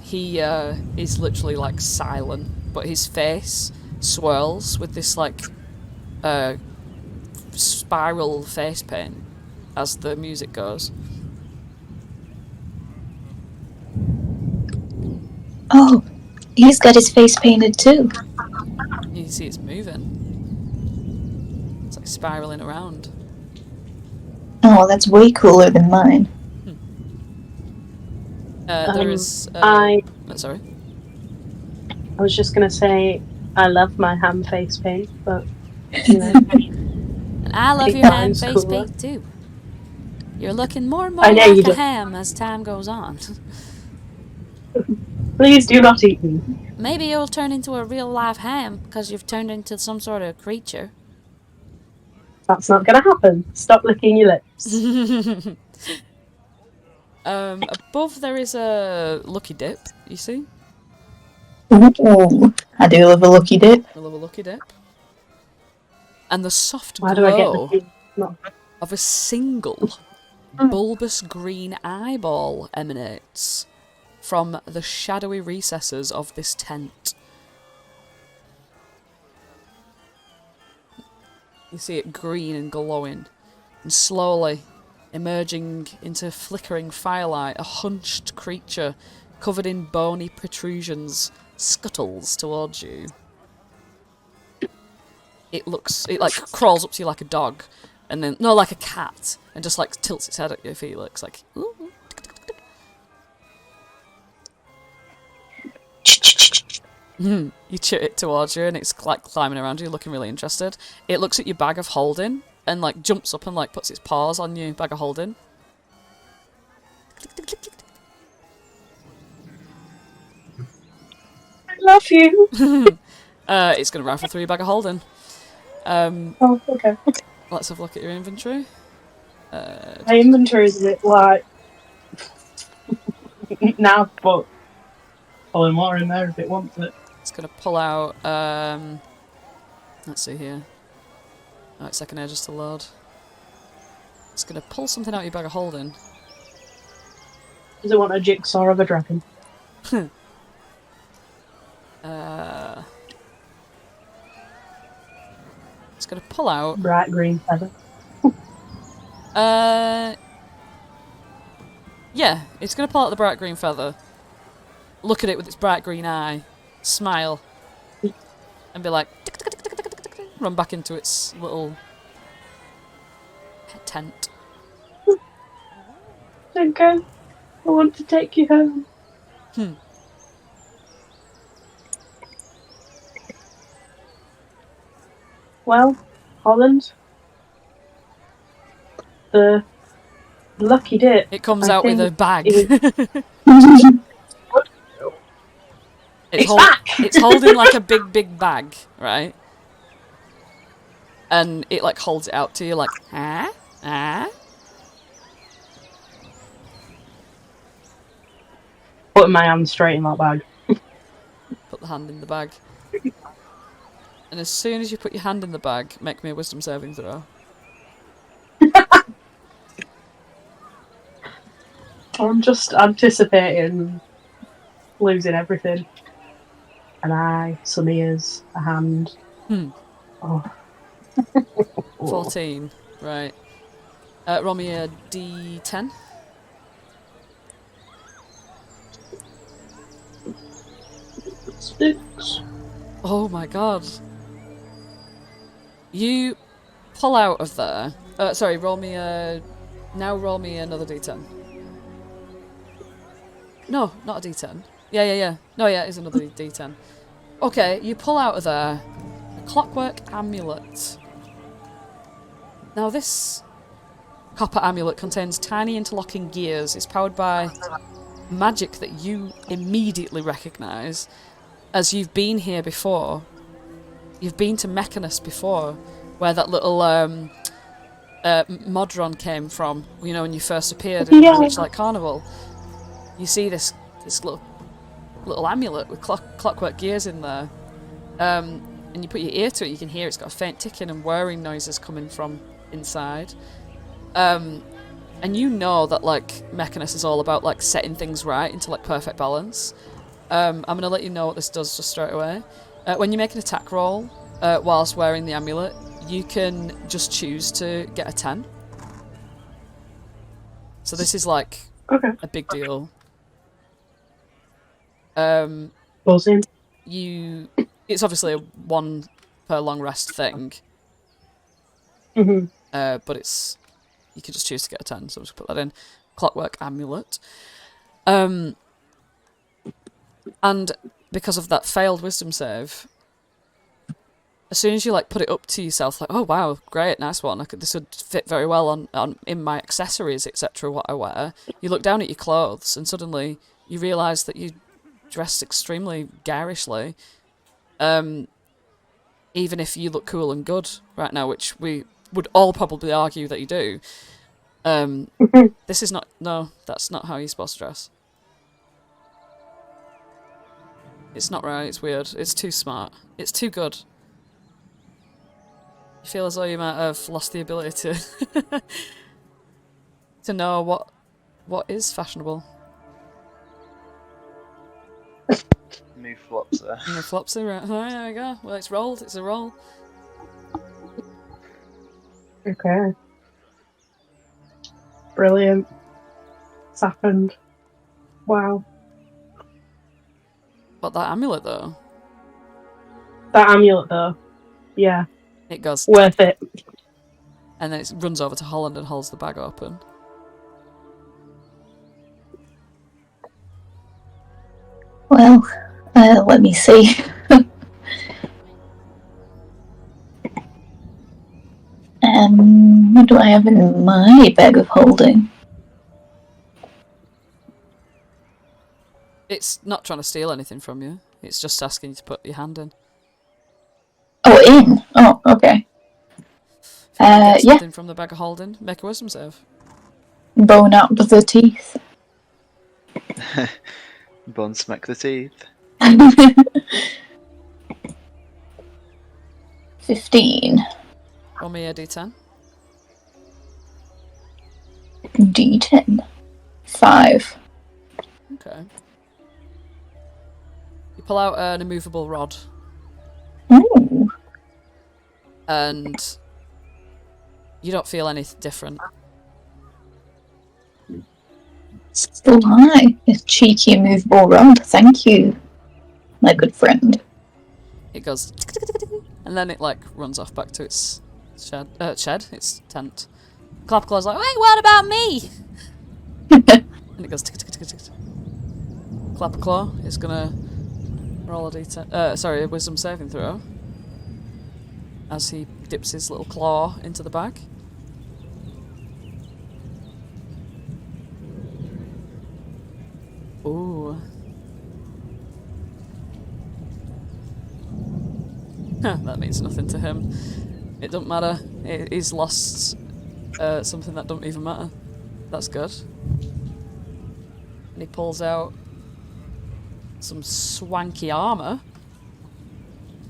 he is literally like silent, but his face swirls with this like spiral face paint as the music goes. Oh, he's got his face painted too. You can see it's moving. It's like spiraling around. Oh, that's way cooler than mine. There is... sorry? I was just going to say, I love my ham face paint, but, you know. And I love your ham face paint too. You're looking more and more like a ham as time goes on. Please do not eat me. Maybe you'll turn into a real live ham because you've turned into some sort of creature. That's not going to happen. Stop licking your lips. Above there is a lucky dip, you see? Ooh, I do love a lucky dip. I love a lucky dip. And the soft Why do I get glow the of a single bulbous green eyeball emanates from the shadowy recesses of this tent. You see it green and glowing, and slowly emerging into flickering firelight, a hunched creature covered in bony protrusions scuttles towards you. It like crawls up to you like a dog, and then like a cat, and just like tilts its head at you, Felix, like ooh. You chit it towards you, and it's like climbing around you, looking really interested. It looks at your bag of holding and like jumps up and like puts its paws on your bag of holding. I love you. It's gonna rifle through your bag of holding. Oh, okay. Let's have a look at your inventory. My inventory is a bit like now, but pulling more in there if it wants it. It's gonna pull out. Let's see here. Alright, second air just to load. It's gonna pull something out of your bag of holding. Does it want a jigsaw of a dragon? It's gonna pull out. Bright green feather. Yeah, it's gonna pull out the bright green feather. Look at it with its bright green eye, smile, and be like, tick, tick, tick, tick, tick, tick, tick, run back into its little tent. Okay, I want to take you home. Well, Holland, the lucky dip. It comes I out with a think bag. It's back! It's holding like a big bag, right? And it like holds it out to you like, ah, ah. Putting my hand straight in that bag. Put the hand in the bag. And as soon as you put your hand in the bag, make me a wisdom saving throw. I'm just anticipating losing everything. An eye, some ears, a hand. Oh. 14, right. Roll me a d10. Six. Oh my god. You pull out of there. Sorry, roll me a... Now roll me another d10. No, not a d10. Yeah. No, yeah, it is another d10. Okay, you pull out of there a clockwork amulet. Now this copper amulet contains tiny interlocking gears. It's powered by magic that you immediately recognise, as you've been here before. You've been to Mechanus before, where that little Modron came from, you know, when you first appeared in the Witchlight Carnival. You see this little amulet with clockwork gears in there. And you put your ear to it, you can hear it's got a faint ticking and whirring noises coming from inside. And you know that, like, Mechanus is all about, like, setting things right into, like, perfect balance. I'm going to let you know what this does just straight away. When you make an attack roll whilst wearing the amulet, you can just choose to get a 10. So this is, like, a big deal. Buzzing. It's obviously a 1 per long rest thing. Mm-hmm. But you can just choose to get a 10, so I'll just put that in. Clockwork amulet. And because of that failed wisdom save, as soon as you like put it up to yourself, like, oh wow, great, nice one. This would fit very well on in my accessories, etc. What I wear. You look down at your clothes, and suddenly you realise that you dressed extremely garishly. Even if you look cool and good right now, which we would all probably argue that you do. This is not. No, that's not how you're supposed to dress. It's not right, it's weird, it's too smart, it's too good. You feel as though you might have lost the ability to to know what is fashionable. New Flopsy. New Flopsy, right? Alright, there we go. Well, it's rolled, it's a roll. Okay. Brilliant. It's happened. Wow. But that amulet, though. That amulet, though. Yeah. It goes... Worth it. And then it runs over to Holland and holds the bag open. Well, let me see. What do I have in my bag of holding? It's not trying to steal anything from you. It's just asking you to put your hand in. Oh, in? Oh, okay. Get Yeah. something from the bag of holding. Make a wisdom save. Bone out the teeth. Bone smack the teeth. 15. Roll me a d10. D10. 5. Okay. You pull out an immovable rod, Ooh. and you don't feel any different. Still high. A cheeky immovable rod. Thank you, my good friend. It goes, tick, tick, tick, tick, tick, and then it like runs off back to its its tent. Clapclaw's like, wait, what about me? And it goes, tick, tick, tick, tick, tick. Clapclaw is gonna roll a d10. A wisdom saving throw. As he dips his little claw into the bag. Ooh. That means nothing to him. It don't matter. He's lost something that don't even matter. That's good. And he pulls out some swanky armor.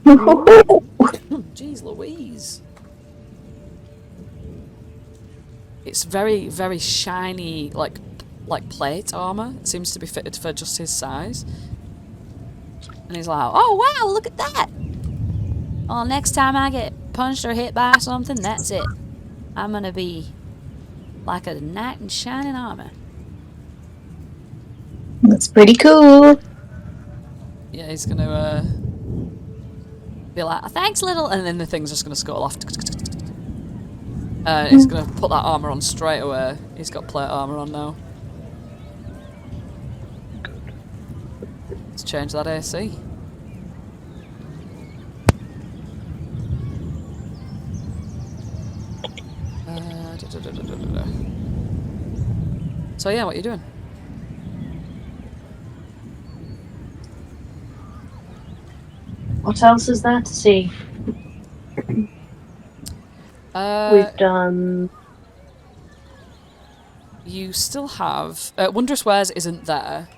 Jeez Louise. It's very, very shiny, like plate armor. It seems to be fitted for just his size. And he's like, oh wow, look at that! Well, next time I get punched or hit by something, that's it. I'm gonna be like a knight in shining armor. That's pretty cool. Yeah, he's gonna be like, thanks, little, and then the thing's just gonna scuttle off. He's gonna put that armor on straight away. He's got plate armor on now. Let's change that AC. So yeah, what are you doing? What else is there to see? We've done. You still have Wondrous Wares isn't there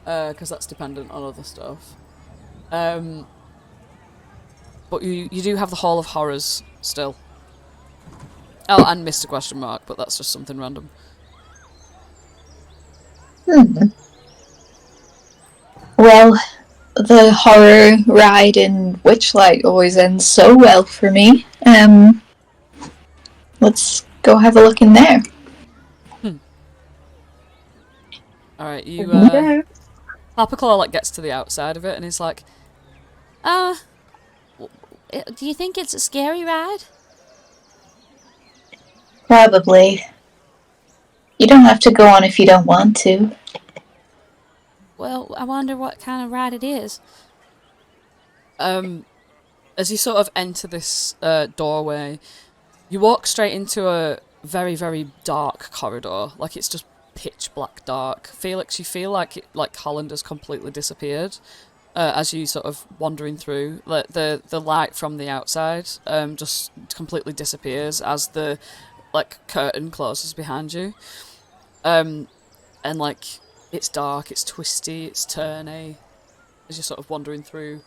because that's dependent on other stuff. But you do have the Hall of Horrors still. Oh, and Mr. Question Mark, but that's just something random. Well, the horror ride in Witchlight always ends so well for me. Let's go have a look in there. Alright, you Yeah. like gets to the outside of it and he's like, Do you think it's a scary ride? Probably. You don't have to go on if you don't want to. Well, I wonder what kind of ride it is. As you sort of enter this doorway, you walk straight into a very, very dark corridor. Like, it's just pitch black dark. Felix, you feel like Holland has completely disappeared as you sort of wandering through. Like, the light from the outside just completely disappears as the curtain closes behind you. And like, it's dark, it's twisty, it's turny as you're sort of wandering through.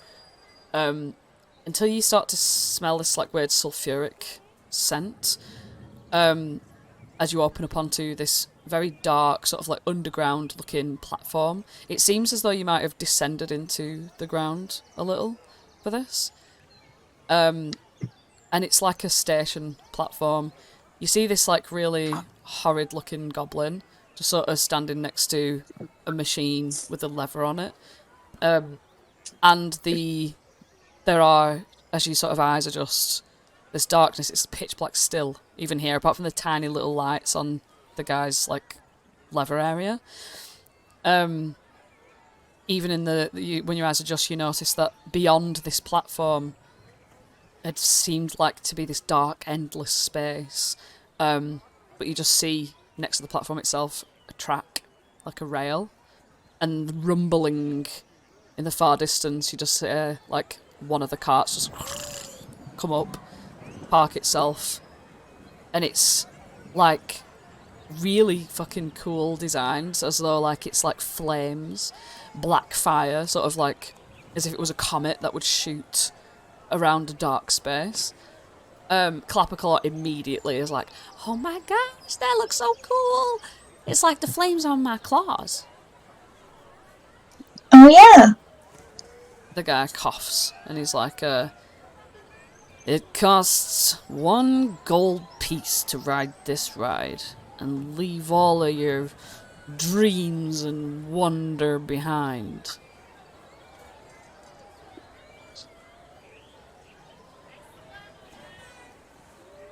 Until you start to smell this like weird sulfuric scent as you open up onto this very dark, sort of like underground looking platform. It seems as though you might have descended into the ground a little for this. And it's like a station platform. You see this like really horrid looking goblin just sort of standing next to a machine with a lever on it. And there are, as you sort of eyes adjust, this darkness, it's pitch black still, even here, apart from the tiny little lights on the guy's like lever area. Even in when your eyes adjust, you notice that beyond this platform, it seemed like to be this dark, endless space. But you just see next to the platform itself a track, like a rail, and rumbling in the far distance. You just hear like one of the carts just come up, park itself, and it's like really fucking cool designs, as though like it's like flames, black fire, sort of like as if it was a comet that would shoot around a dark space. Clapperclaw immediately is like, oh my gosh, that looks so cool. It's like the flames on my claws. Oh yeah. The guy coughs and he's like, it costs 1 gold piece to ride this ride and leave all of your dreams and wonder behind.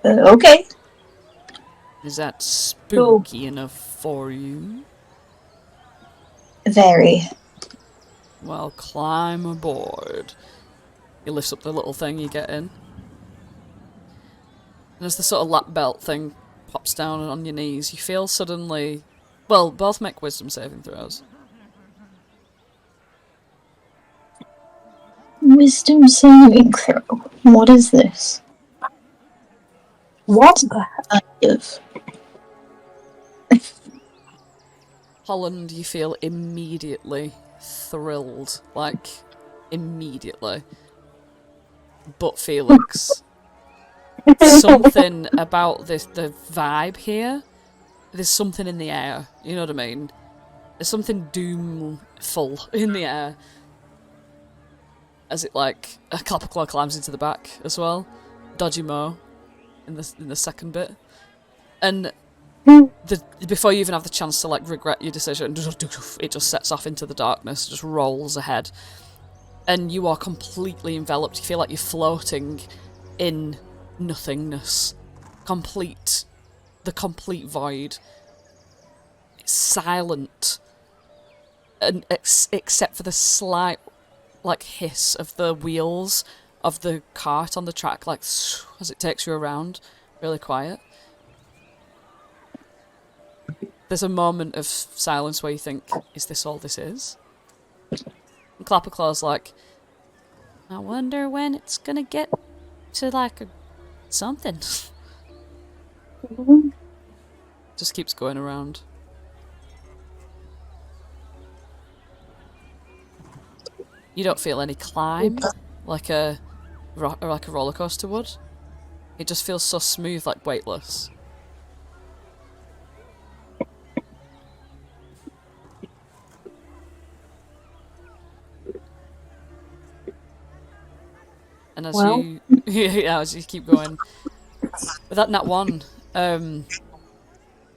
Okay. Is that spooky enough for you? Very. Well, climb aboard. He lifts up the little thing you get in. And as the sort of lap belt thing pops down on your knees, you feel suddenly... Well, both make wisdom saving throws. Wisdom saving throw. What is this? What the Of Holland, you feel immediately thrilled. Like, immediately. But Felix... something about the vibe here. There's something in the air. You know what I mean? There's something doomful in the air. As it like a Clapperclaw climbs into the back as well. Dodgy Mo in the second bit. And before you even have the chance to like regret your decision, it just sets off into the darkness, just rolls ahead. And you are completely enveloped. You feel like you're floating in nothingness. The complete void. It's silent. And except for the slight like hiss of the wheels of the cart on the track, like as it takes you around, really quiet. There's a moment of silence where you think, is this all this is? And Clapperclaw's like, I wonder when it's gonna get to like something. Just keeps going around. You don't feel any climb like a roller coaster would. It just feels so smooth, like weightless. And as as you keep going, with that Nat One,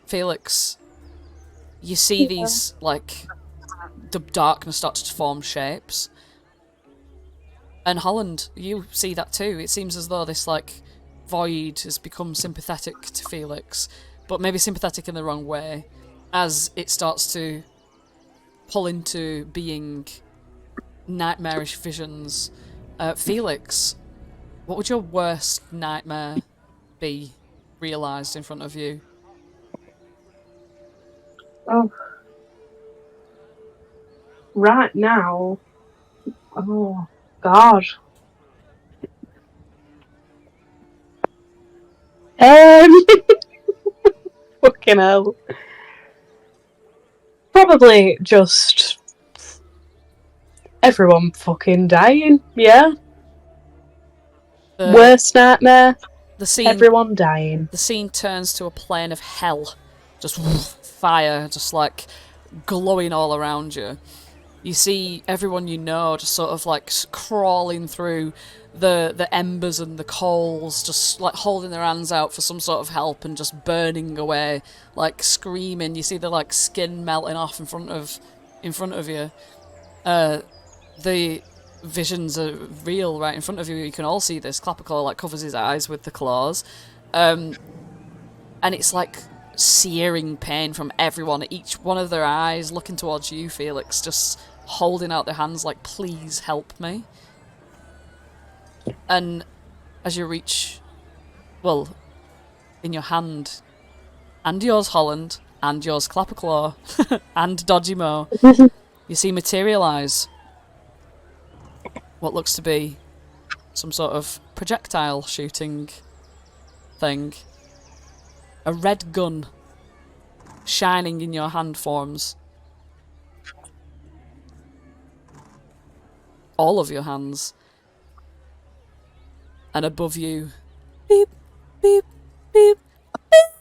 Felix, you see these like the darkness starts to form shapes. And Holland, you see that too. It seems as though this like void has become sympathetic to Felix, but maybe sympathetic in the wrong way, as it starts to pull into being nightmarish visions. Felix, what would your worst nightmare be realised in front of you? Oh. Right now. Oh, God. Fucking hell. Probably just everyone fucking dying, yeah? Worst nightmare, everyone dying. The scene turns to a plane of hell. Just fire, just like glowing all around you. You see everyone you know just sort of like crawling through the embers and the coals, just like holding their hands out for some sort of help and just burning away, like screaming. You see the like skin melting off in front of you. The visions are real right in front of you. You can all see this. Clapperclaw like covers his eyes with the claws, and it's like searing pain from everyone. Each one of their eyes looking towards you, Felix, just holding out their hands like, please help me. And as you reach, well, in your hand, and yours, Holland, and yours, Clapperclaw, and Dodgy Mo, you see materialise what looks to be some sort of projectile shooting thing. A red gun shining in your hand forms. All of your hands. And above you, beep, beep, beep, beep.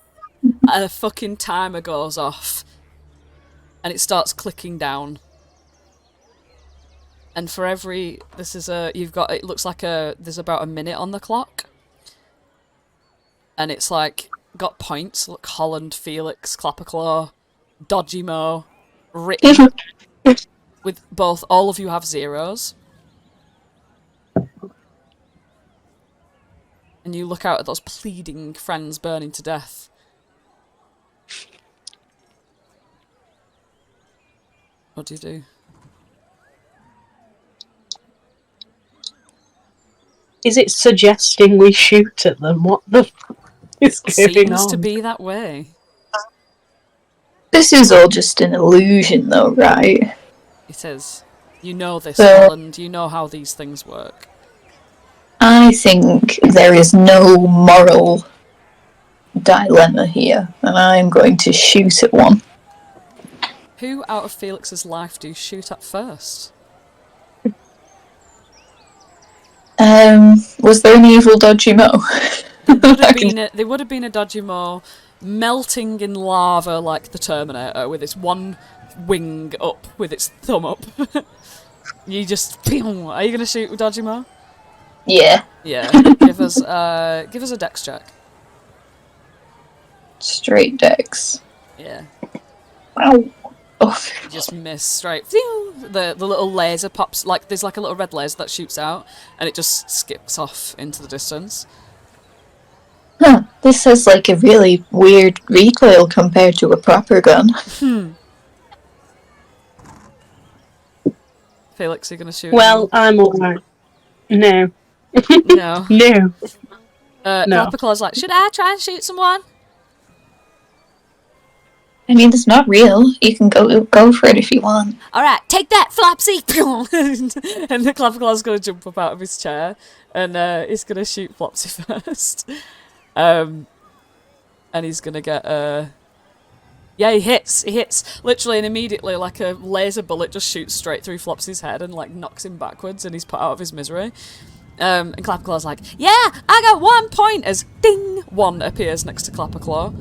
And a fucking timer goes off. And it starts clicking down. And for every, it looks like there's about a minute on the clock. And it's like, got points, look, Holland, Felix, Clapperclaw, Dodgy Mo, written, with both, all of you have zeros. And you look out at those pleading friends burning to death. What do you do? Is it suggesting we shoot at them? What the fuck is going Seems on? to be that way. This is all just an illusion, though, right? It is. You know this, So- Holland. You know how these things work. I think there is no moral dilemma here, and I'm going to shoot at one. Who out of Felix's life do you shoot at first? Was there an evil Dodgy Mo? There would have been a Dodgy Mo melting in lava like the Terminator with its one wing up with its thumb up. You just pew! Are you gonna shoot with Dodgy Mo? Yeah. Yeah. give us a dex check. Straight dex. Yeah. Ow. Oh. You just miss straight. Phew! The little laser pops, like there's like a little red laser that shoots out and it just skips off into the distance. Huh. This has like a really weird recoil compared to a proper gun. Felix, you're gonna shoot? Well, I'm alright. No. No. No. No. Claw's like, should I try and shoot someone? I mean, it's not real. You can go for it if you want. Alright, take that, Flopsy! And the Claw's gonna jump up out of his chair and he's gonna shoot Flopsy first. And he's gonna get yeah, he hits literally, and immediately like a laser bullet just shoots straight through Flopsy's head and like knocks him backwards and he's put out of his misery. And Clapperclaw's like, yeah, I got 1 point, as ding, 1 appears next to Clapperclaw.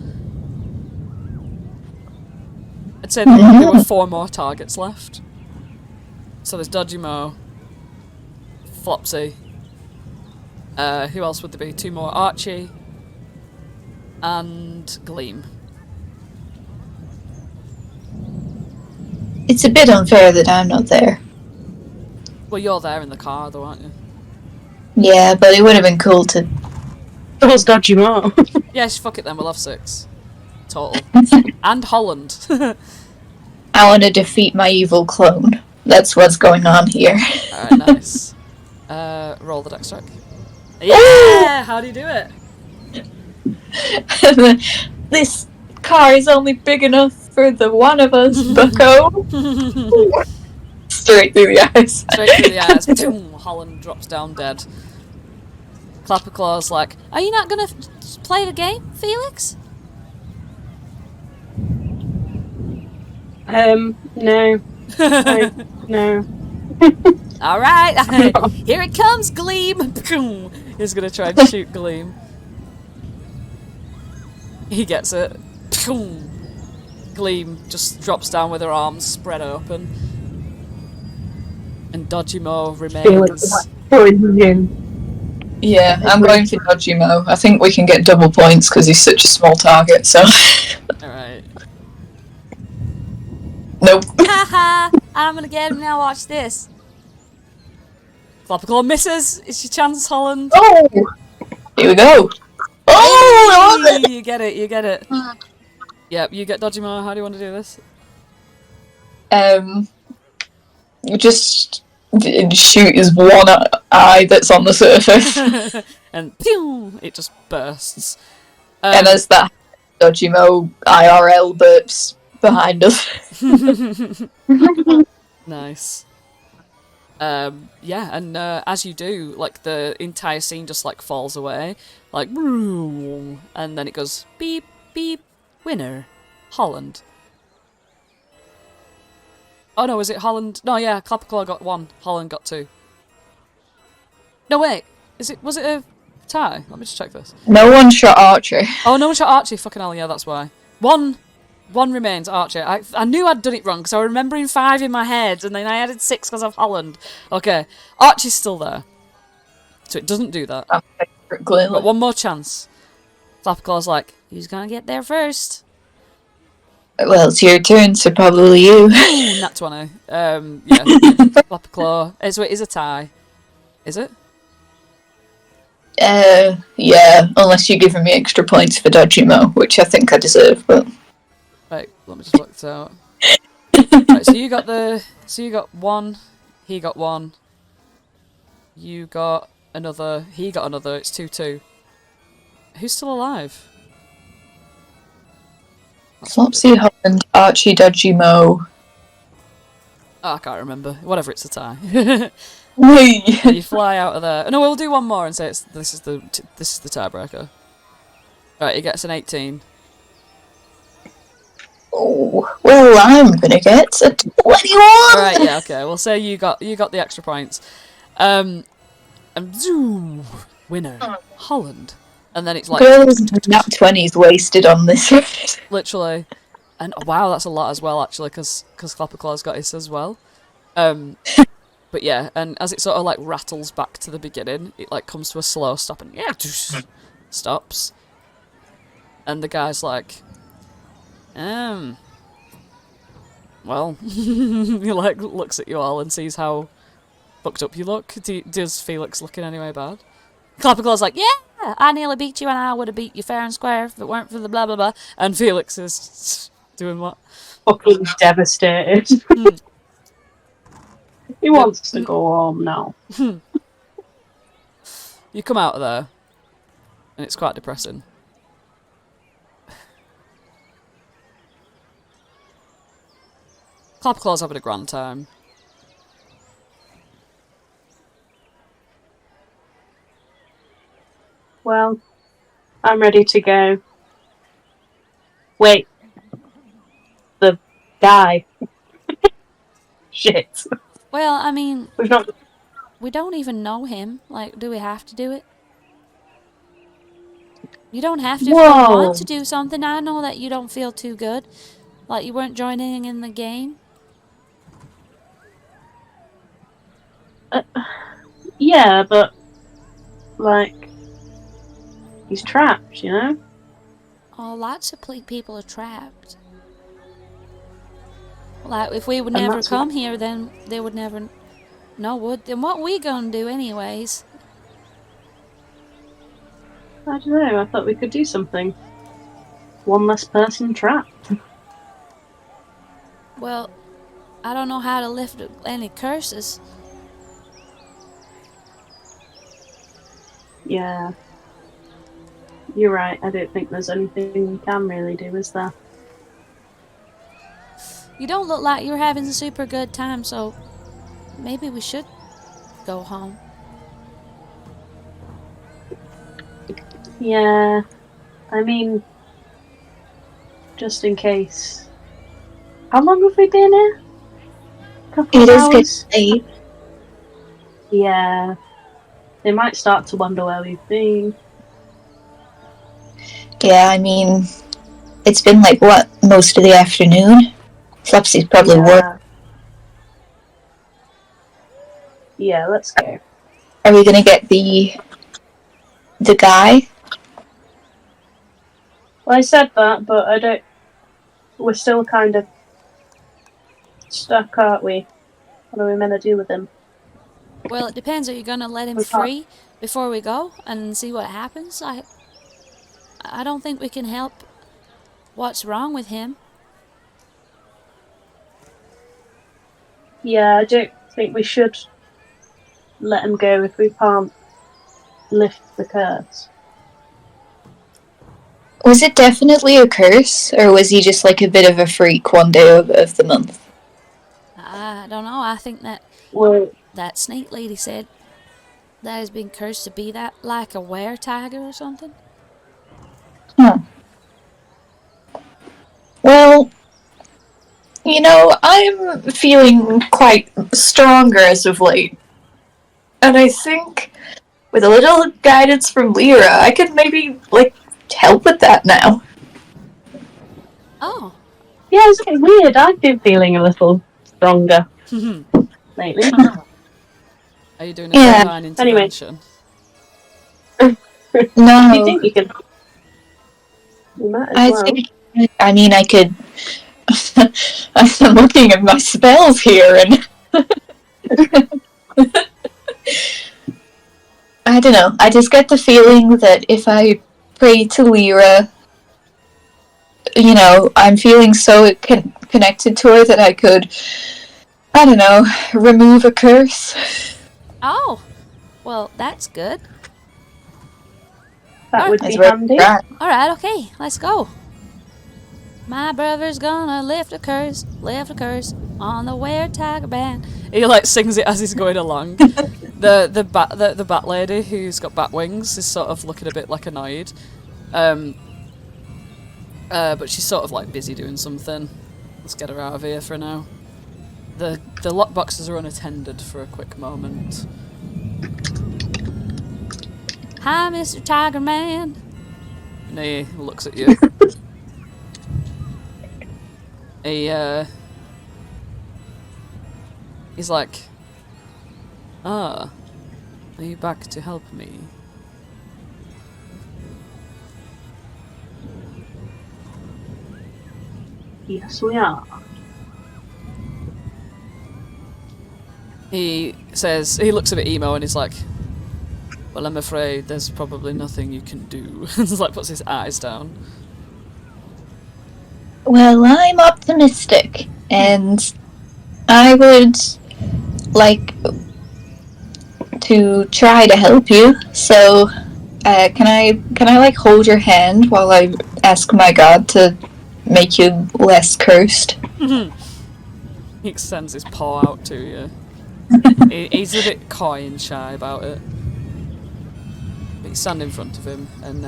I'd say there were 4 more targets left. So there's Dodgy Mo, Flopsy, who else would there be? 2 more, Archie, and Gleam. It's a bit unfair that I'm not there. Well, you're there in the car though, aren't you? Yeah, but it would have been cool to... That was Dodgy Mo. Yes, fuck it then, we'll have 6. Total. And Holland. I want to defeat my evil clone. That's what's going on here. Alright, nice. Roll the dex check. Yeah! How do you do it? This car is only big enough for the one of us, bucko. Straight through the eyes. Straight through the eyes. Boom, Holland drops down dead. Clapperclaw's like, Are you not gonna play the game, Felix? No. No. alright, here it comes, Gleam! Boom. He's gonna try and shoot Gleam. He gets it. Boom. Gleam just drops down with her arms spread open. And Dodgy Mo remains. Yeah, I'm going for Dodgy Mo. I think we can get double points because he's such a small target, so... Alright. Nope. Haha! I'm gonna get him now, watch this. Clapperclaw misses! It's your chance, Holland! Oh! Here we go. Oh! I love it! You get it, you get it. Yep, you get Dodgy Mo. How do you want to do this? Just shoot his one eye that's on the surface. And pew! It just bursts. And as that Dodgy Mo IRL burps behind us. Nice. Yeah, and as you do, like the entire scene just like falls away, like, and then it goes beep beep. Winner, Holland. Oh no, is it Holland? No, yeah, Clapperclaw got 1. Holland got 2. No wait, was it a Tie? Let me just check this. No one shot Archie. Oh, no one shot Archie. Fucking hell, yeah, that's why. One remains, Archie. I knew I'd done it wrong because I was remembering 5 in my head and then I added 6 because of Holland. Okay, Archie's still there. So it doesn't do that. Clearly. Got one more chance. Flapclaw's like, who's gonna get there first? Well, it's your turn, so probably you. Ooh, Nat 20. Yeah. Flapclaw. So it is a tie. Is it? Yeah, unless you're giving me extra points for Dodgy Mo, which I think I deserve, but... Right, let me just work this out. Right, so you got 1, he got 1, you got another, he got another, it's 2-2. Who's still alive? Flopsy, Holland, Archie, Dodgy Mo. Oh, I can't remember. Whatever, it's a tie. Whee! You fly out of there. No, we'll do one more and say this is the tiebreaker. Right, he gets an 18. Oh, well, I'm gonna get a 21! Right, yeah, okay. We'll say you got the extra points. And zoom! Winner. Holland. And then it's like... Girls, Nat 20's wasted on this. Literally. And wow, that's a lot as well, actually, because Clapperclaw's got his as well. But yeah, and as it sort of like rattles back to the beginning, it like comes to a slow stop and stops. And the guy's like, well, he like looks at you all and sees how fucked up you look. Does Felix looking anyway bad? Clapperclaw's like, yeah, I nearly beat you and I would have beat you fair and square if it weren't for the blah blah blah. And Felix is doing what? Fucking devastated. He wants to go home now. You come out of there, and it's quite depressing. Clapperclaw's having a grand time. Well, I'm ready to go. Wait. The guy. Shit. Well, I mean, We've not... we don't even know him. Like, do we have to do it? You don't have to if you don't Whoa. want to do something. I know that you don't feel too good. Like, you weren't joining in the game. Yeah, but... Like... He's trapped, you know? Oh, lots of people are trapped. Like, if we would And never that's come here, then they would never know. Then what we gonna do anyways? I don't know, I thought we could do something. One less person trapped. Well, I don't know how to lift any curses. Yeah. You're right, I don't think there's anything we can really do, is there? You don't look like you're having a super good time, so maybe we should go home. Yeah. I mean... Just in case. How long have we been here? Couple It of is hours? getting late. Yeah. They might start to wonder where we've been. Yeah, I mean, it's been like, what, most of the afternoon? Flopsy's probably work. Yeah, let's go. Are we gonna get the guy? Well, I said that, but I don't... We're still kind of stuck, aren't we? What are we meant to do with him? Well, it depends. Are you gonna let him We can't- free before we go and see what happens? I don't think we can help what's wrong with him. Yeah, I don't think we should let him go if we can't lift the curse. Was it definitely a curse, or was he just like a bit of a freak one day of the month? I don't know. I think that Well, that snake lady said that has been cursed to be that, like a were tiger or something. Huh. Well, you know, I'm feeling quite stronger as of late. And I think with a little guidance from Lyra, I could maybe, help with that now. Oh. Yeah, it's getting weird. I've been feeling a little stronger lately. Are you doing a divine intervention? No. Do you think you can? You might as well. I could. I'm looking at my spells here, and I don't know. I just get the feeling that if I pray to Lyra, I'm feeling so connected to her that I could, I don't know, remove a curse. Oh. Well, that's good. That would be That's where handy. we're at. Alright, okay, let's go. My brother's gonna lift a curse on the were-tiger band. He sings it as he's going along. the bat lady who's got bat wings is sort of looking a bit annoyed. But she's sort of busy doing something. Let's get her out of here for now. The lockboxes are unattended for a quick moment. Hi, Mr. Tiger Man. And he looks at you. He's like, are you back to help me? Yes, we are. He looks a bit emo and he's like, well, I'm afraid there's probably nothing you can do. He's puts his eyes down. Well, I'm optimistic, and I would like to try to help you. So, can I hold your hand while I ask my god to make you less cursed? He extends his paw out to you. He's a bit coy and shy about it. But you stand in front of him and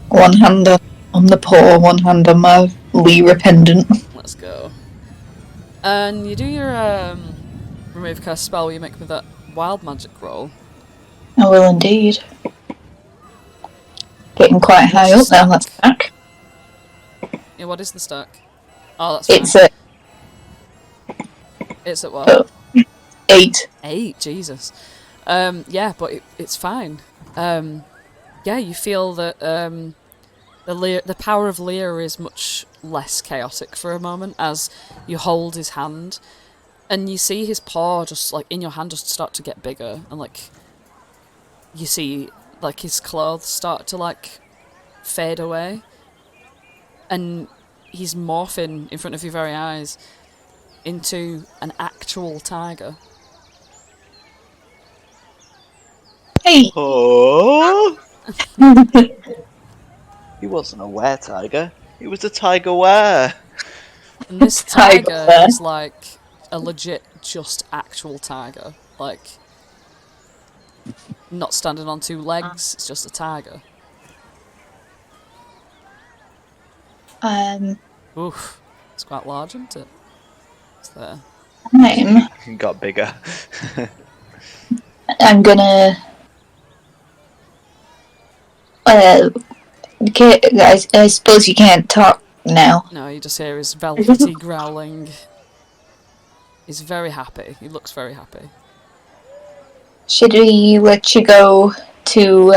One hand on the paw, one hand on my Lyra pendant. let's go. And you do your remove curse spell where you make me that wild magic roll. I will indeed. Getting quite high up now, that's back. Yeah, what is the stack? Oh, that's fine. It's at It's at what? 8. 8, Jesus. Yeah, but it's fine. Yeah, you feel that the power of Lyra is much less chaotic for a moment as you hold his hand, and you see his paw just in your hand just start to get bigger, and you see his clothes start to fade away, and he's morphing in front of your very eyes into an actual tiger. Hey! Oh! He wasn't a were-tiger. He was a tiger-were. And this tiger is a legit, just actual tiger. Not standing on 2 legs, it's just a tiger. Oof, it's quite large, isn't it? It's there. He got bigger. I'm gonna... I suppose you can't talk now. No, you just hear his velvety growling. He's very happy. He looks very happy. Should we let you go to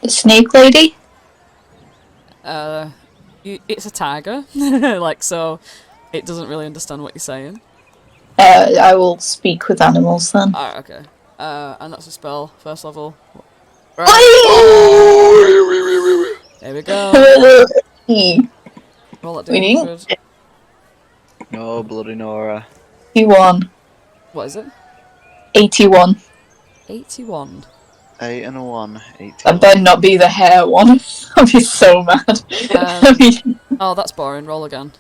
the snake lady? It's a tiger, so it doesn't really understand what you're saying. I will speak with animals then. Alright, okay. And that's a spell, first level. Right. There we go. Roll that D100. No, bloody Nora. 81. What is it? 81. 81. 8 and a 1. 81. That better not be the hair one. I'll be so mad. Oh, that's boring. Roll again.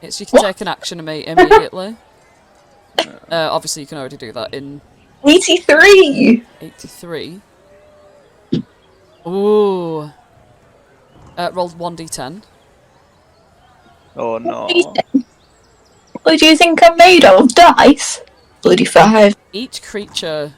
You can take an action immediately. Obviously, you can already do that in 83! 83. Ooh. Rolled 1d10. Oh no. What do you think I'm made of? Dice? Bloody 5. each creature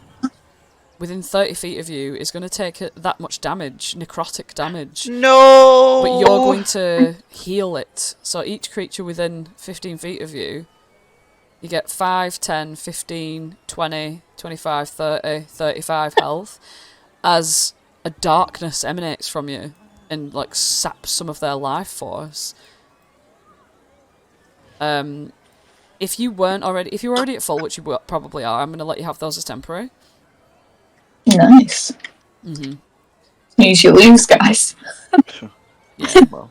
within 30 feet of you is going to take that much damage, necrotic damage. No! But you're going to heal it. So each creature within 15 feet of you, you get 5, 10, 15, 20, 25, 30, 35 health as a darkness emanates from you and like saps some of their life force. If you were already at full, which you probably are, I'm going to let you have those as temporary. Nice. Mm-hmm. Means you lose, guys. Yeah. Well,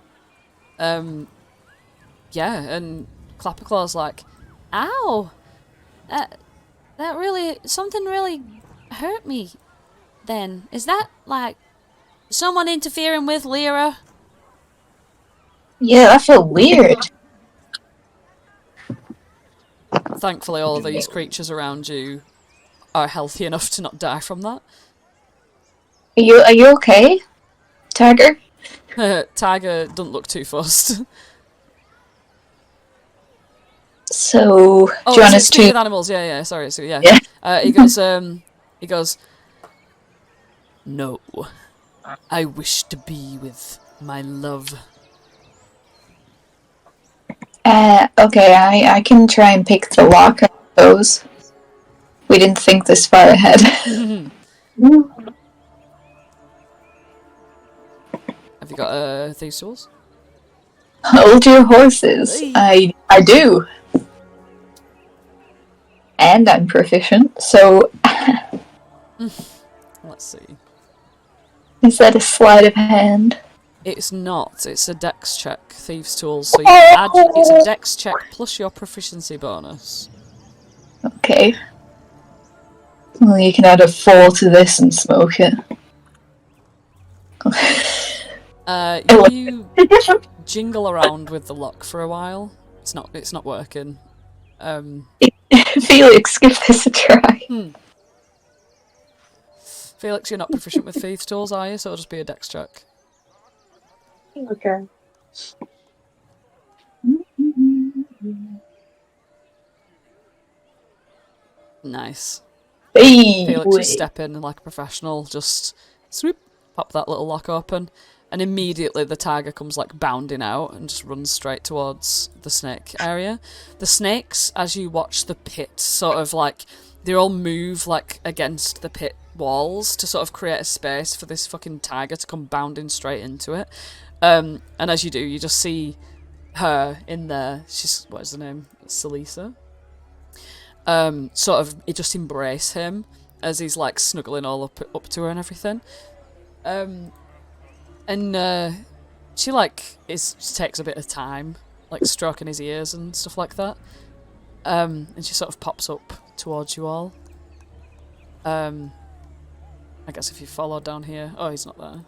Yeah, and Clapperclaw's like, ow! That really, something really hurt me then. Is that, like, someone interfering with Lyra? Yeah, that felt weird. Thankfully, all of these creatures around you are healthy enough to not die from that. Are you okay, Tiger? Tiger doesn't look too fussed. So, do Oh, you want is it us speak to... with animals? Yeah, sorry, so yeah. Yeah. He goes, no, I wish to be with my love. Okay, I can try and pick the lock, I suppose. We didn't think this far ahead. Have you got thieves' tools? Hold your horses. Hey. I do. And I'm proficient, so... Let's see. Is that a sleight of hand? It's not. It's a dex check, thieves' tools. So you add. It's a dex check plus your proficiency bonus. Okay. Well, you can add a 4 to this and smoke it. You jingle around with the lock for a while. It's not working. Felix, give this a try. Felix, you're not proficient with thieves' tools, are you? So it'll just be a dex check. Okay. Nice. Hey, Felix just step in like a professional, just swoop, pop that little lock open, and immediately the tiger comes like bounding out and just runs straight towards the snake area. The snakes, as you watch the pit, sort of like, they all move like against the pit walls to sort of create a space for this fucking tiger to come bounding straight into it. And as you do, you just see her in there. She's, what is her name? Salisa. Sort of, it just embrace him as he's like snuggling all up to her and everything. And she like she takes a bit of time, like stroking his ears and stuff like that. And she sort of pops up towards you all. I guess if you follow down here, oh, he's not there.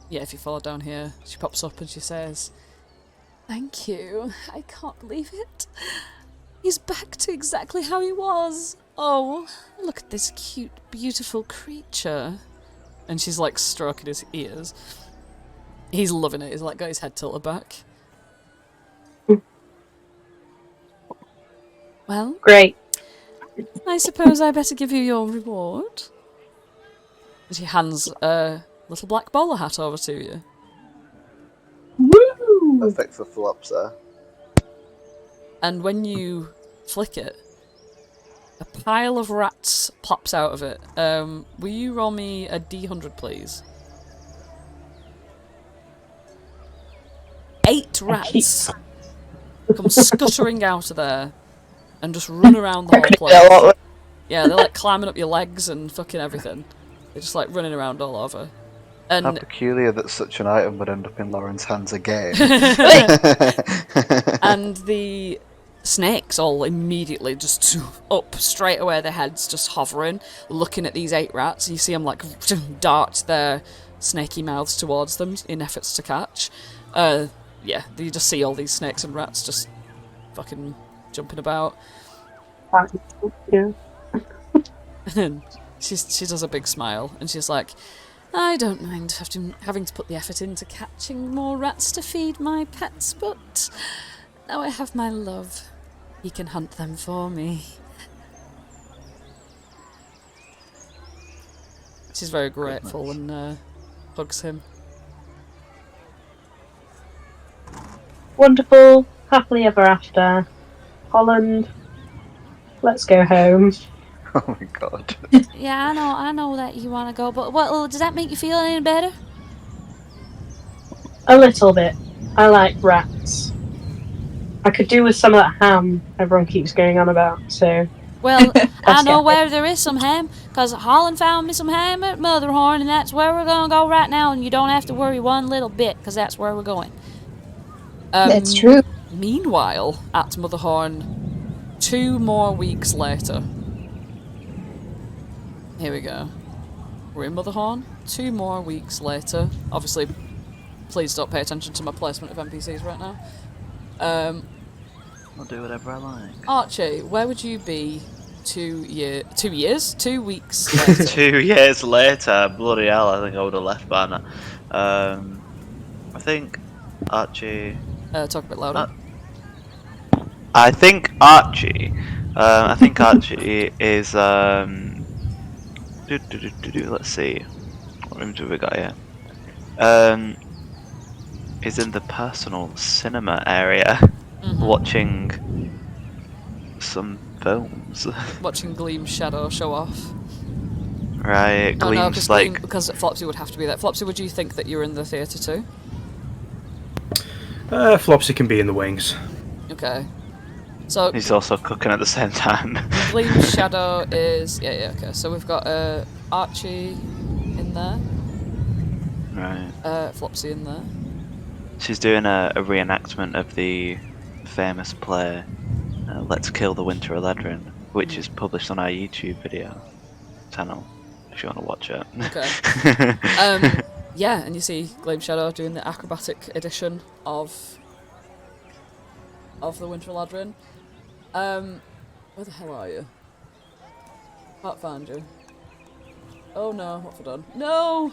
Yeah, if you follow down here, she pops up and she says, "Thank you. I can't believe it. He's back to exactly how he was. Oh, look at this cute, beautiful creature." And she's like stroking his ears. He's loving it. He's like got his head tilted back. Well, Great. I suppose I better give you your reward. And she hands a little black bowler hat over to you. Woo! Perfect for Flopsy. And when you flick it, a pile of rats plops out of it. Will you roll me a D100, please? 8 rats come scuttering out of there and just run around the whole place. Yeah, they're like climbing up your legs and fucking everything. They're just like running around all over. How And peculiar that such an item would end up in Lauren's hands again. and the snakes all immediately just up straight away, their heads just hovering, looking at these 8 rats. You see them like dart their snaky mouths towards them in efforts to catch. Yeah, you just see all these snakes and rats just fucking jumping about. Yeah. And she does a big smile and she's like, "I don't mind having to put the effort into catching more rats to feed my pets, but now I have my love. He can hunt them for me. She's very grateful and hugs him. Wonderful, happily ever after. Holland, let's go home. Oh my god. Yeah, I know that you want to go, but what does that make you feel any better? A little bit. I like rats. I could do with some of that ham everyone keeps going on about, so... Well, I know get where there is some ham, because Holland found me some ham at Motherhorn, and that's where we're going to go right now, and you don't have to worry one little bit, because that's where we're going. That's true. Meanwhile, at Motherhorn, 2 more weeks later. Here we go. We're in Motherhorn. 2 more weeks later. Obviously, please don't pay attention to my placement of NPCs right now. I'll do whatever I like. Archie, where would you be 2 years? 2 weeks later? 2 years later, bloody hell, I think I would have left by now. I think Archie... Talk a bit louder. I think Archie is, let's see. What rooms have we got here? Is in the personal cinema area, watching some films. Watching Gleam's shadow show off. Right, Oh no, Gleam's like... because Flopsy would have to be there. Flopsy, would you think that you're in the theatre too? Flopsy can be in the wings. Okay. So He's also cooking at the same time. Gleam's shadow is okay. So we've got Archie in there. Right. Flopsy in there. She's doing a reenactment of the famous play Let's Kill the Winter Eladrin, which is published on our YouTube video channel, if you want to watch it. Okay. Yeah, and you see Gleam Shadow doing the acrobatic edition of the Winter Eladrin. Where the hell are you? Can't find you. Oh no, what have I done? No!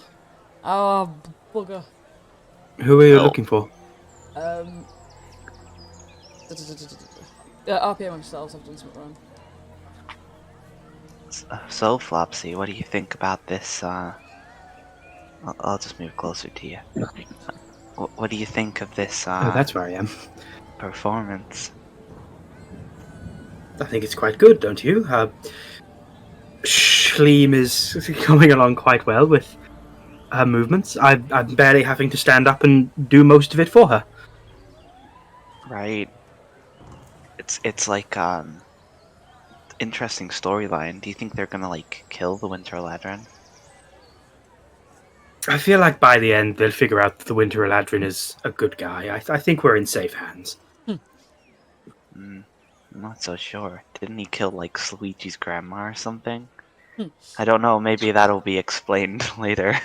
Oh, bugger. Who are you looking for? RPM themselves, I've done something wrong. So, Flopsy, what do you think about this? I'll just move closer to you. What do you think of this? Oh, that's where I am. Performance. I think it's quite good, don't you? Schleem is coming along quite well with her movements. I'm barely having to stand up and do most of it for her. Right. It's like interesting storyline. Do you think they're gonna like kill the Winter Eladrin? I feel like by the end they'll figure out that the Winter Eladrin is a good guy. I think we're in safe hands. I'm not so sure. Didn't he kill like Luigi's grandma or something? I don't know. Maybe that'll be explained later.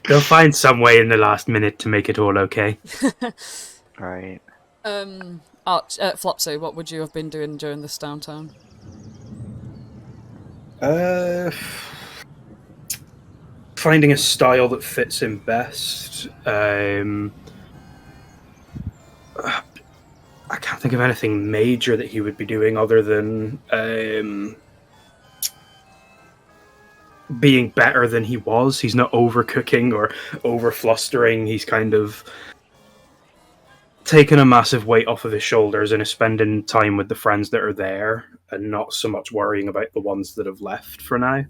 They'll find some way in the last minute to make it all okay. Right. Flopsy, what would you have been doing during this downtime? Finding a style that fits him best. I can't think of anything major that he would be doing other than being better than he was. He's not overcooking or overflustering. He's kind of taken a massive weight off of his shoulders and is spending time with the friends that are there and not so much worrying about the ones that have left for now.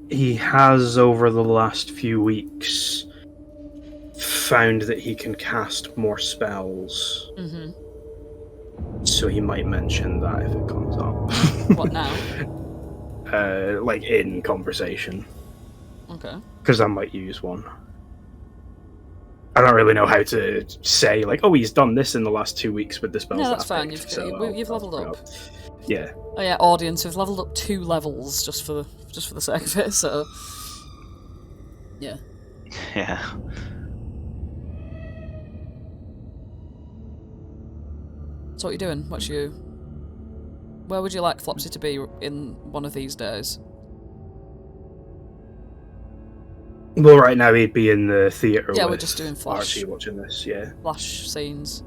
He has, over the last few weeks, found that he can cast more spells. So he might mention that if it comes up. What now? Like in conversation. Okay. Because I might use one. I don't really know how to say, like, oh, he's done this in the last 2 weeks with the spells. No, that's that I fine. picked, You've leveled up. Yeah. Oh yeah, audience, we've leveled up 2 levels just for the sake of it. So yeah. Yeah. So what are you doing? Where would you like Flopsy to be in one of these days? Well, right now he'd be in the theatre. Yeah, with we're just doing flash. Archie watching this, yeah. Flash scenes.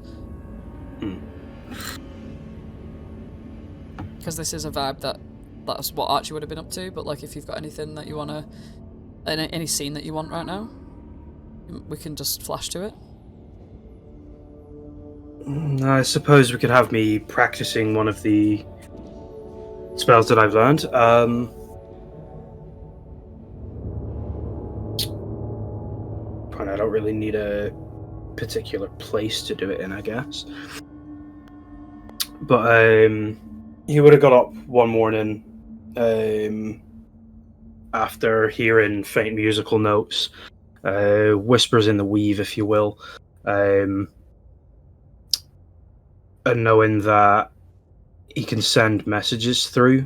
Because this is a vibe that's what Archie would have been up to, but like if you've got anything that you want to... Any scene that you want right now, we can just flash to it. I suppose we could have me practicing one of the spells that I've learned. And I don't really need a particular place to do it in, I guess. But he would have got up one morning after hearing faint musical notes, whispers in the weave, if you will, and knowing that he can send messages through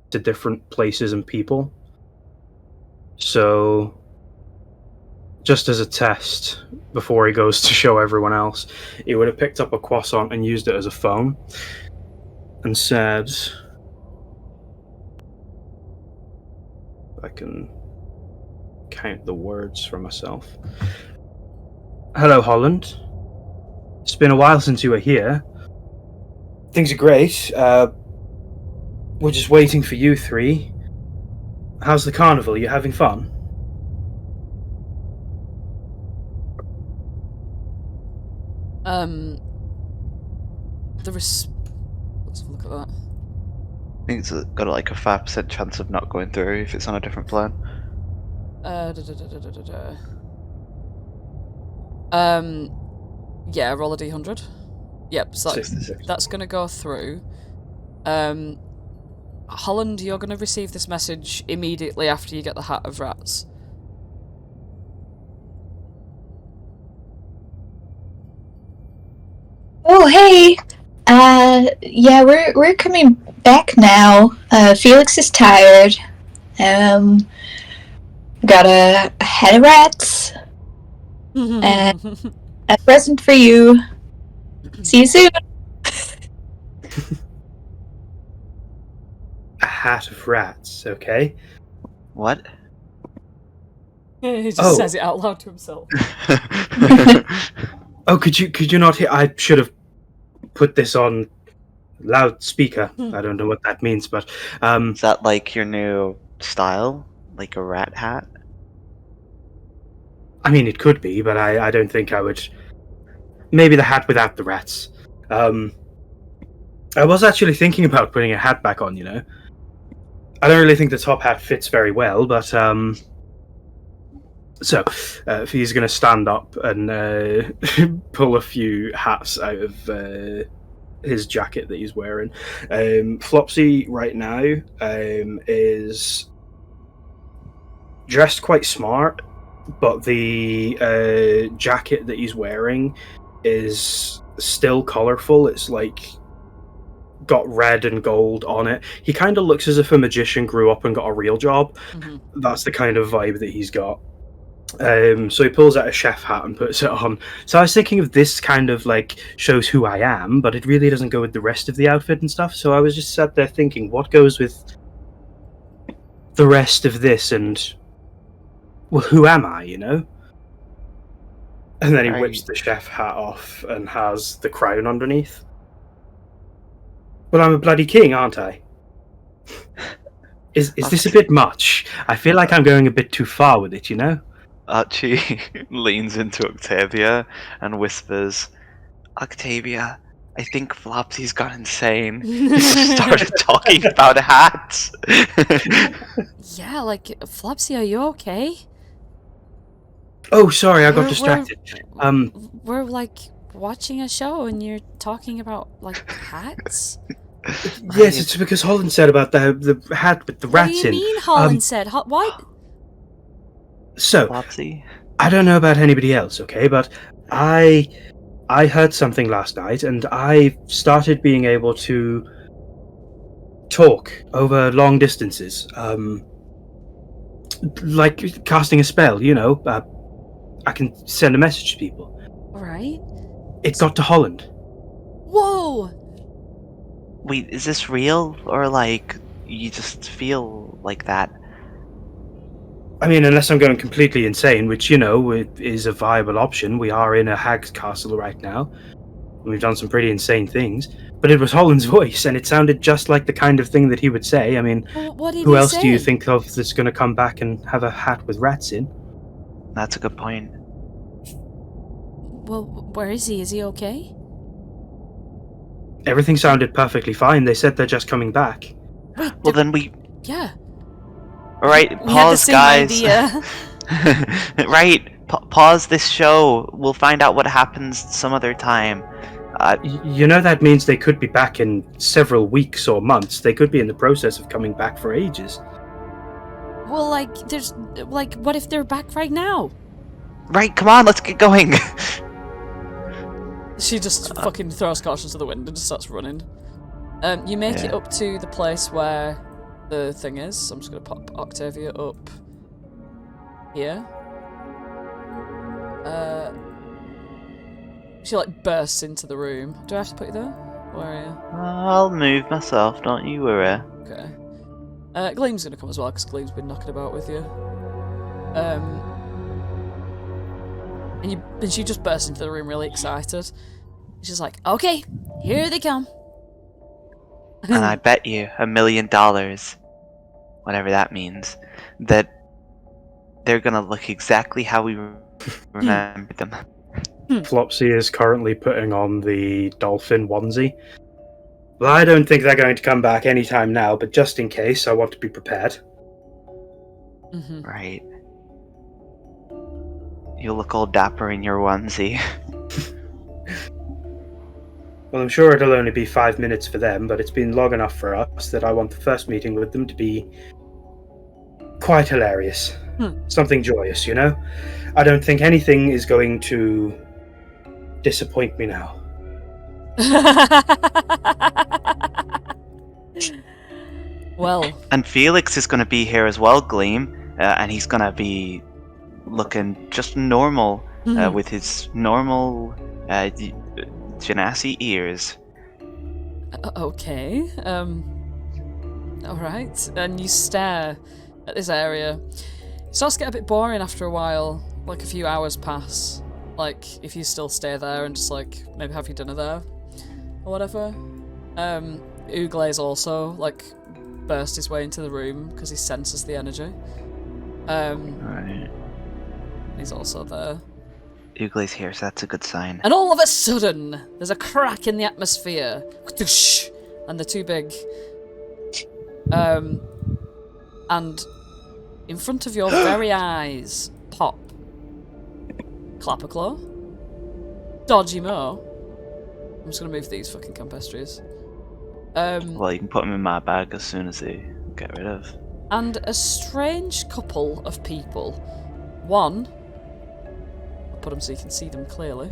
to different places and people. So, just as a test, before he goes to show everyone else, he would have picked up a croissant and used it as a phone and said, I can count the words for myself. Hello, Holland. It's been a while since you were here. Things are great. We're just waiting for you three. How's the carnival? You having fun? Let's have a look at that. I think it's got like a 5% chance of not going through if it's on a different plan. Yeah, roll a d100. Yep, so 66. that's going to go through. Holland, you're going to receive this message immediately after you get the Hat of Rats. Oh, hey. Yeah, we're coming back now. Felix is tired. Got a head of rats and a present for you. See you soon. A hat of rats, okay? What? He just says it out loud to himself. Oh, could you not hear? I should have put this on loudspeaker. I don't know what that means, but Is that like your new style? Like a rat hat? I mean, it could be, but I don't think I would. Maybe the hat without the rats. I was actually thinking about putting a hat back on, you know. I don't really think the top hat fits very well, but so he's going to stand up and pull a few hats out of his jacket that he's wearing. Flopsy right now is dressed quite smart, but the jacket that he's wearing is still colourful. It's like got red and gold on it. He kind of looks as if a magician grew up and got a real job. Mm-hmm. That's the kind of vibe that he's got. So he pulls out a chef hat and puts it on. So I was thinking of this kind of like shows who I am, but it really doesn't go with the rest of the outfit and stuff. So I was just sat there thinking, what goes with the rest of this? And well, who am I, you know? And then he whips the chef hat off and has the crown underneath. Well, I'm a bloody king, aren't I? Is this a bit much? I feel like I'm going a bit too far with it, you know? Archie leans into Octavia and whispers, Octavia, I think Flopsy's gone insane. He started talking about hats. Yeah, like, Flopsy, are you okay? Oh, sorry, I got distracted. We're like watching a show and you're talking about like hats. Yes, it's because Holland said about the hat with the rats in. What do you mean Holland said? What? So, Flopsy? I don't know about anybody else, okay, but I heard something last night and I started being able to talk over long distances. Like casting a spell, you know. I can send a message to people. Alright. It got to Holland. Whoa! Wait, is this real? Or like, you just feel like that? I mean, unless I'm going completely insane, which, you know, is a viable option. We are in a hag's castle right now. And we've done some pretty insane things. But it was Holland's voice, and it sounded just like the kind of thing that he would say. I mean, What did who he else say? do you think of that's going to come back and have a hat with rats in? That's a good point. Well, where is he? Is he okay? Everything sounded perfectly fine. They said they're just coming back. Wait, Well, then we... yeah. Alright, We had the pause, same guys. idea. Right, pause this show. We'll find out what happens some other time. You know that means they could be back in several weeks or months. They could be in the process of coming back for ages. Well, what if they're back right now? Right, come on, let's get going. She just fucking throws caution to the wind and just starts running. You make it up to the place where the thing is. So I'm just going to pop Octavia up here. She like bursts into the room. Do I have to put you there? Where are you? I'll move myself, don't you worry. Okay. Gleam's going to come as well because Gleam's been knocking about with you. And she just bursts into the room really excited. She's like, okay, here they come. And I bet you $1 million, whatever that means, that they're gonna look exactly how we remember them. Flopsy is currently putting on the dolphin onesie. Well, I don't think they're going to come back anytime now, but just in case, I want to be prepared. Mm-hmm. Right. You'll look all dapper in your onesie. Well, I'm sure it'll only be 5 minutes for them, but it's been long enough for us that I want the first meeting with them to be quite hilarious. Something joyous, you know? I don't think anything is going to disappoint me now. Well. And Felix is going to be here as well, Gleam, and he's going to be looking just normal with his normal Genasi ears. Okay. Alright. And you stare at this area. It starts to get a bit boring after a while. Like a few hours pass. Like, if you still stay there and just like maybe have your dinner there or whatever. Ooglay's also like burst his way into the room because he senses the energy. Right. He's also there. Ooglay's here, so that's a good sign. And all of a sudden, there's a crack in the atmosphere. And they're too big. And in front of your very eyes, pop Clapperclaw, Dodgy Mo. I'm just gonna move these fucking Campestries. Well, you can put them in my bag as soon as they get rid of. And a strange couple of people. One, I'll put them so you can see them clearly.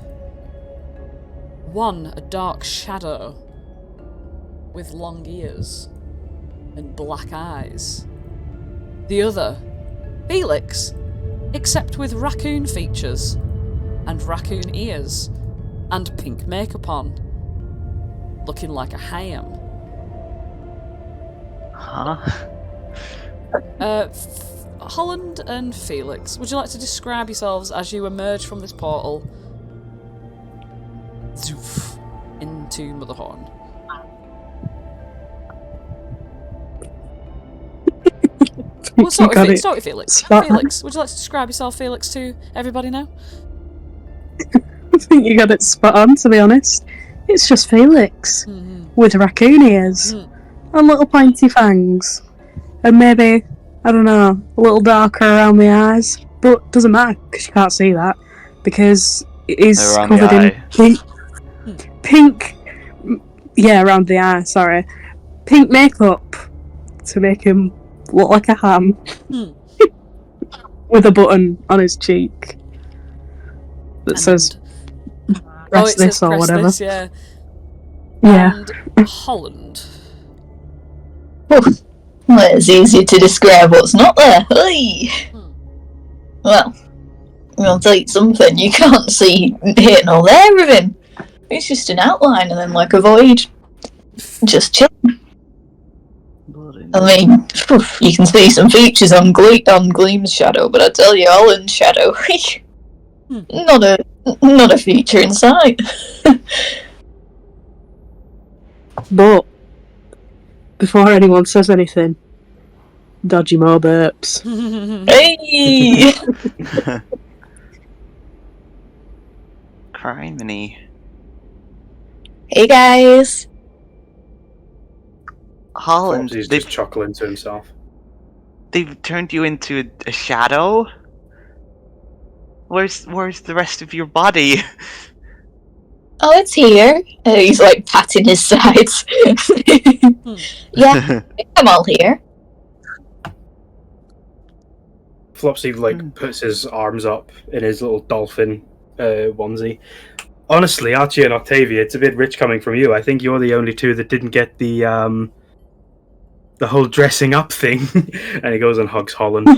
One, a dark shadow with long ears and black eyes. The other, Felix, except with raccoon features and raccoon ears and pink makeup on, looking like a ham. Huh? Holland and Felix, would you like to describe yourselves as you emerge from this portal? Zoof, into Motherhorn. Well, start with Felix. Felix, would you like to describe yourself, Felix, to everybody now? I think you got it spot on, to be honest. It's just Felix, with raccoon ears, and little pointy fangs, and maybe, I don't know, a little darker around the eyes, but doesn't matter, because you can't see that, because it is covered in pink, yeah, around the eye, sorry, pink makeup, to make him look like a ham, with a button on his cheek that says press this or whatever. This, yeah. Yeah. And Holland. Well, it's easy to describe what's not there. Hey. Well, I'll tell you something. You can't see here nor there of him. It's just an outline and then like a void. Just chilling. I mean, you can see some features on Gleam's shadow, but I tell you, Holland's shadow, not a feature in sight. But before anyone says anything, Dodgy more burps. Hey! Criminy. Hey guys! Holland, Flopsy's they've just chuckling to himself. turned you into a shadow? Where's the rest of your body? Oh, it's here. He's like patting his sides. Yeah, I'm all here. Flopsy puts his arms up in his little dolphin onesie. Honestly, Archie and Octavia, it's a bit rich coming from you. I think you're the only two that didn't get the whole dressing up thing. And he goes and hugs Holland.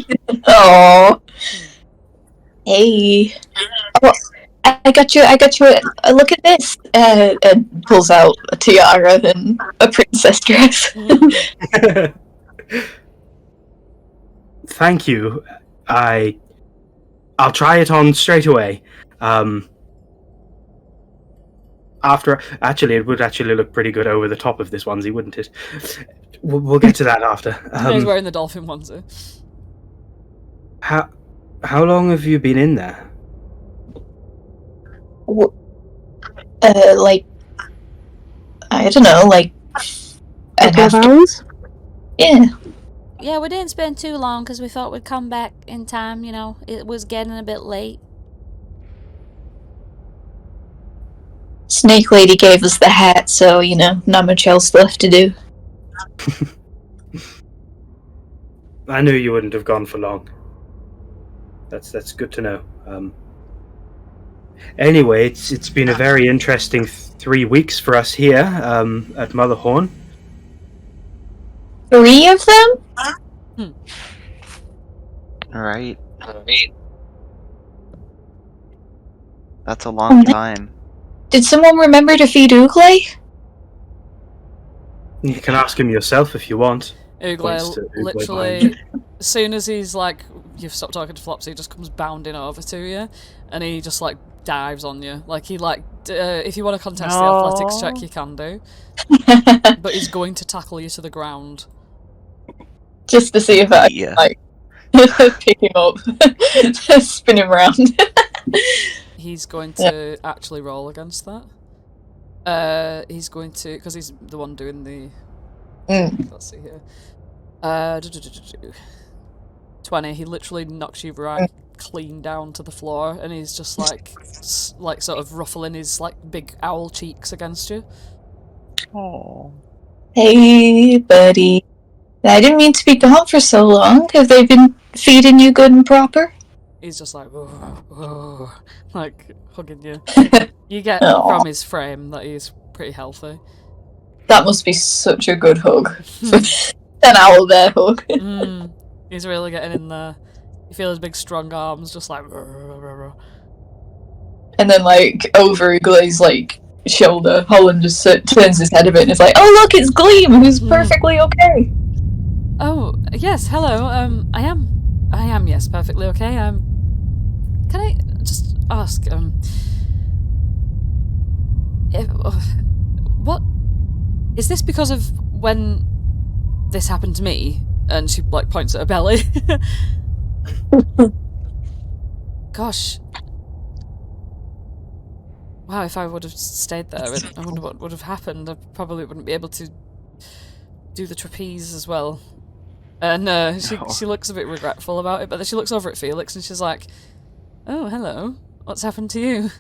Oh, hey! Oh, I got you. Look at this. And pulls out a tiara and a princess dress. Thank you. I'll try it on straight away. Actually, it would actually look pretty good over the top of this onesie, wouldn't it? We'll get to that after. He's wearing the dolphin onesie. How long have you been in there? Like, I don't know, like A couple of hours? Yeah. Yeah, we didn't spend too long because we thought we'd come back in time. You know, it was getting a bit late. Snake Lady gave us the hat, so, you know, not much else left to do. I knew you wouldn't have gone for long. That's good to know. Anyway, it's been a very interesting 3 weeks for us here at Motherhorn. 3 of them? Alright. That's a long time. Did someone remember to feed Uglay? You can ask him yourself if you want. Uglay literally, as soon as he's like, you've stopped talking to Flopsy, he just comes bounding over to you, and he just like dives on you. Like he if you want to contest the athletics check, you can do, but he's going to tackle you to the ground. Just to see if I can, like, pick him up, spin him around. He's going to actually roll against that. He's going to, because he's the one doing the. Let's see here. 20. He literally knocks you right clean down to the floor, and he's just like sort of ruffling his like big owl cheeks against you. Oh. Hey, buddy. I didn't mean to be gone for so long. Have they been feeding you good and proper? He's just like, like hugging you. You get from his frame that he's pretty healthy. That must be such a good hug. An owl bear hug. He's really getting in there. You feel his big strong arms just like. And then, like, over Uglay's like shoulder, Holland just turns his head a bit and is like, "Oh look, it's Gleam, who's perfectly okay." Oh yes, hello. I am yes, perfectly okay. Can I just ask what is this because of when this happened to me? And she like points at her belly. Gosh. Wow, if I would have stayed there, I wonder what would have happened. I probably wouldn't be able to do the trapeze as well. And she looks a bit regretful about it, but then she looks over at Felix and she's like, "Oh, hello. What's happened to you?"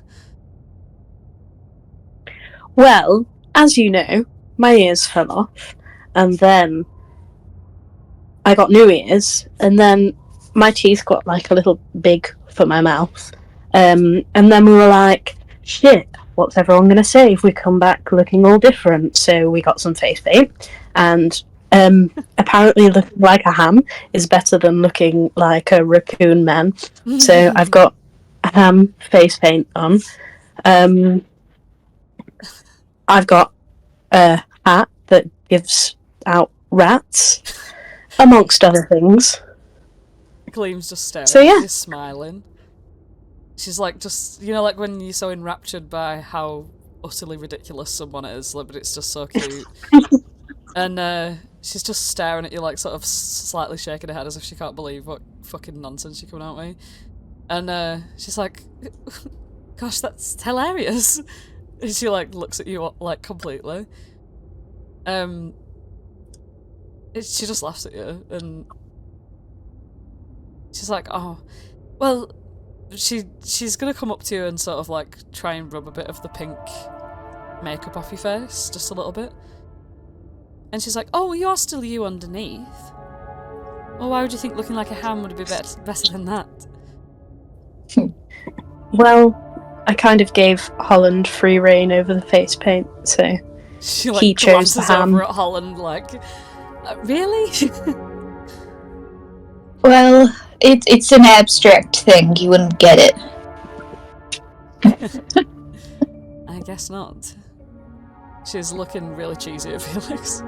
Well, as you know, my ears fell off, and then I got new ears, and then my teeth got like a little big for my mouth. And then we were like, shit, what's everyone going to say if we come back looking all different? So we got some face paint, and apparently looking like a ham is better than looking like a raccoon man. So I've got a ham face paint on. I've got a hat that gives out rats, amongst other things. Gleam's just staring. So, yeah. She's smiling. She's like, just, you know, like when you're so enraptured by how utterly ridiculous someone is, like, but it's just so cute. And she's just staring at you, like, sort of slightly shaking her head as if she can't believe what fucking nonsense you're coming out with. And she's like, gosh, that's hilarious. And she, like, looks at you, like, completely. She just laughs at you, and she's like, oh, well, she's gonna come up to you and sort of, like, try and rub a bit of the pink makeup off your face, just a little bit. And she's like, oh, you're still you underneath. Well, why would you think looking like a ham would be better than that? Well, I kind of gave Holland free reign over the face paint, so She, like, he chose the glances ham. over at Holland, like, really? Well, it's an abstract thing. You wouldn't get it. I guess not. She's looking really cheesy at Felix.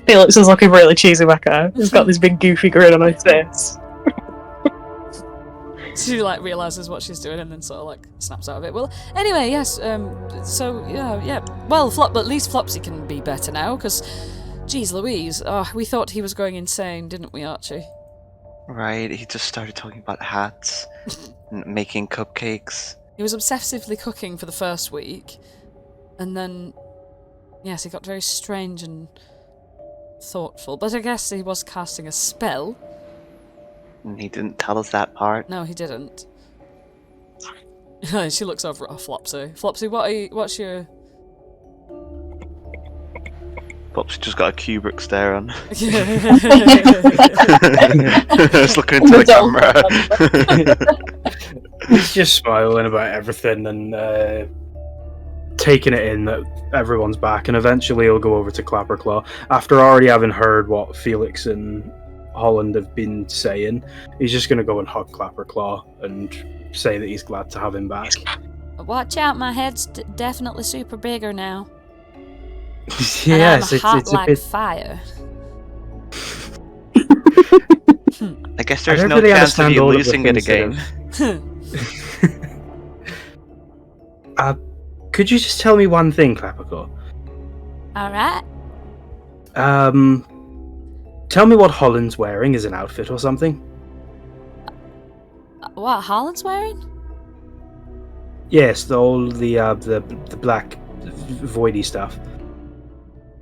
Felix is looking really cheesy back there. He's got this big goofy grin on his face. She, like, realises what she's doing and then sort of, like, snaps out of it. Well, anyway, yes, so, yeah. Well, but at least Flopsy can be better now, because, geez Louise, we thought he was going insane, didn't we, Archie? Right, he just started talking about hats, and making cupcakes. He was obsessively cooking for the first week, and then, yes, he got very strange and thoughtful, but I guess he was casting a spell. And he didn't tell us that part. No, he didn't. She looks over at Flopsy. Flopsy, what's your... Pop's just got a Kubrick stare on. Yeah. Just looking into the camera. He's just smiling about everything and taking it in that everyone's back, and eventually he'll go over to Clapperclaw. After already having heard what Felix and Holland have been saying, he's just going to go and hug Clapperclaw and say that he's glad to have him back. Watch out, my head's definitely super bigger now. Yes, and I'm hot it's like a bit... fire. I guess there's don't no really chance of understand you all of the losing it things again. Could you just tell me one thing, Clapperclaw? Alright. Tell me what Holland's wearing as an outfit or something. What, Holland's wearing? Yes, the black voidy stuff.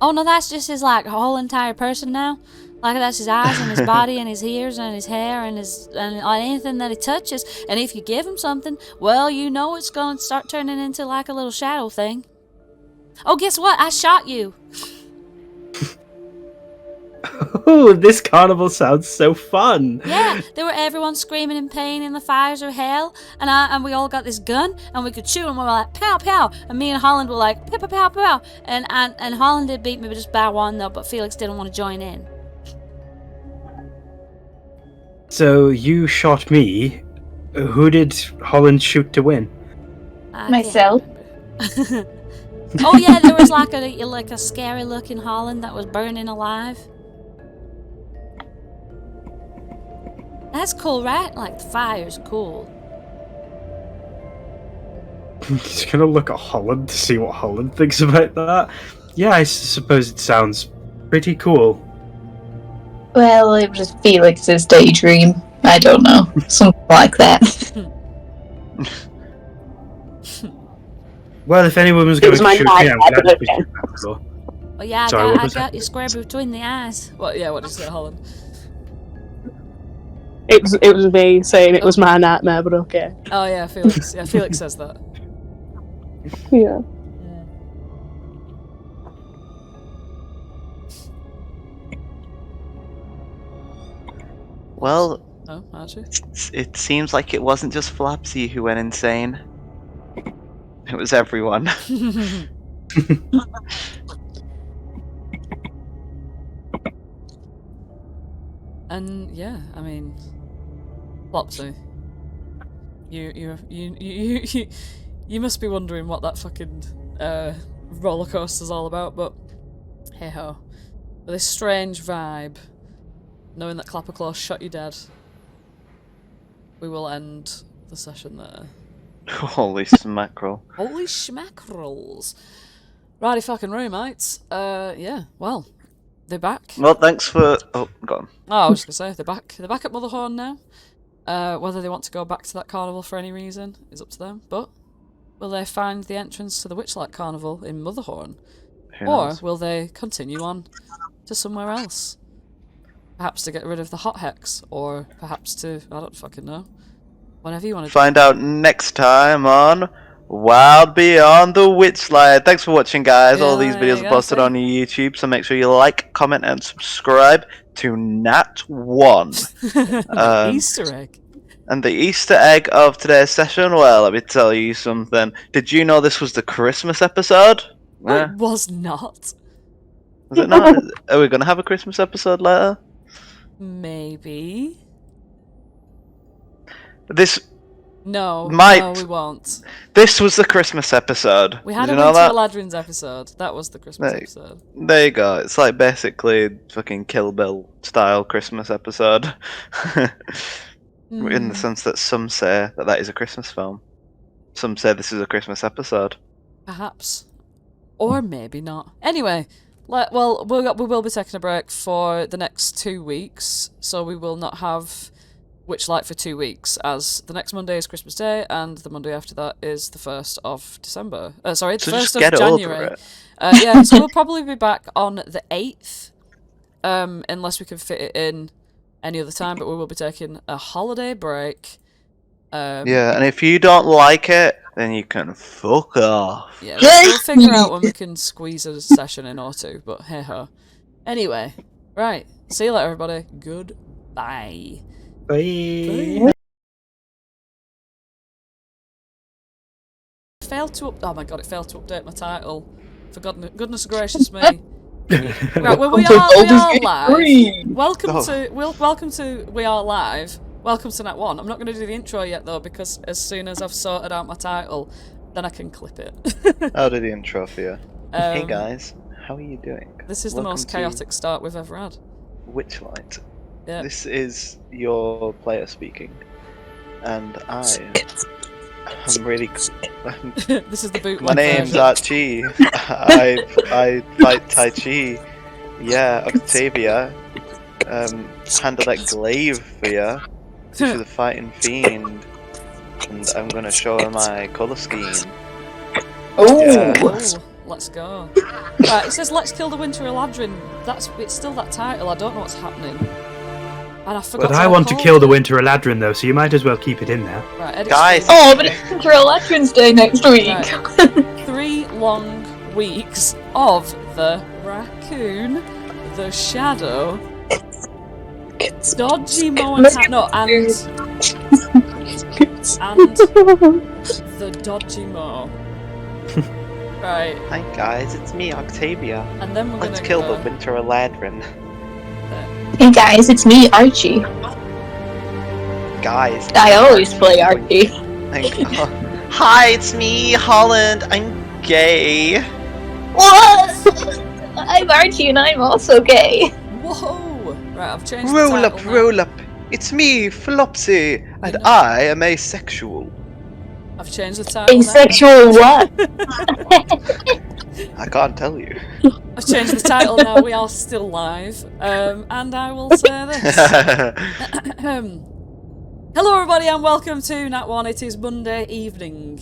Oh no, that's just his, like, whole entire person now. Like, that's his eyes and his body and his ears and his hair and anything that he touches. And if you give him something, well, you know it's going to start turning into, like, a little shadow thing. Oh, guess what? I shot you. Oh, this carnival sounds so fun. Yeah, there were everyone screaming in pain in the fires of hell, and we all got this gun, and we could shoot, and we were like, pow, pow, and me and Holland were like, pow, pow, pow, pow, and Holland did beat me just by one, though, but Felix didn't want to join in. So you shot me. Who did Holland shoot to win? Myself. Oh yeah, there was like a scary looking Holland that was burning alive. That's cool, right? Like, the fire's cool. He's gonna look at Holland to see what Holland thinks about that. Yeah, I suppose it sounds pretty cool. Well, it was Felix's daydream. I don't know. Something like that. Well, if anyone was going to shoot me, I'm glad to be Clapperclaw. Oh yeah, Sorry, I got you square between the eyes. What did you say, Holland? It was me saying it was my nightmare, but okay. Oh yeah, Felix. Yeah, Felix says that. Yeah. Well, Oh, Archie? it seems like it wasn't just Flopsy who went insane. It was everyone. And yeah, I mean, Flopsy, you must be wondering what that fucking roller coaster's all about. But Hey ho. With this strange vibe, knowing that Clapperclaw shot you dead, we will end the session there. Holy smackerel. Holy schmackerels. Righty fucking room, mates. Yeah, well, they're back. Well, thanks for... Oh, go on. Oh, I was just gonna say, they're back. They're back at Motherhorn now. Whether they want to go back to that carnival for any reason is up to them, but will they find the entrance to the Witchlight Carnival in Motherhorn? Or will they continue on to somewhere else? Perhaps to get rid of the hot hex, or perhaps to... I don't fucking know. Whatever you want to Find out next time on Wild Beyond the Witchlight. Thanks for watching, guys. All these videos are posted on YouTube, so make sure you like, comment, and subscribe to Nat One. Easter egg. And the Easter egg of today's session, well, let me tell you something. Did you know this was the Christmas episode? It was not. Was it not? Are we going to have a Christmas episode later? Maybe. No, no, we won't. This was the Christmas episode. We had Did a you know Winter that? Eladrin's episode. That was the Christmas episode. There you go. It's like basically fucking Kill Bill style Christmas episode. In the sense that some say that is a Christmas film. Some say this is a Christmas episode. Perhaps. Or maybe not. Anyway, we will be taking a break for the next 2 weeks, so we will not have Witchlight for 2 weeks, as the next Monday is Christmas Day, and the Monday after that is the 1st of December. Sorry, the 1st of January. Yeah, so we'll probably be back on the 8th, unless we can fit it in any other time, but we will be taking a holiday break. Yeah, and if you don't like it, then you can fuck off. Yeah, we'll figure out when we can squeeze a session in or two, but hey ho. Anyway, right, see you later, everybody. Goodbye. Bye. Failed to it failed to update my title. For goodness gracious me. Right, well, we are live. Welcome to We Are Live. Welcome to Nat One. I'm not going to do the intro yet though, because as soon as I've sorted out my title, then I can clip it. I'll do the intro for you. Hey guys, how are you doing? This is the most chaotic start we've ever had. Witchlight. Yeah. This is your player speaking, and I'm really. This is the bootleg. My name's Archie. I fight Tai Chi. Yeah, Octavia. Handle that glaive for you. She's the fighting fiend, and I'm gonna show her my colour scheme. Oh, Yeah. Oh, let's go. Right, it says let's kill the Winter Eladrin. It's still that title. I don't know what's happening. And I forgot. But I want to kill the Winter Eladrin though, so you might as well keep it in there. Right, edit Guys. screen. oh, but it's Winter Eladrin's Day next week. Right. 3 long weeks of the Raccoon, the Shadow, Dodgy Mo and the Dodgy Mo. Right. Hi guys, it's me, Octavia. And then we're Let's gonna kill go the Winter Eladrin. Hey guys, it's me, Archie. Guys. I always play Archie. Hi, it's me, Holland. I'm gay. What? I'm Archie and I'm also gay. Whoa! Right, I've changed Roll the title up, now. roll up. It's me, Flopsy, and I am asexual. I've changed the title Asexual what? I can't tell you. I've changed the title now. We are still live. And I will say this. Hello everybody and welcome to Nat One. It is Monday evening.